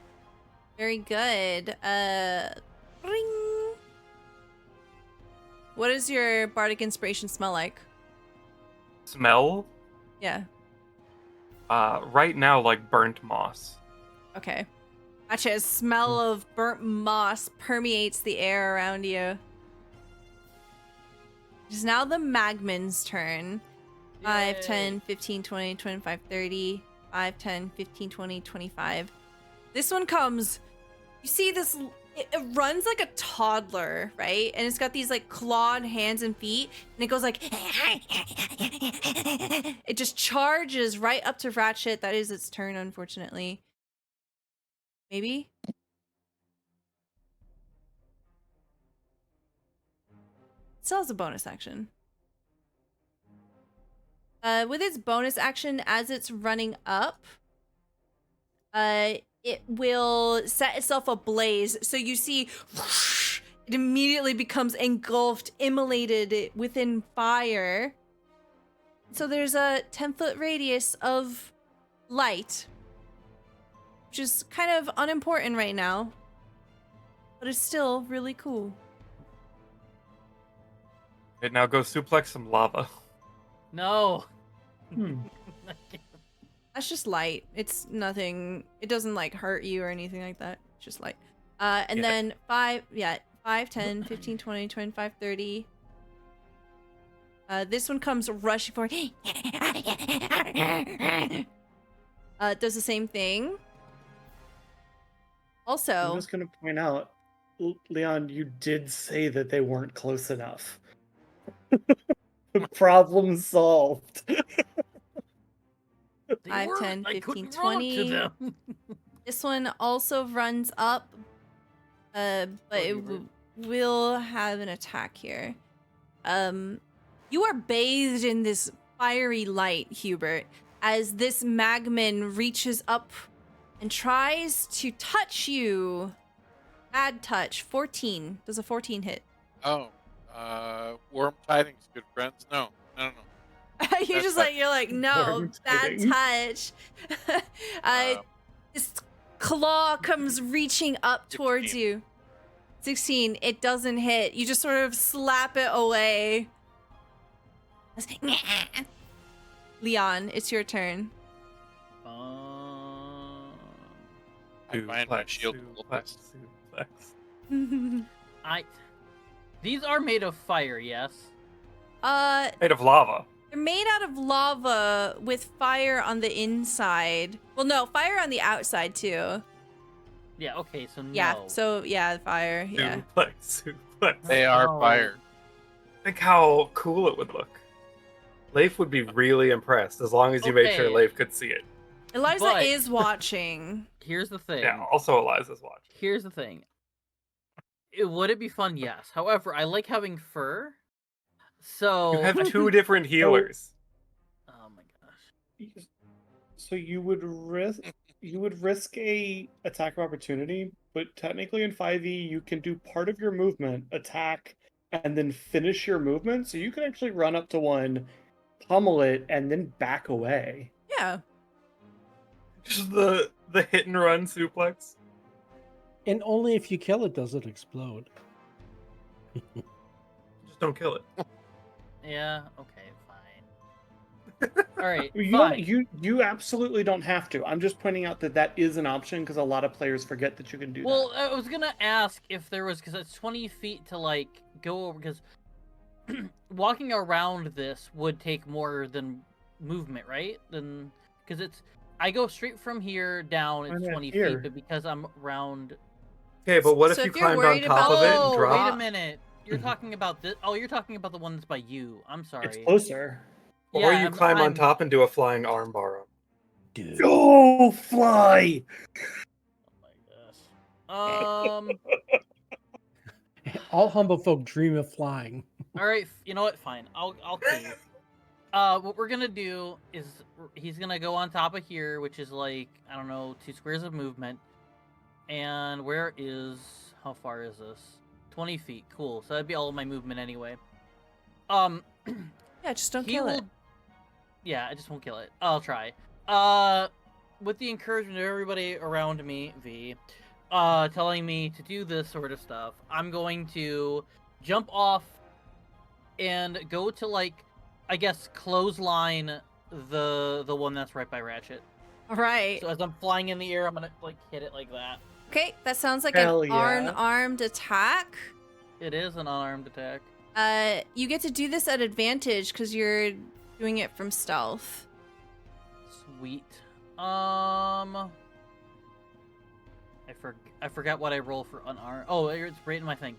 Very good. Ring. What does your bardic inspiration smell like? Smell Yeah. right now like burnt moss. Okay. Gotcha. A smell of burnt moss permeates the air around you. It is now the Magman's turn. 5, Yay. 10, 15, 20, 25, 30. 5, 10, 15, 20, 25. This one comes. You see this. It runs like a toddler, right? And it's got these like clawed hands and feet. And it goes like. It just charges right up to Ratchet. That is its turn, unfortunately. Maybe? It still has a bonus action. With its bonus action, as it's running up, it will set itself ablaze. So you see, whoosh, it immediately becomes engulfed, immolated within fire. So there's a 10-foot radius of light, which is kind of unimportant right now, but it's still really cool. It now go suplex some lava. No. That's just light. It's nothing. It doesn't like hurt you or anything like that. It's just light. And Yeah. then 5, 10, 15, 20, 25, 30. This one comes rushing forward. Does the same thing. Also, I'm just going to point out, Leon, you did say that they weren't close enough. Problem solved. 5, 10, I 15, couldn't run up to 20. them. This one also runs up, but it will have an attack here. You are bathed in this fiery light, Hubert, as this magman reaches up and tries to touch you. Bad touch. 14. Does a 14 hit? Oh, warm tidings, good friends. No. You're just like, you're like, no, Warm bad tidings. touch. This claw comes reaching up towards 16. you. 16. It doesn't hit. You just sort of slap it away. Leon, it's your turn. I find my Suplex, shield suplex, suplex. These are made of fire, yes. Made of lava. They're made out of lava with fire on the inside. Well, no, fire on the outside too. Yeah, okay, so no. Yeah, so yeah, fire, yeah. Suplex, suplex. They are Oh. fire. Think how cool it would look. Leif would be really impressed as long as you made sure Okay. Leif could see it. Eliza But- is watching. Here's the thing. Yeah, also Eliza's watching. Here's the thing. Would it be fun? Yes. However, I like having fur. So You have two different healers. Oh my gosh. So you would risk a attack of opportunity, but technically in 5e you can do part of your movement, attack, and then finish your movement. So you can actually run up to one, pummel it, and then back away. Yeah. Just the hit and run suplex. And only if you kill it does it explode. Just don't kill it. Yeah, okay, fine. Alright, You fine. you absolutely don't have to. I'm just pointing out that is an option because a lot of players forget that you can do Well, that. I was gonna ask if there was, because it's 20 feet to like go over, because walking around this would take more than movement, right? Then because I go straight from here down, Why it's not 20 here? feet, but because I'm around. Okay, but what So if you if you're climbed on worried top of about- it and Oh, Wait a dropped? minute. You're talking about this? Oh, you're talking about the one that's by you. I'm sorry. It's closer. Or Yeah, you I'm- climb on I'm- top and do a flying arm bar. Dude. Go fly! Oh my gosh. All humble folk dream of flying. All right. You know what? Fine. I'll cave. What we're gonna do is he's gonna go on top of here, which is like, I don't know, 2 squares of movement. And how far is this? 20 feet. Cool. So that'd be all of my movement anyway. Yeah, just don't He kill will- it. Yeah, I just won't kill it. I'll try. With the encouragement of everybody around me, telling me to do this sort of stuff, I'm going to jump off and go to, like, I guess, clothesline the one that's right by Ratchet. All right. So as I'm flying in the air, I'm gonna, like, hit it like that. Okay, that sounds like Hell an yeah. unarmed attack. It is an unarmed attack. You get to do this at advantage because you're doing it from stealth. Sweet. I forgot what I roll for unarmed. Oh, it's right in my thing.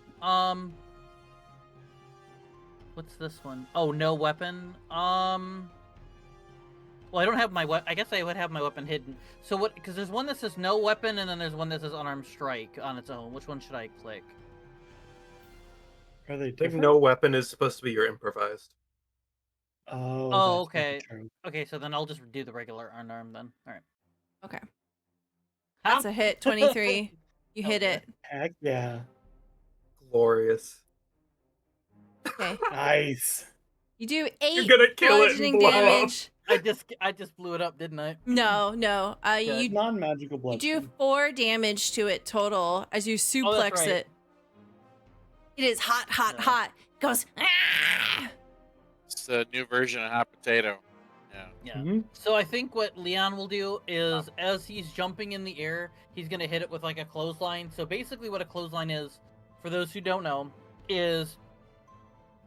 What's this one? Oh, no weapon. Well, I don't have my weapon. I guess I would have my weapon hidden. So what? Because there's one that says no weapon, and then there's one that says unarmed strike on its own. Which one should I click? Are they I think different? no weapon is supposed to be your improvised. Oh, Oh, that's maybe okay. true. Okay, so then I'll just do the regular unarmed then. All right. Okay. That's a hit. 23. You hit Okay. it. Heck yeah. Glorious. Okay. Nice. You do You're 8 gonna kill it and bludgeoning blow up. damage. I just blew it up, didn't I? No. Good. You Non-magical you blood. do 4 damage to it total as you suplex right. it. It is hot, hot, Yeah. hot. It goes. "Ah!" It's the new version of hot potato. Yeah. Yeah. Mhm. So I think what Leon will do is, as he's jumping in the air, he's gonna hit it with like a clothesline. So basically, what a clothesline is, for those who don't know, is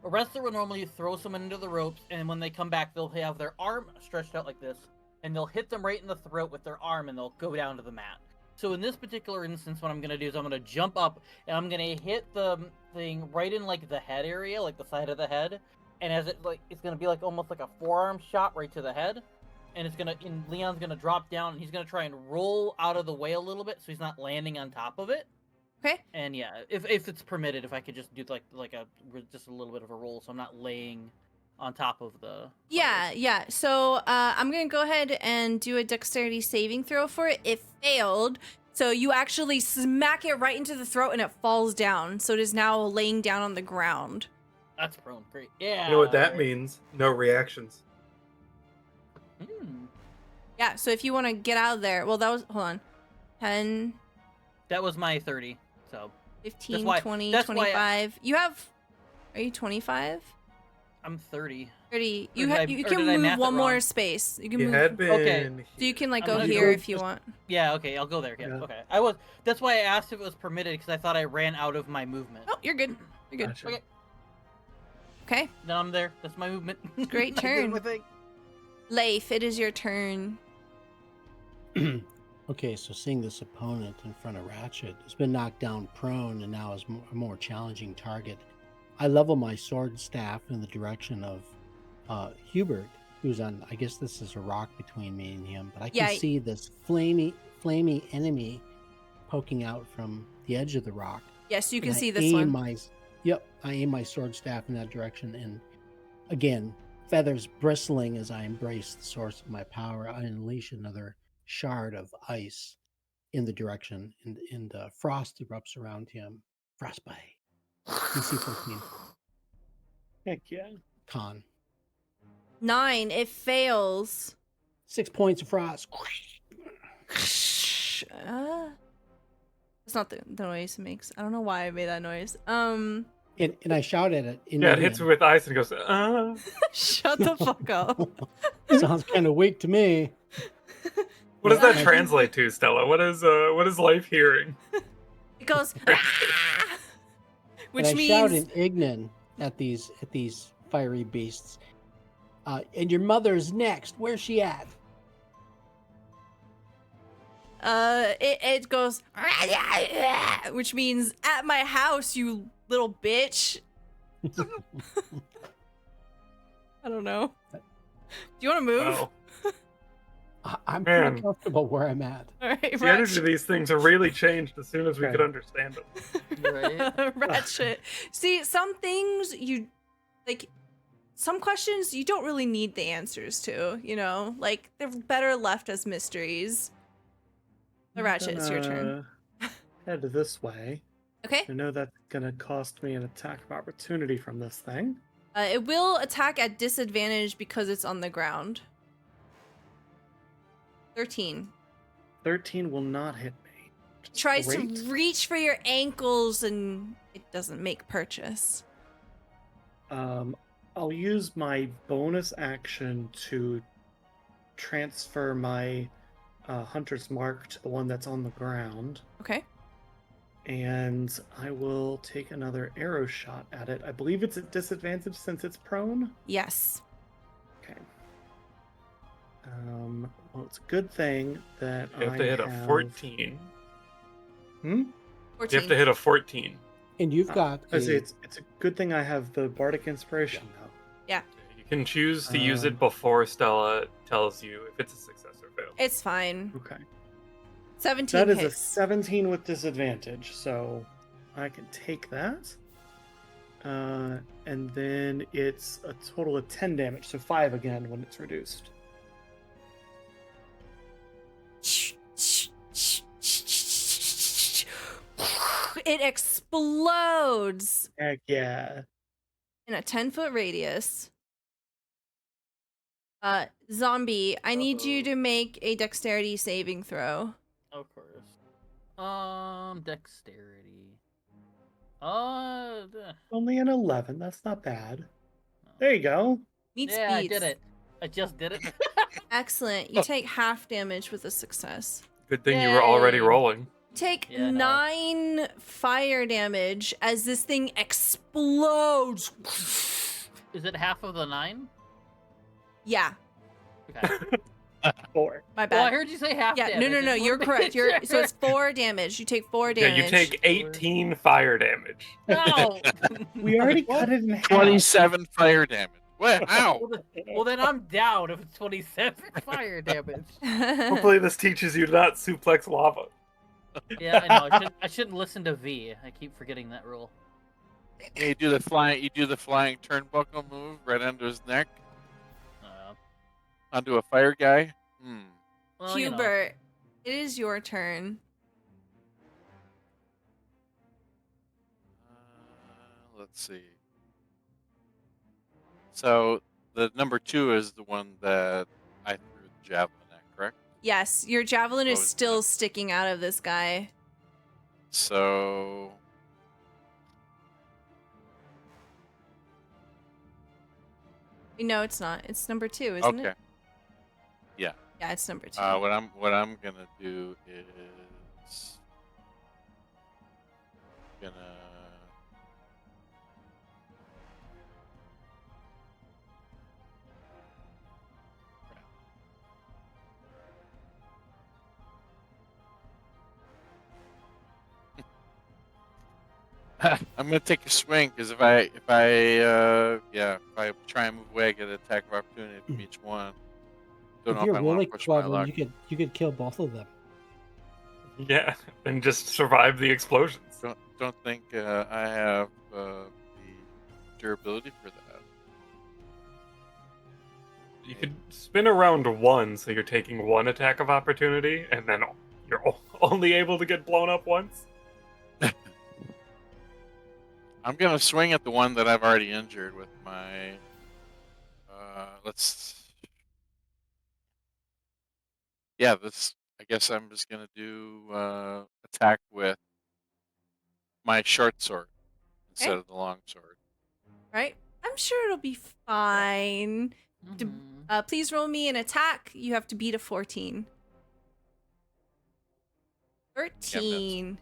a wrestler will normally throw someone into the ropes, and when they come back, they'll have their arm stretched out like this, and they'll hit them right in the throat with their arm, and they'll go down to the mat. So in this particular instance, what I'm gonna do is I'm gonna jump up, and I'm gonna hit the thing right in like the head area, like the side of the head. And as it's gonna be like almost like a forearm shot right to the head, and Leon's gonna drop down, and he's gonna try and roll out of the way a little bit, so he's not landing on top of it. Okay. And yeah, if it's permitted, if I could just do just a little bit of a roll, so I'm not laying on top of the. Yeah. So I'm gonna go ahead and do a dexterity saving throw for it. It failed. So you actually smack it right into the throat, and it falls down. So it is now laying down on the ground. That's prone. Great. Yeah. You know what that alright. means? No reactions. Yeah. So if you want to get out of there, well, hold on. 10, That was my 30. So 15, why- 20, that's why 25. You have. Are you 25? I'm 30. 30. Or You did I- you or can did I move math it one more wrong? space. You can You move. had been. Okay. So you can like I'm go gonna here go if you want. Yeah, okay, I'll go there. Yeah, Yeah. okay. That's why I asked if it was permitted, because I thought I ran out of my movement. Oh, you're good. You're good. Gotcha. Okay. Okay. Then I'm there. That's my movement. Great I did turn. my thing. Leif, it is your turn. Okay, so seeing this opponent in front of Ratchet has been knocked down prone and now is a more challenging target. I level my sword staff in the direction of Hubert, who's on, I guess this is a rock between me and him, but I can Yeah. see this flamey enemy poking out from the edge of the rock. Yes, you can And I see this one. I aim my sword staff in that direction, and again, feathers bristling as I embrace the source of my power, I unleash another shard of ice in the direction, and frost erupts around him. Frostbite. DC 14. Heck yeah. Con. 9. It fails. 6 points of frost. It's not the noise it makes. I don't know why I made that noise. And I shout at it. In Yeah, it hits Indian. me with ice and goes, Shut the fuck up. Sounds kind of weak to me. What does that Yeah. translate to, Stella? What is life hearing? It goes, "Ah!" Which And I shout means in Ignan at these fiery beasts. And your mother's next. Where's she at? it goes, which means at my house, you little bitch. I don't know. Do you want to move? Wow. I'm Man. pretty comfortable where I'm at. All right, The energy of Ratchet. these things have really changed as soon as we Okay. could understand them. Right? Ratchet. See, some things you like. Some questions you don't really need the answers to. You know, like they're better left as mysteries. Ratchet, it's your turn. Head this way. Okay. I know that's gonna cost me an attack of opportunity from this thing. It will attack at disadvantage because it's on the ground. 13. 13 will not hit me. which is Tries great. to reach for your ankles and it doesn't make purchase. I'll use my bonus action to transfer my Hunter's Mark to the one that's on the ground. Okay. And I will take another arrow shot at it. I believe it's at disadvantage since it's prone. Yes. Okay. Well, it's a good thing that You have to hit a 14. Hmm? 14. You have to hit a 14. And you've got It's a good thing I have the bardic inspiration though. You can choose to use Um, it before Stella tells you if it's a success or fail. It's fine. Okay. 17 That is a hits. 17 with disadvantage, so I can take that. And then it's a total of 10 damage, so 5 again when it's reduced. It explodes Heck yeah. in a 10-foot radius. Zombie, I need you Uh-oh. to make a dexterity saving throw. Of course. Dexterity. Only an 11, that's not bad. There you go. Meets Yeah, I beats. did it. I just did it. Excellent. You take half damage with a success. Good thing you were already Yay. rolling. Take Yeah, I know. 9 fire damage as this thing explodes. Is it half of the 9? Yeah, Okay. 4. my Well, I bad. heard you say half Yeah, damage. no, I just you're wanted to correct. make You're sure. so it's 4 damage. You take 4 Yeah, damage. you take 18 fire damage. No! We already cut it in half. 27 fire damage. What? Ow! Well, then I'm down if it's 27 fire damage. Hopefully this teaches you to not suplex lava. Yeah, I know. I shouldn't listen to V. I keep forgetting that rule. You do the flying turnbuckle move right under his neck onto a fire guy. Well, you know. Hubert, it is your turn. Let's see. So the number 2 is the one that I threw the javelin at, correct? Yes, your javelin is Oh, still sticking out of this guy. So No, it's not. It's number 2, isn't Okay. it? Yeah. Yeah, it's number 2. What I'm gonna do is gonna. I'm gonna take a swing because if I try and move away, I get an attack of opportunity from each one. Don't If know if you're I want really to push my clever, luck. you could kill both of them. Yeah, and just survive the explosions. Don't think I have the durability for that. You could spin around 1, so you're taking 1 attack of opportunity, and then you're only able to get blown up once. I'm gonna swing at the one that I've already injured with my. This. I guess I'm just gonna do attack with my short sword instead Okay. of the long sword. Right? I'm sure it'll be fine. Please roll me an attack. You have to beat a 14. 13.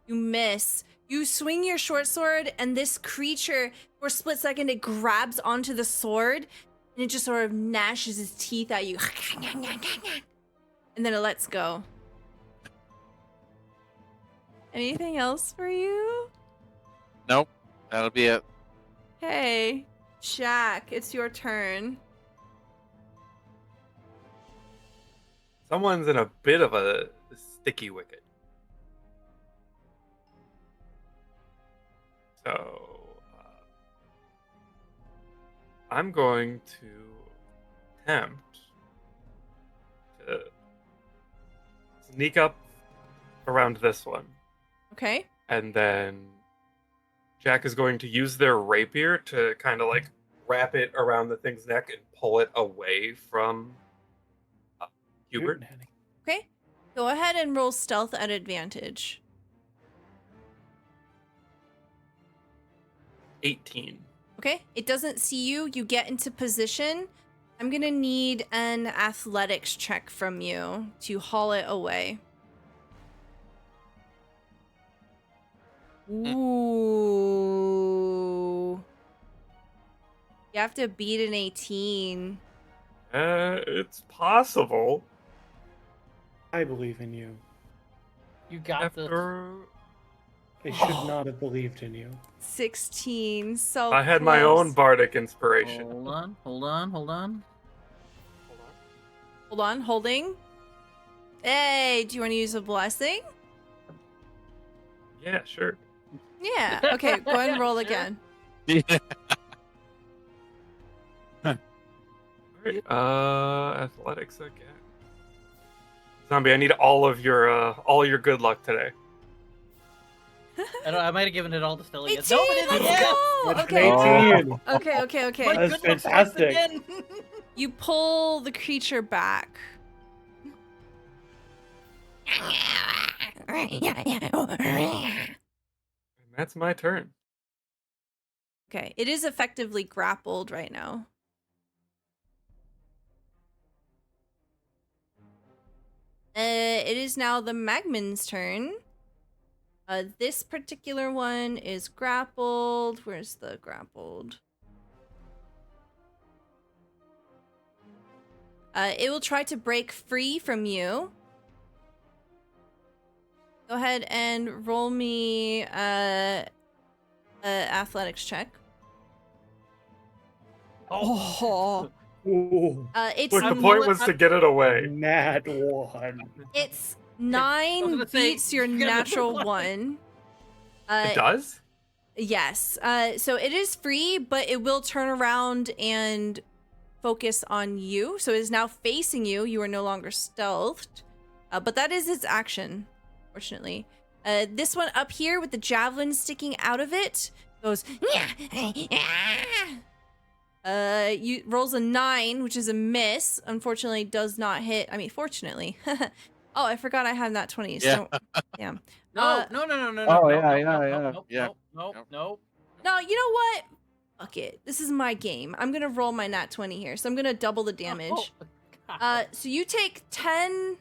You miss. You swing your short sword, and this creature, for a split second, it grabs onto the sword, and it just sort of gnashes its teeth at you. And then it lets go. Anything else for you? Nope, that'll be it. Hey, Jack, it's your turn. Someone's in a bit of a sticky wicket. So, I'm going to attempt to sneak up around this one. Okay. And then Jack is going to use their rapier to kind of like wrap it around the thing's neck and pull it away from Hubert. Hootenanny. Okay. Go ahead and roll stealth at advantage. 18. Okay. It doesn't see you. You get into position. I'm going to need an athletics check from you to haul it away. Ooh. You have to beat an 18. It's possible. I believe in you. You got this. After I should not have believed in you. 16. So I had my own close. bardic inspiration. Hold on. Hold on. Hold on. Holding. Hey, do you want to use a blessing? Yeah, sure. Yeah. Okay, go ahead and roll Sure. again. Alright, athletics again. Zombie, I need all your good luck today. I might have given it all to Stella. 18, No, it let's isn't. go! That's Okay. an 18. Okay. My That's good luck fantastic. again. You pull the creature back. And that's my turn. Okay, it is effectively grappled right now. It is now the Magman's turn. This particular one is grappled. Where's the grappled? It will try to break free from you. Go ahead and roll me athletics check. Oh. Ooh, It's Look, the I'm point not- was to get it away. nat one. it's I 9 was gonna say, beats your you gotta natural roll one. It does? Yes. So it is free, but it will turn around and focus on you. So it is now facing you. You are no longer stealthed. But that is its action, fortunately. This one up here with the javelin sticking out of it goes. You rolls a 9, which is a miss. Unfortunately, does not hit. I mean, fortunately. Oh, I forgot I had that 20. So, damn. No. No, No. Oh, yeah. No. Yep. No. you know what? Fuck it. This is my game. I'm gonna roll my nat 20 here, so I'm gonna double the damage. God. So you take 10.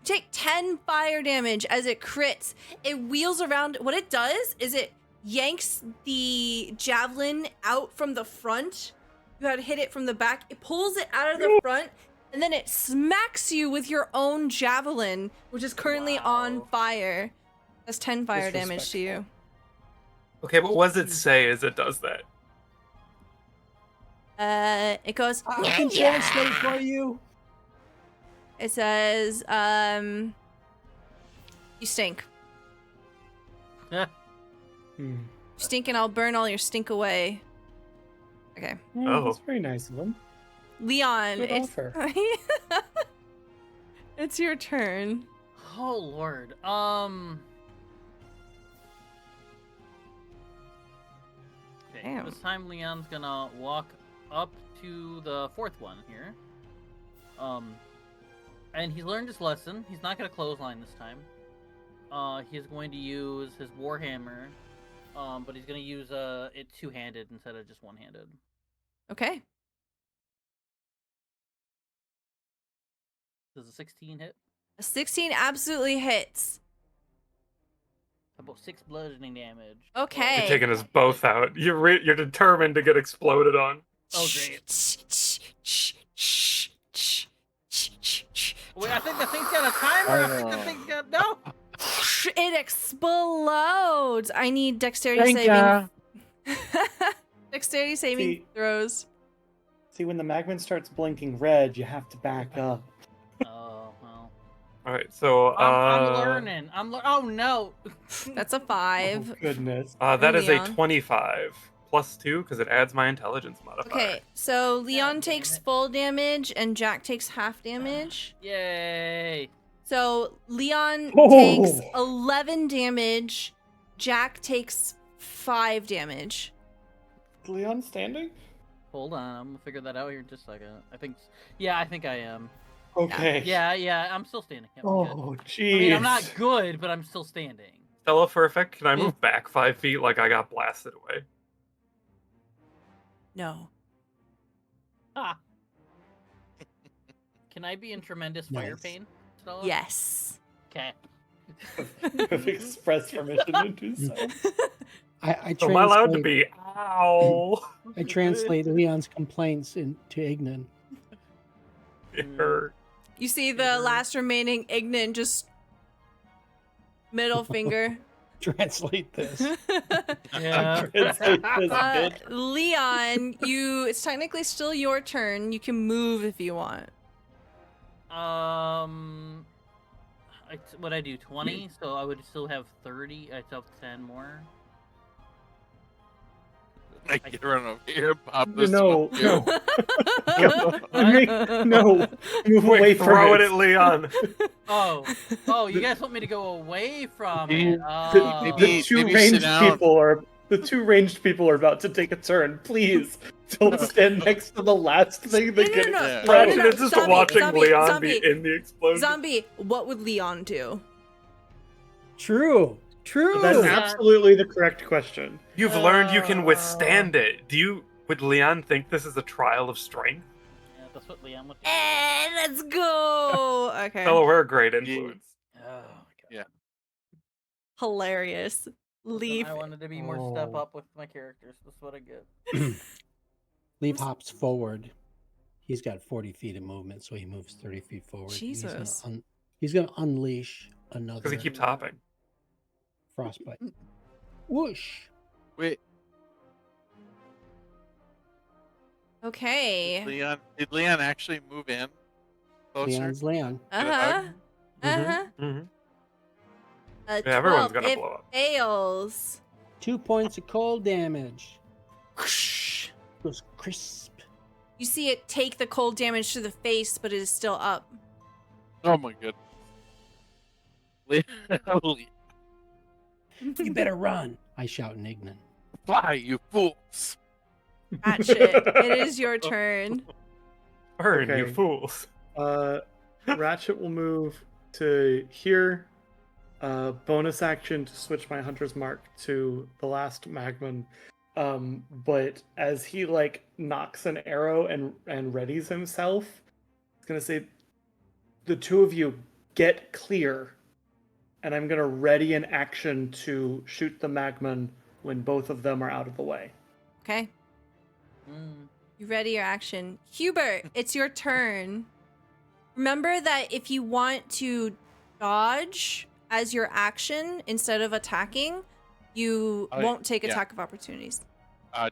Take 10 fire damage as it crits. It wheels around. What it does is it yanks the javelin out from the front. You had hit it from the back. It pulls it out of the front, and then it smacks you with your own javelin, which is currently on fire. That's 10 fire damage to you. Okay, but what does it say as it does that? It goes. I can translate for you. It says, you stink. Hmm. You stink, and I'll burn all your stink away. Okay. Oh. That's very nice of them. Leon, Good it's offer. it's your turn. Oh Lord. Okay. Damn. This time Leon's gonna walk up to the fourth one here. And he's learned his lesson. He's not gonna clothesline this time. He's going to use his warhammer, but he's gonna use it two-handed instead of just one-handed. Okay. Does a 16 hit? A 16 absolutely hits. About 6 bludgeoning damage. Okay. You're taking us both out. You're determined to get exploded on. Oh great. Wait, I think the thing's got a timer. I think the thing's got no. It explodes. I need dexterity saving. Dexterity saving See- throws. See, when the magman starts blinking red, you have to back up. Oh well. All right, so I'm learning. Oh no. That's a 5. Oh, goodness. that is a Leon. 25 plus 2 because it adds my intelligence modifier. Okay, so Leon damn takes it. full damage and Jack takes half damage. Yay. So Leon Oh. takes 11 damage. Jack takes 5 damage. Is Leon standing? Hold on, I'm gonna figure that out here in just a second. I think I am. Okay. Yeah, I'm still standing. Yep, I'm good. Oh, I jeez. mean, I'm not good, but I'm still standing. Stella, for effect, can I move back 5 feet like I got blasted away? No. Ah. Can I be in tremendous fire Nice. pain, Stella? Yes. Okay. You have express permission to do so. I So am I allowed to translate, be? Ow! I translate Leon's complaints into Ignan. It hurt. You see the last remaining Ignan just middle finger. Translate this. Yeah. Leon, it's technically still your turn. You can move if you want. What I do 20, so I would still have 30. I still have 10 more. I get run over here, pop this. No, one, no. What? No. Move away Wait, from throw it it. at Leon. Oh, you guys want me to go away from Maybe- it? maybe- The two sit ranged down. people are about to take a turn. Please don't stand next to the last thing that No, gets no, no. exploded. No, no, Ratchet is just zombie, watching zombie, Leon zombie. be in the explosion. Zombie, what would Leon do? True. That's Yeah. absolutely the correct question. You've learned you can withstand it. Would Leon think this is a trial of strength? Yeah, that's what Leon would do. Let's go. Okay. Stella, we're a great influence. Oh my god. Yeah. Hilarious. Leaf. I wanted to be more step Oh. up with my characters. That's what I get. Leaf hops forward. He's got 40 feet of movement, so he moves 30 feet forward. Jesus. He's gonna unleash another Because he keeps hopping. frostbite. Whoosh! Wait, Okay. did Leon actually move in closer? Leon's Leon. Uh-huh. Uh-huh. Mm-hmm. A Yeah, everyone's 12. gonna It blow up. fails. 2 points of cold damage. Goes crisp. You see it take the cold damage to the face, but it is still up. Oh my goodness. Leon, You better run! I shout in Ignan. fly, you fools! Ratchet, it is your turn. Burn, you Okay. fools. Ratchet will move to here. Bonus action to switch my hunter's mark to the last magman But as he like knocks an arrow and readies himself, he's gonna say, "The two of you get clear," and I'm gonna ready an action to shoot the magman when both of them are out of the way. Okay. Mm. You ready your action. Hubert, it's your turn. Remember that if you want to dodge as your action instead of attacking, you Oh, won't take yeah. attack of opportunities. I'll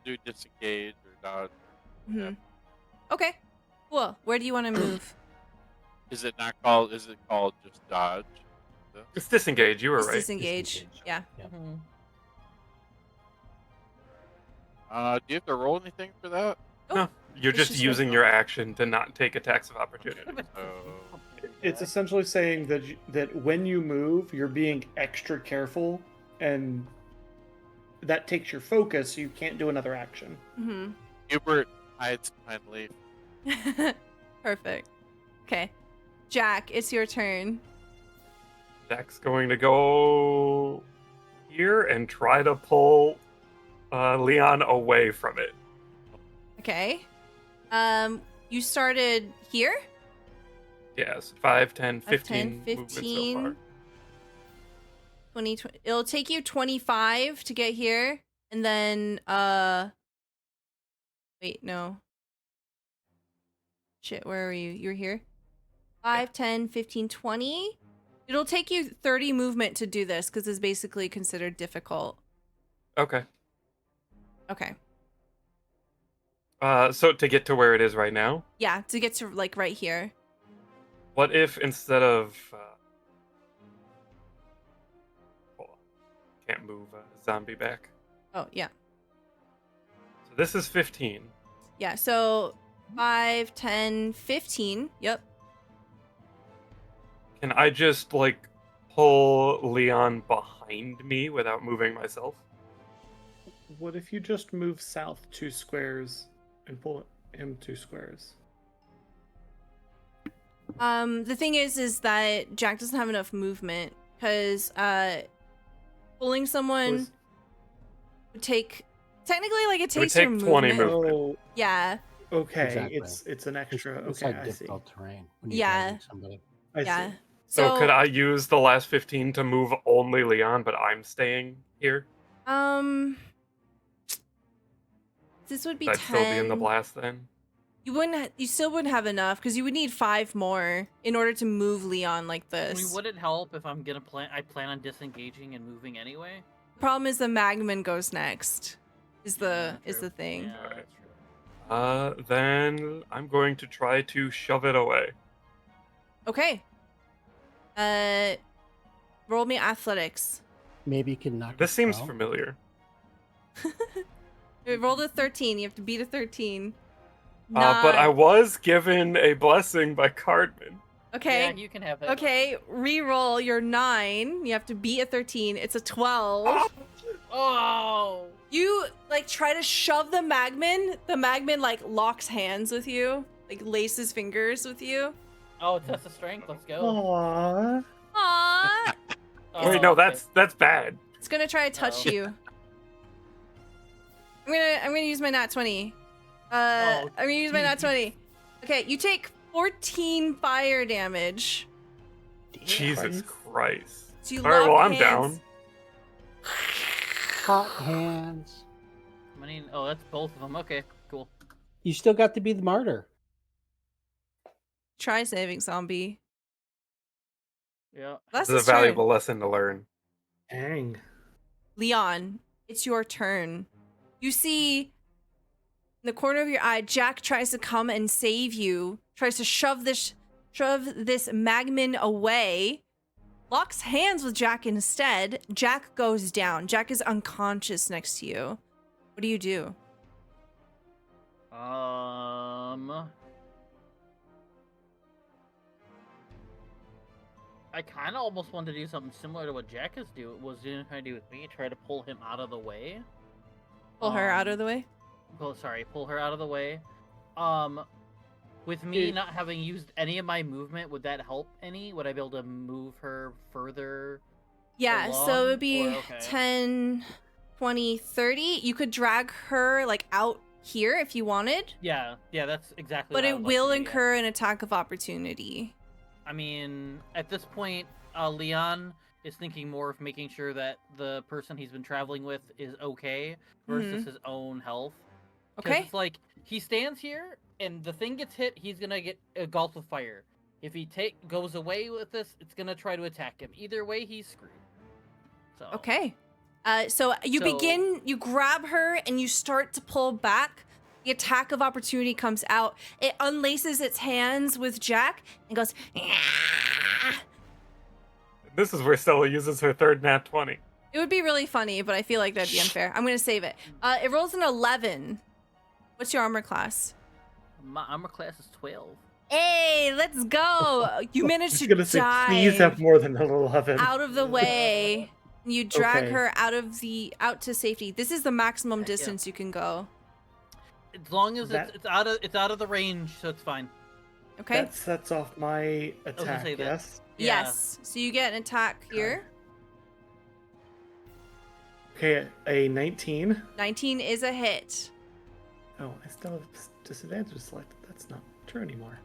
do disengage or dodge. Hmm. Okay. Cool. Where do you want to move? Is it called just dodge? It's disengage. You were Just right. disengage. Disengage. Yeah. Yeah. Mhm. Do you have to roll anything for that? No, you're It's just just using your action to not take attacks of opportunity. Oh. It's essentially saying that when you move, you're being extra careful, and that takes your focus, so you can't do another action. Mm-hmm. Hubert hides behind Leaf. Perfect. Okay. Jack, it's your turn. Jack's going to go here and try to pull Leon away from it. Okay. You started here? Yes, 5, 10, 5, 15 10, movements so 15. far. 20. It'll take you 25 to get here. And then, wait, no. Shit, where are you? You're here? 5, 10, 15, 20. It'll take you 30 movement to do this because it's basically considered difficult. Okay. Okay. So to get to where it is right now, Yeah, to get to, like, right here. what if instead of... hold on. Can't move a zombie back. Oh, yeah. So this is 15. Yeah, so 5, 10, 15. Yep. Can I just, like, pull Leon behind me without moving myself? What if you just move south 2 squares and pull him 2 squares? The thing is that Jack doesn't have enough movement because pulling someone would take technically like it takes take your 20 movement. movement. Oh, Yeah, okay. Exactly. It's an extra. It's Okay, like I see. difficult terrain when you're Yeah. driving somebody. I yeah. see. So could I use the last 15 to move only Leon, but I'm staying here? This would be I'd 10. still be in the blast then? You still wouldn't have enough because you would need 5 more in order to move Leon like I this. mean, would it help if I'm gonna I plan on disengaging and moving anyway? Problem is the Magman goes next. Is the True. thing. Yeah, Alright. that's true. Then I'm going to try to shove it away. Okay. Roll me athletics. Maybe you can knock This it seems down. familiar. It rolled a 13. You have to beat a 13. But I 9. was given a blessing by Cardman. Okay. Yeah, you can have it. Okay, re-roll your 9. You have to beat a 13. It's a 12. Oh! You like try to shove the Magman. The Magman like locks hands with you, like laces fingers with you. Oh, test of strength. Let's go. Aww. Aww. Oh, Wait, no, okay. that's bad. It's gonna try to touch Oh. you. I'm gonna use my nat 20. Oh. I'm gonna use my nat 20. Okay, you take 14 fire damage. Jesus Christ. So you All right, lock well, I'm hands. down. Hot hands. I mean, oh, that's both of them. Okay, cool. You still got to be the martyr. Try saving zombie. Yeah. That's This is his a turn. valuable lesson to learn. Dang. Leon, it's your turn. You see in the corner of your eye, Jack tries to come and save you, tries to shove this Magman away, locks hands with Jack instead. Jack goes down. Jack is unconscious next to you. What do you do? I kind of almost wanted to do something similar to what Jack is trying to do with me. Try to pull him out of the way. Pull her out of the way? Pull her out of the way. With me not having used any of my movement, would that help any? Would I be able to move her further? Yeah, so it would be Or- okay. 10, 20, 30. You could drag her like out here if you wanted, Yeah, that's exactly. but what I it would like will to do, yeah. incur an attack of opportunity. I mean, at this point, Leon is thinking more of making sure that the person he's been traveling with is okay versus his own health. Because Okay. it's like, he stands here, and the thing gets hit, he's gonna get engulfed with fire. If he goes away with this, it's gonna try to attack him. Either way, he's screwed. So. Okay. So you grab her and you start to pull back. The attack of opportunity comes out. It unlaces its hands with Jack and goes, "Ah." This is where Stella uses her third nat 20. It would be really funny, but I feel like that'd be unfair. I'm going to save it. It rolls an 11. What's your armor class? My armor class is 12. Hey, let's go. You managed to gonna say, please have dive more than an 11. out of the way. You drag Okay. her out to safety. This is the maximum distance you can go. As long as That- it's out of the range, so it's fine. Okay? That sets off my gonna attack, say that. yes? Yeah. Yes. So you get an attack here. Okay, a 19. 19 is a hit. Oh, I still have disadvantage selected. That's not true anymore.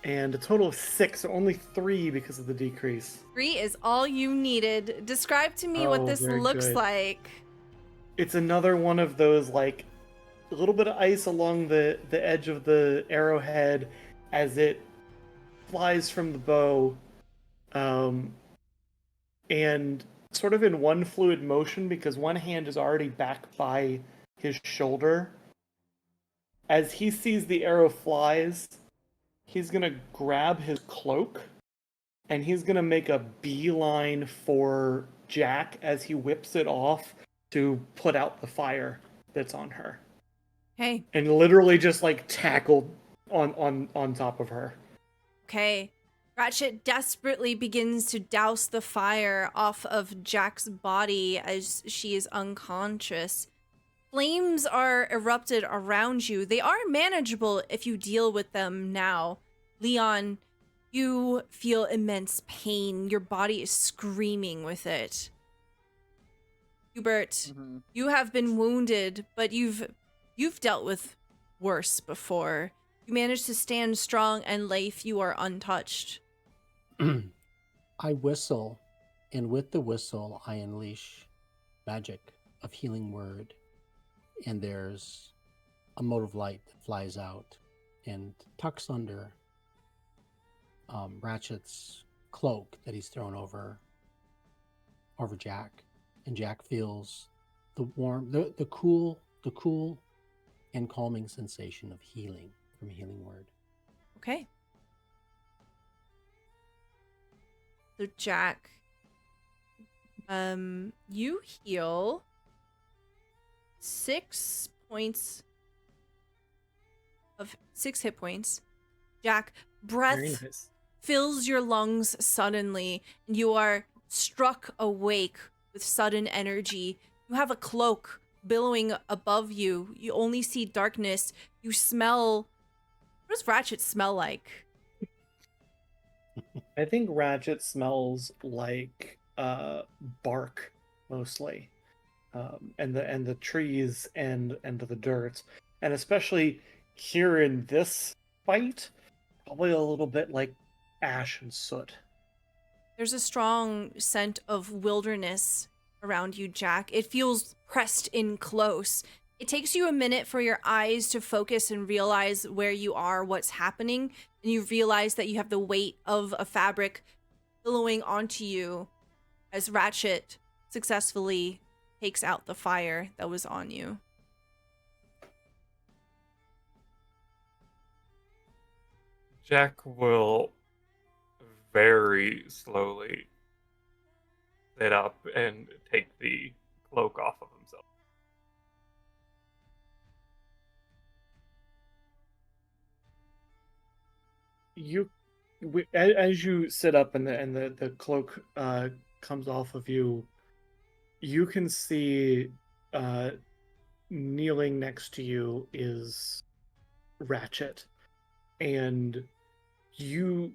And a total of 6, so only 3 because of the decrease. 3 is all you needed. Describe to me what Oh, this very looks good. like. It's another one of those, like, a little bit of ice along the edge of the arrowhead as it flies from the bow. And sort of in one fluid motion because one hand is already back by his shoulder. As he sees the arrow flies, he's going to grab his cloak and he's going to make a beeline for Jack as he whips it off to put out the fire that's on her. Okay. And literally just like tackled on top of her. Okay. Ratchet desperately begins to douse the fire off of Jack's body as she is unconscious. Flames are erupted around you. They are manageable if you deal with them now. Leon, you feel immense pain. Your body is screaming with it. Hubert, you have been wounded, but you've dealt with worse before. You managed to stand strong, and Leif, you are untouched. I whistle, and with the whistle, I unleash magic of healing word. And there's a mote of light that flies out and tucks under Ratchet's cloak that he's thrown over Jack. And Jack feels the warm, the cool and calming sensation of healing from healing word. Okay. So Jack, you heal 6 hit points. Jack, breath Very nice. fills your lungs suddenly, and you are struck awake with sudden energy. You have a cloak billowing above you. You only see darkness. You smell. What does Ratchet smell like? I think Ratchet smells like bark mostly, and the trees and the dirt, and especially here in this fight, probably a little bit like ash and soot. There's a strong scent of wilderness around you, Jack. It feels pressed in close. It takes you a minute for your eyes to focus and realize where you are, what's happening, and you realize that you have the weight of a fabric billowing onto you as Ratchet successfully takes out the fire that was on you. Jack will very slowly sit up and take the cloak off of himself. As you sit up and the cloak comes off of you, you can see kneeling next to you is Ratchet, and you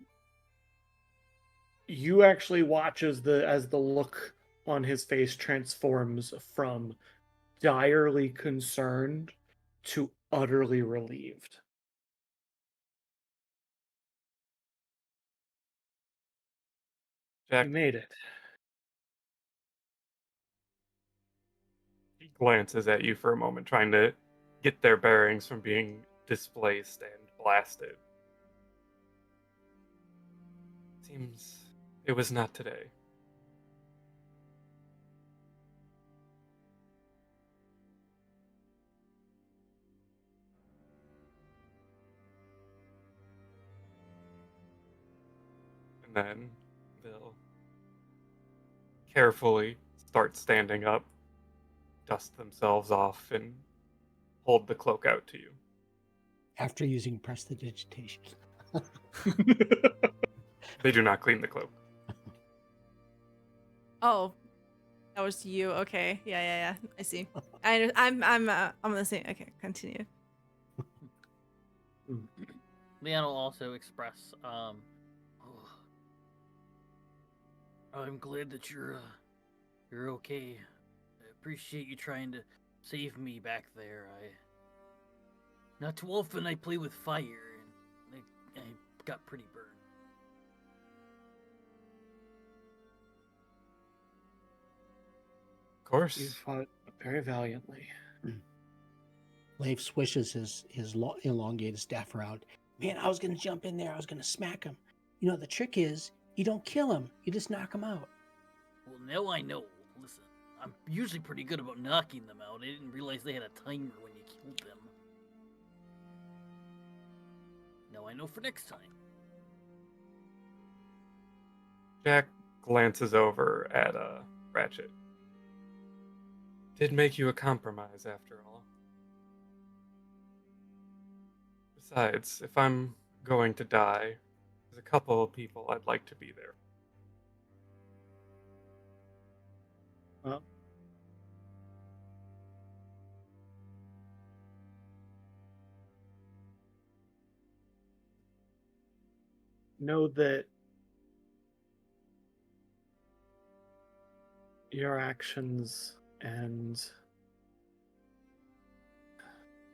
actually watch as the look on his face transforms from direly concerned to utterly relieved. Jack You made it. glances at you for a moment, trying to get their bearings from being displaced and blasted. Seems it was not today. And then they'll carefully start standing up, dust themselves off, and hold the cloak out to you. After using prestidigitation. They do not clean the cloak. Oh, that was you. Okay. Yeah. I see. I'm the same. Okay, continue. Leon will also express, I'm glad that you're okay. I appreciate you trying to save me back there. Not too often I play with fire, and I got pretty burned. Of course. You fought very valiantly. Leif swishes his elongated staff around. Man, I was going to jump in there. I was going to smack him. You know, the trick is you don't kill him. You just knock him out. Well, now I know. Listen, I'm usually pretty good about knocking them out. I didn't realize they had a timer when you killed them. Now I know for next time. Jack glances over at Ratchet. Did make you a compromise after all. Besides, if I'm going to die, there's a couple of people I'd like to be there. Well, know that your actions and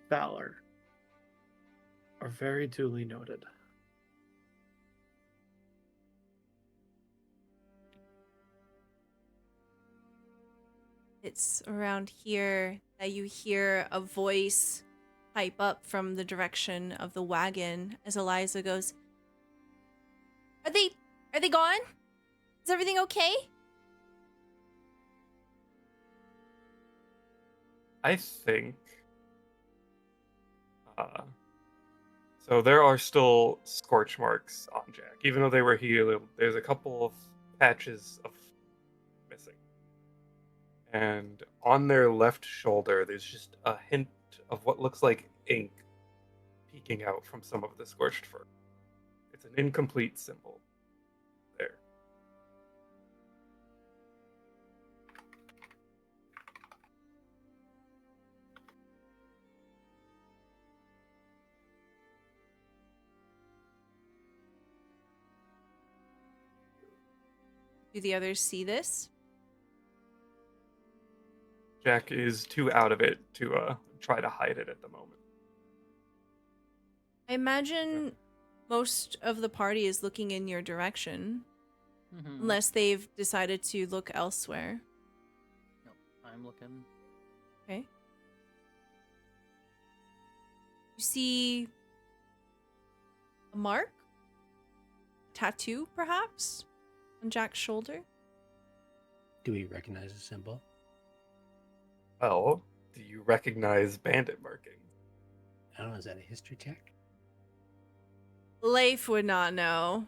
valor are very duly noted. It's around here that you hear a voice pipe up from the direction of the wagon as Eliza goes, Are they gone? Is everything okay? I think. So there are still scorch marks on Jack, even though they were healed. There's a couple of patches of missing, and on their left shoulder, there's just a hint of what looks like ink peeking out from some of the scorched fur. It's an incomplete symbol. There. Do the others see this? Jack is too out of it to try to hide it at the moment. I imagine most of the party is looking in your direction, unless they've decided to look elsewhere. Nope, I'm looking. Okay. You see a mark? Tattoo, perhaps? On Jack's shoulder? Do we recognize the symbol? Well, do you recognize bandit markings? I don't know. Is that a history check? Leif would not know.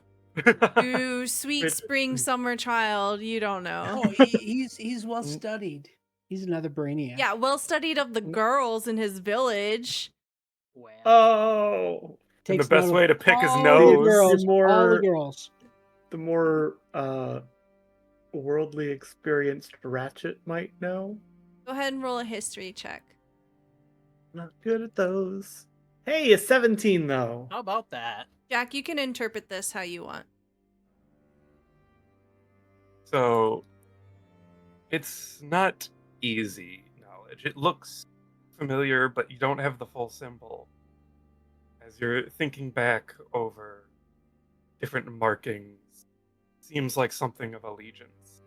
You sweet spring summer child, you don't know. No, he's well studied. He's another brainiac. Yeah, well studied of the girls in his village. Wow. Oh, And the Takes best note way of to pick his all nose. The girls, The more- all the girls. the more worldly experienced Ratchet might know. Go ahead and roll a history check. Not good at those. Hey, a 17 though. How about that? Jack, you can interpret this how you want. So, It's not easy knowledge. It looks familiar, but you don't have the full symbol. As you're thinking back over different markings, seems like something of allegiance.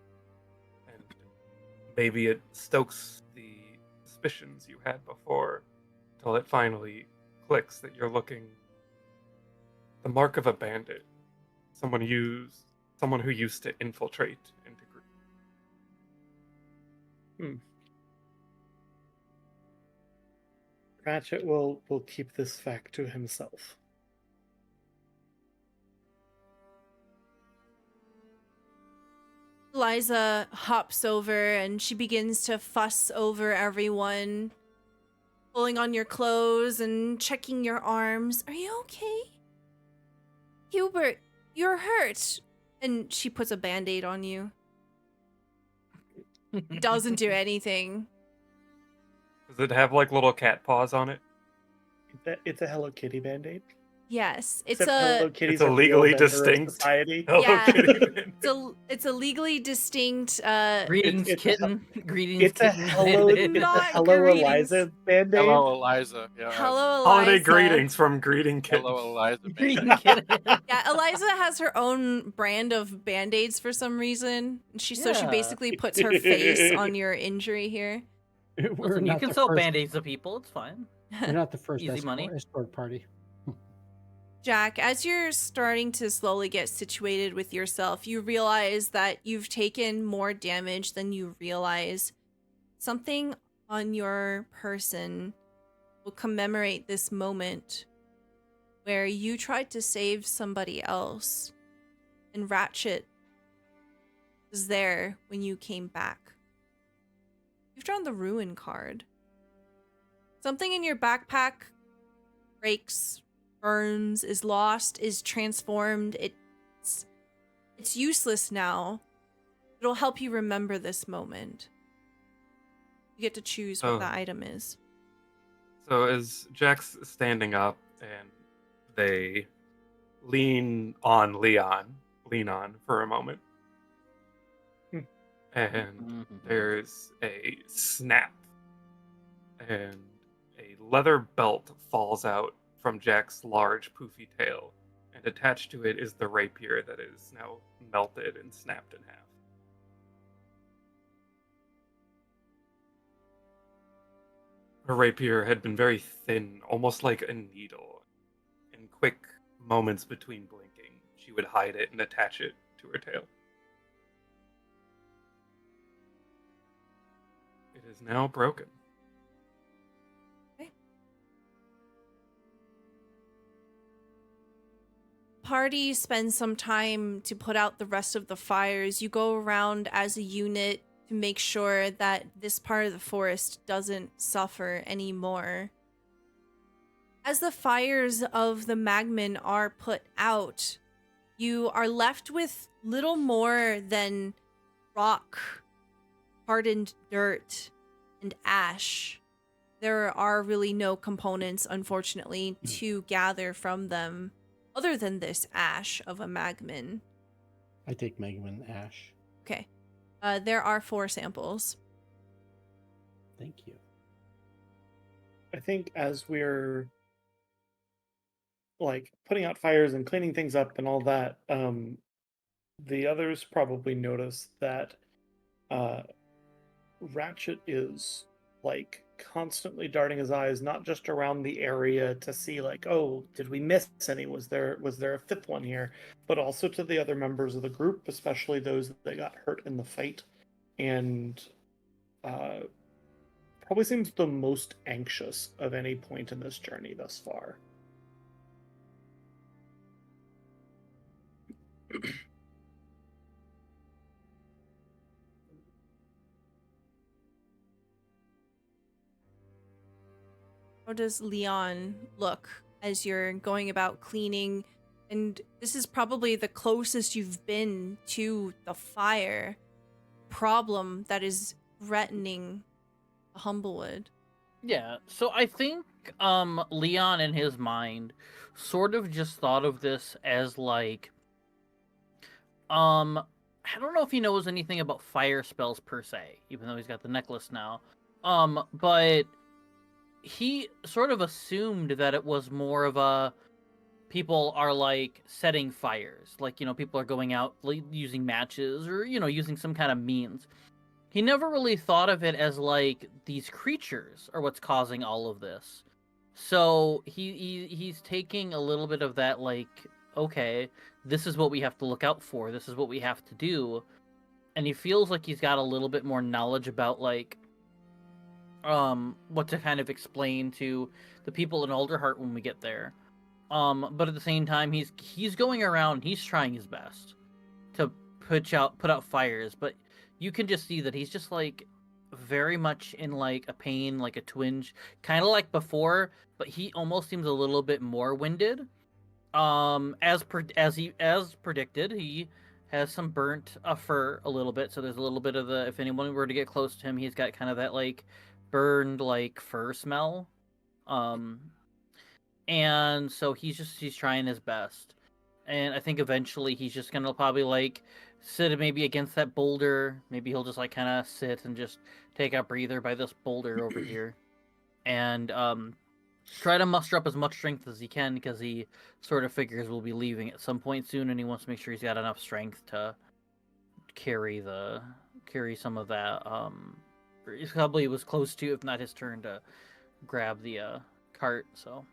And maybe it stokes the suspicions you had before, till it finally clicks that you're looking the mark of a bandit. Someone who used to infiltrate into groups. Ratchet will keep this fact to himself. Eliza hops over and she begins to fuss over everyone, pulling on your clothes and checking your arms. Are you okay? Hubert, you're hurt. And she puts a band-aid on you. Doesn't do anything. Does it have like little cat paws on it? It's a Hello Kitty Band-Aid. Yes, it's Except Hello a Kitties It's a are real legally member of distinct society. Hello Yeah. Kitty Band-Aid. it's a legally distinct Greetings, it's a- kitten. Greetings, It's a kitten. Hello, it's a Not Hello greetings. Eliza Band-Aid. Hello, Eliza. Yeah, Hello, Eliza. Holiday greetings from Greeting Kitten. Hello, Eliza. Greeting, kitten. Yeah, Eliza has her own brand of band-aids for some reason. So she Yeah. basically puts her face on your injury here. We're Listen, you not can the sell first- band-aids to people. It's fine. We're not the first Easy money. escort party. Jack, as you're starting to slowly get situated with yourself, you realize that you've taken more damage than you realize. Something on your person will commemorate this moment where you tried to save somebody else, and Ratchet was there when you came back. You've drawn the Ruin card. Something in your backpack breaks, burns, is lost, is transformed. It's useless now. It'll help you remember this moment. You get to choose what Oh. that item is. So as Jack's standing up and they lean on for a moment. And there's a snap. And a leather belt falls out from Jack's large poofy tail. And attached to it is the rapier that is now melted and snapped in half. Her rapier had been very thin, almost like a needle. In quick moments between blinking, she would hide it and attach it to her tail. It is now broken. Party spends some time to put out the rest of the fires. You go around as a unit to make sure that this part of the forest doesn't suffer anymore. As the fires of the Magman are put out, you are left with little more than rock, hardened dirt, and ash. There are really no components, unfortunately, to gather from them, other than this ash of a Magman. I take Magman Ash. Okay. There are 4 samples. Thank you. I think as we're like putting out fires and cleaning things up and all that, the others probably notice that Ratchet is like constantly darting his eyes not just around the area to see like, oh, did we miss any? Was there a 5th one here? But also to the other members of the group, especially those that got hurt in the fight, and probably seems the most anxious of any point in this journey thus far. How does Leon look as you're going about cleaning? And this is probably the closest you've been to the fire problem that is threatening Humblewood. Yeah, so I think Leon in his mind sort of just thought of this as like I don't know if he knows anything about fire spells per se, even though he's got the necklace now. But he sort of assumed that it was more of a people are like setting fires, like people are going out using matches or using some kind of means. He never really thought of it as like these creatures are what's causing all of this. So he's taking a little bit of that, like, okay, this is what we have to look out for. This is what we have to do. And he feels like he's got a little bit more knowledge about like what to kind of explain to the people in Alderheart when we get there. But at the same time, he's going around, he's trying his best to put out fires, but you can just see that he's just like very much in like a pain, like a twinge, kind of like before, but he almost seems a little bit more winded. As predicted, he has some burnt fur a little bit, so there's a little bit of the, if anyone were to get close to him, he's got kind of that like burned like fur smell. And so he's trying his best. And I think eventually he's just gonna probably like sit maybe against that boulder. Maybe he'll just like kind of sit and just take a breather by this boulder over here, and try to muster up as much strength as he can, because he sort of figures we'll be leaving at some point soon, and he wants to make sure he's got enough strength to carry some of that. He probably was close to, if not his turn, to grab the cart. So.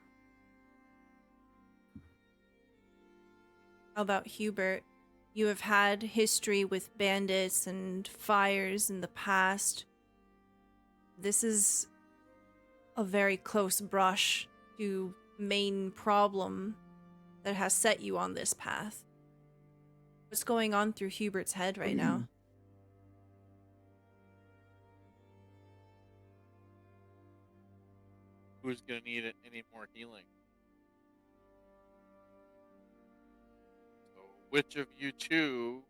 How about Hubert? You have had history with bandits and fires in the past. This is a very close brush to main problem that has set you on this path. What's going on through Hubert's head right now? Who's gonna need any more healing? So, which of you two?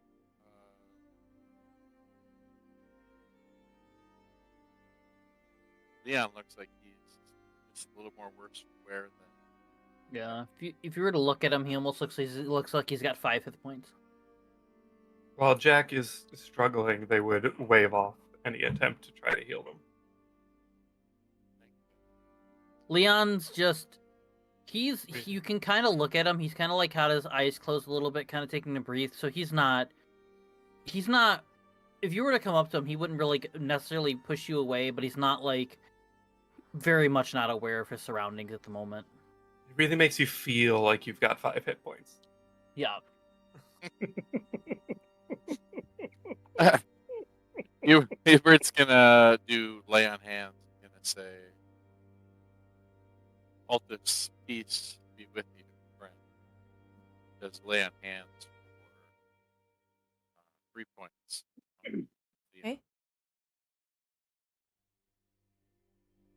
Leon looks like he's just a little more worse aware than. Yeah, if you were to look at him, he almost looks like he's got 5 hit points. While Jack is struggling, they would wave off any attempt to try to heal them. Leon's just you can kind of look at him. He's kind of like had his eyes closed a little bit, kind of taking a breath. So he's not. If you were to come up to him, he wouldn't really necessarily push you away, but he's not like very much not aware of his surroundings at the moment. It really makes you feel like you've got 5 hit points. Yeah. Hubert's gonna do lay on hands. Gonna say, "Altus, peace be with you, friend." Does lay on hands for 3 points. Okay.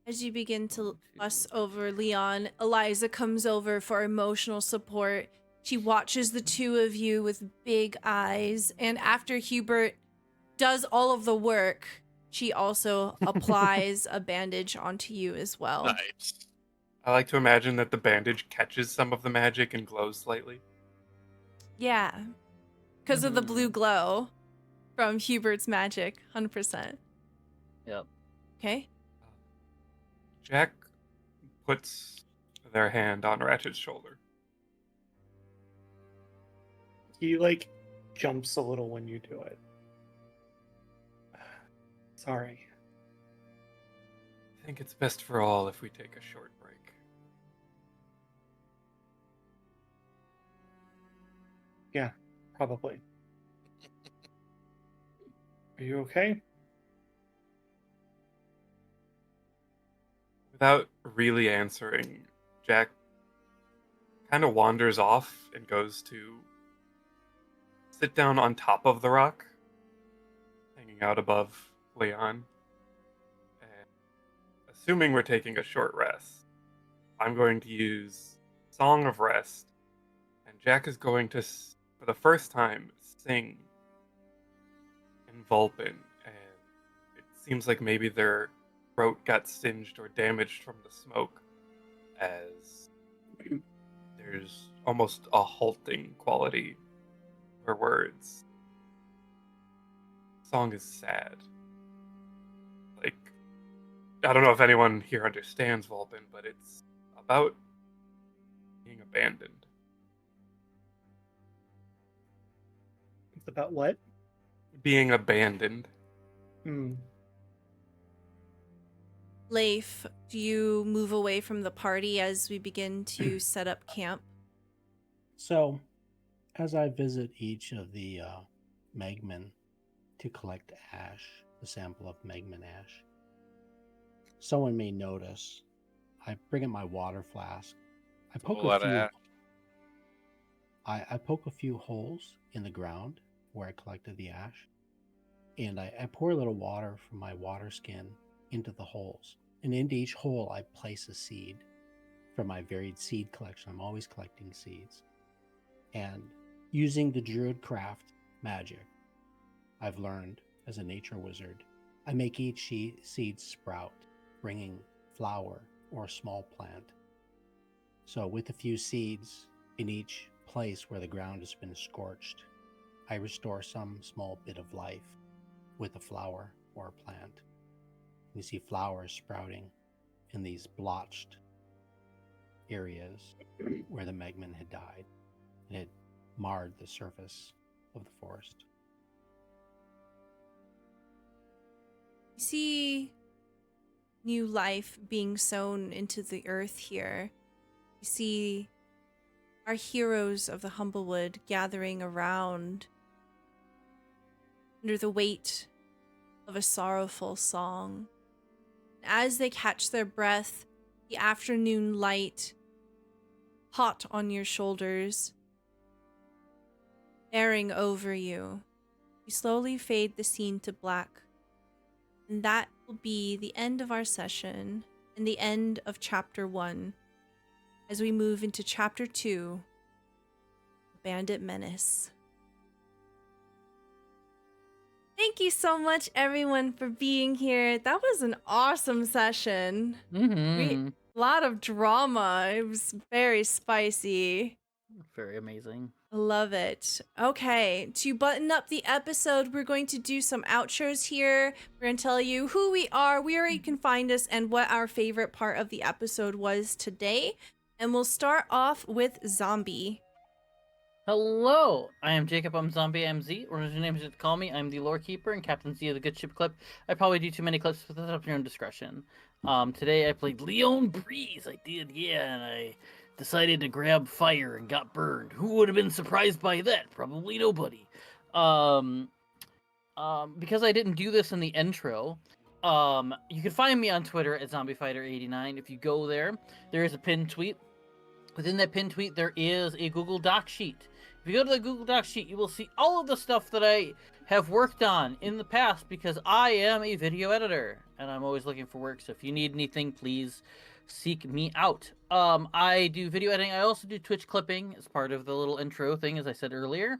As you begin to fuss over Leon, Eliza comes over for emotional support. She watches the two of you with big eyes, and after Hubert does all of the work, she also applies a bandage onto you as well. Nice. I like to imagine that the bandage catches some of the magic and glows slightly. Yeah. Because of the blue glow from Hubert's magic, 100%. Yep. Okay. Jack puts their hand on Ratchet's shoulder. He like jumps a little when you do it. Sorry. I think it's best for all if we take a short break. Yeah, probably. Are you okay? Without really answering, Jack kind of wanders off and goes to sit down on top of the rock, hanging out above Leon. And assuming we're taking a short rest, I'm going to use Song of Rest, and Jack is going to, for the first time, sing in Vulpin, and it seems like maybe their throat got singed or damaged from the smoke, as there's almost a halting quality for words. song is sad. Like, I don't know if anyone here understands Vulpin, but it's about being abandoned. It's about what? Being abandoned. Hmm. Leif, do you move away from the party as we begin to set up camp? So, as I visit each of the Megmen to collect ash, the sample of Megman ash, someone may notice. I bring in my water flask. I poke a lot a of few. ash. I poke a few holes in the ground where I collected the ash, and I pour a little water from my water skin into the holes. And into each hole, I place a seed from my varied seed collection. I'm always collecting seeds. And using the druid craft magic I've learned as a nature wizard, I make each seed sprout, bringing flower or a small plant. So with a few seeds in each place where the ground has been scorched, I restore some small bit of life with a flower or a plant. You see flowers sprouting in these blotched areas where the Megman had died, and it marred the surface of the forest. You see new life being sown into the earth here. You see our heroes of the Humblewood gathering around under the weight of a sorrowful song. As they catch their breath, the afternoon light hot on your shoulders, bearing over you, you slowly fade the scene to black. And that will be the end of our session and the end of Chapter 1 as we move into Chapter 2, Bandit Menace. Thank you so much, everyone, for being here. That was an awesome session. Mm-hmm. A lot of drama. It was very spicy. Very amazing. Love it. Okay, to button up the episode, we're going to do some outros here. We're going to tell you who we are, where you can find us, and what our favorite part of the episode was today. And we'll start off with Zombie. Hello, I am Jacob. I'm Zombie MZ, or as your name is to call me. I'm the lore keeper and Captain Z of the Good Ship Clip. I probably do too many clips, but that's up to your own discretion. Today I played Leon Breeze. I did, yeah, and I decided to grab fire and got burned. Who would have been surprised by that? Probably nobody. Because I didn't do this in the intro, you can find me on Twitter at ZombieFighter89. If you go there, there is a pinned tweet. Within that pinned tweet, there is a Google Doc sheet. If you go to the Google Doc sheet, you will see all of the stuff that I have worked on in the past because I am a video editor and I'm always looking for work. So if you need anything, please seek me out. I do video editing. I also do Twitch clipping as part of the little intro thing, as I said earlier.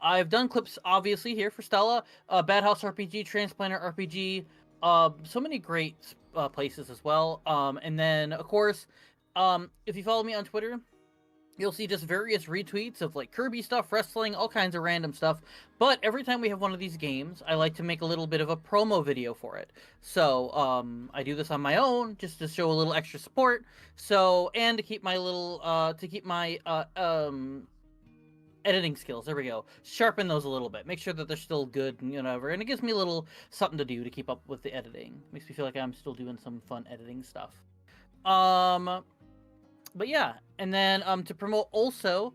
I've done clips, obviously, here for Stella, Bad House RPG, Transplanter RPG, so many great places as well. And then, of course, if you follow me on Twitter, you'll see just various retweets of like Kirby stuff, wrestling, all kinds of random stuff. But every time we have one of these games, I like to make a little bit of a promo video for it. So I do this on my own just to show a little extra support. So, and to keep my little editing skills. There we go. Sharpen those a little bit. Make sure that they're still good and whatever. And it gives me a little something to do to keep up with the editing. Makes me feel like I'm still doing some fun editing stuff. But yeah, and then to promote also,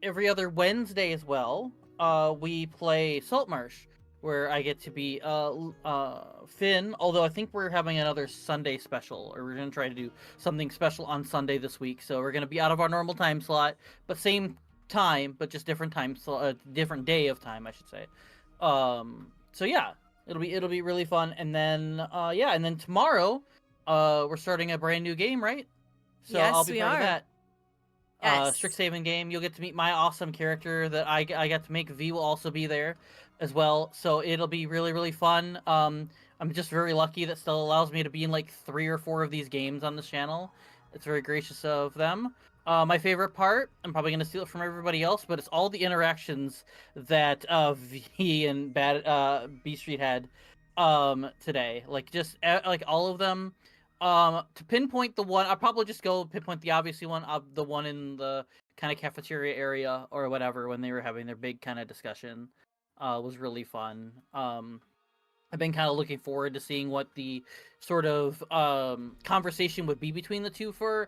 every other Wednesday as well, we play Saltmarsh, where I get to be Finn, although I think we're having another Sunday special, or we're going to try to do something special on Sunday this week, so we're going to be out of our normal time slot, but same time, but just different time slot, different day of time, I should say. So yeah, it'll be really fun, and then yeah, and then tomorrow, we're starting a brand new game, right? So Yes, I'll be we part are. of that. Yes. Strixhaven game. You'll get to meet my awesome character that I got to make. V will also be there as well. So it'll be really, really fun. I'm just very lucky that Stella allows me to be in like 3 or 4 of these games on this channel. It's very gracious of them. My favorite part, I'm probably going to steal it from everybody else, but it's all the interactions that V and B Street had today. Like, just like all of them. To pinpoint the one, I'll probably just go pinpoint the obvious one, the one in the kind of cafeteria area or whatever when they were having their big kind of discussion. Was really fun. I've been kind of looking forward to seeing what the sort of conversation would be between the two for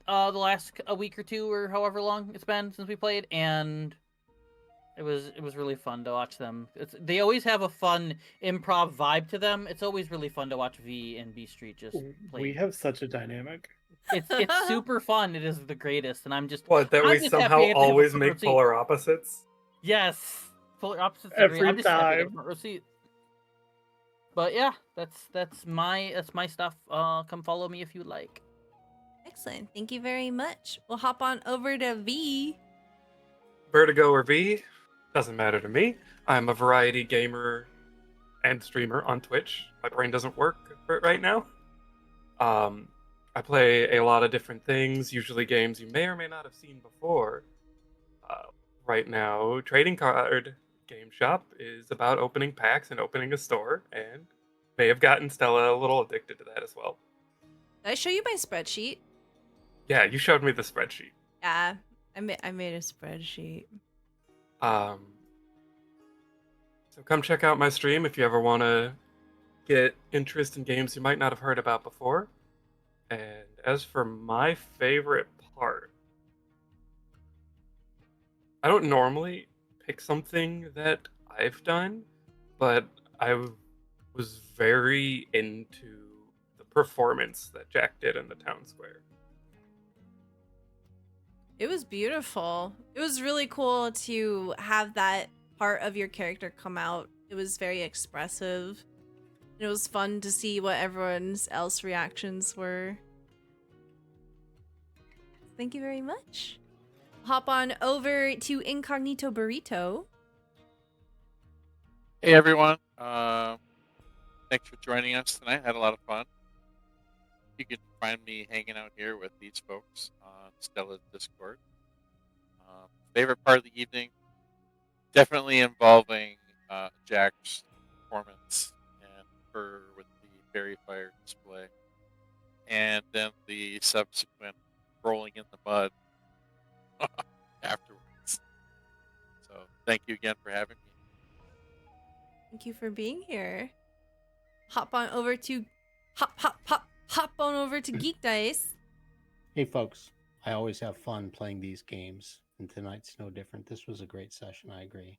the last a week or two or however long it's been since we played, and it was really fun to watch them. They always have a fun improv vibe to them. It's always really fun to watch V and B Street just play. We have such a dynamic. It's super fun. It is the greatest, and I'm just What, that I'm we just somehow happy I have a always front make row seat. polar opposites? Yes, polar opposites. Every I'm just happy I have a time. front row seat. But yeah, that's my stuff. Come follow me if you like. Excellent. Thank you very much. We'll hop on over to V. Vertigo or V, doesn't matter to me. I'm a variety gamer and streamer on Twitch. My brain doesn't work right now. I play a lot of different things, usually games you may or may not have seen before. Right now, Trading Card Game Shop is about opening packs and opening a store, and may have gotten Stella a little addicted to that as well. Did I show you my spreadsheet? Yeah, you showed me the spreadsheet. Yeah, I made a spreadsheet. So come check out my stream if you ever want to get interest in games you might not have heard about before. And as for my favorite part, I don't normally pick something that I've done, but I was very into the performance that Jack did in the town square. It was beautiful. It was really cool to have that part of your character come out. It was very expressive. It was fun to see what everyone's else reactions were. Thank you very much. Hop on over to IncognitoBurrito. Hey everyone, thanks for joining us tonight. Had a lot of fun. You can find me hanging out here with these folks on Stella's Discord. Favorite part of the evening, definitely involving Jack's performance and her with the fairy fire display, and then the subsequent rolling in the mud afterwards. So thank you again for having me. Thank you for being here. Hop on over to GeekDice. Hey, folks. I always have fun playing these games, and tonight's no different. This was a great session. I agree.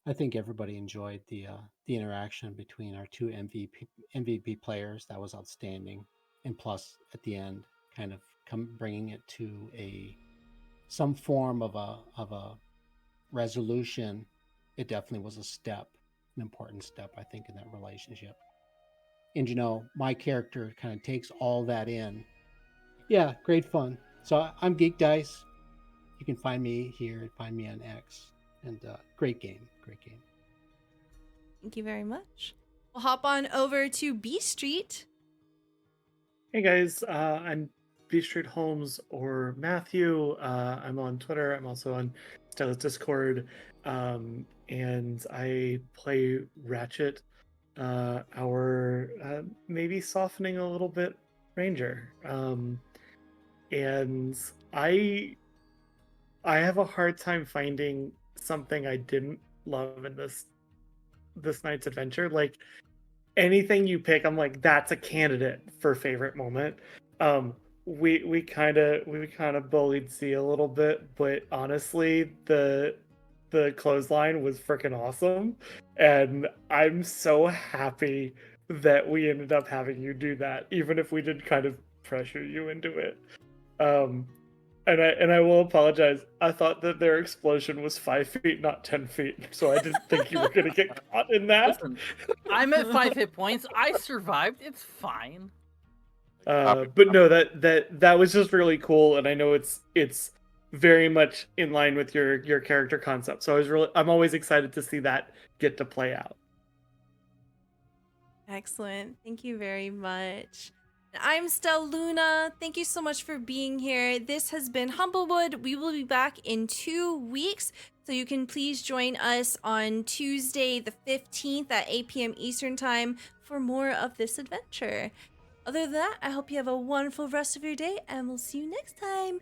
I think everybody enjoyed the interaction between our two MVP players. That was outstanding, and plus at the end, kind of bringing it to some form of a resolution. It definitely was a step, an important step, I think, in that relationship. And my character kind of takes all that in. Yeah, great fun. So I'm GeekDice. You can find me here, find me on X, and great game. Thank you very much. We'll hop on over to B Street. Hey guys, I'm B Street Holmes or Matthew. I'm on Twitter. I'm also on Stella's Discord, and I play Ratchet, our maybe softening a little bit ranger. And I have a hard time finding something I didn't love in this night's adventure. Like anything you pick, I'm like, that's a candidate for favorite moment. We kind of bullied C a little bit, but honestly, the clothesline was freaking awesome, and I'm so happy that we ended up having you do that, even if we did kind of pressure you into it. And I will apologize. I thought that their explosion was 5 feet, not 10 feet, so I didn't think you were gonna get caught in that. Listen, I'm at 5 hit points. I survived. It's fine. But no, that was just really cool, and I know it's very much in line with your character concept. So I'm always excited to see that get to play out. Excellent. Thank you very much. I'm Stel Luna. Thank you so much for being here. This has been Humblewood. We will be back in 2 weeks, so you can please join us on Tuesday the 15th at 8 p.m. Eastern Time for more of this adventure. Other than that, I hope you have a wonderful rest of your day, and we'll see you next time.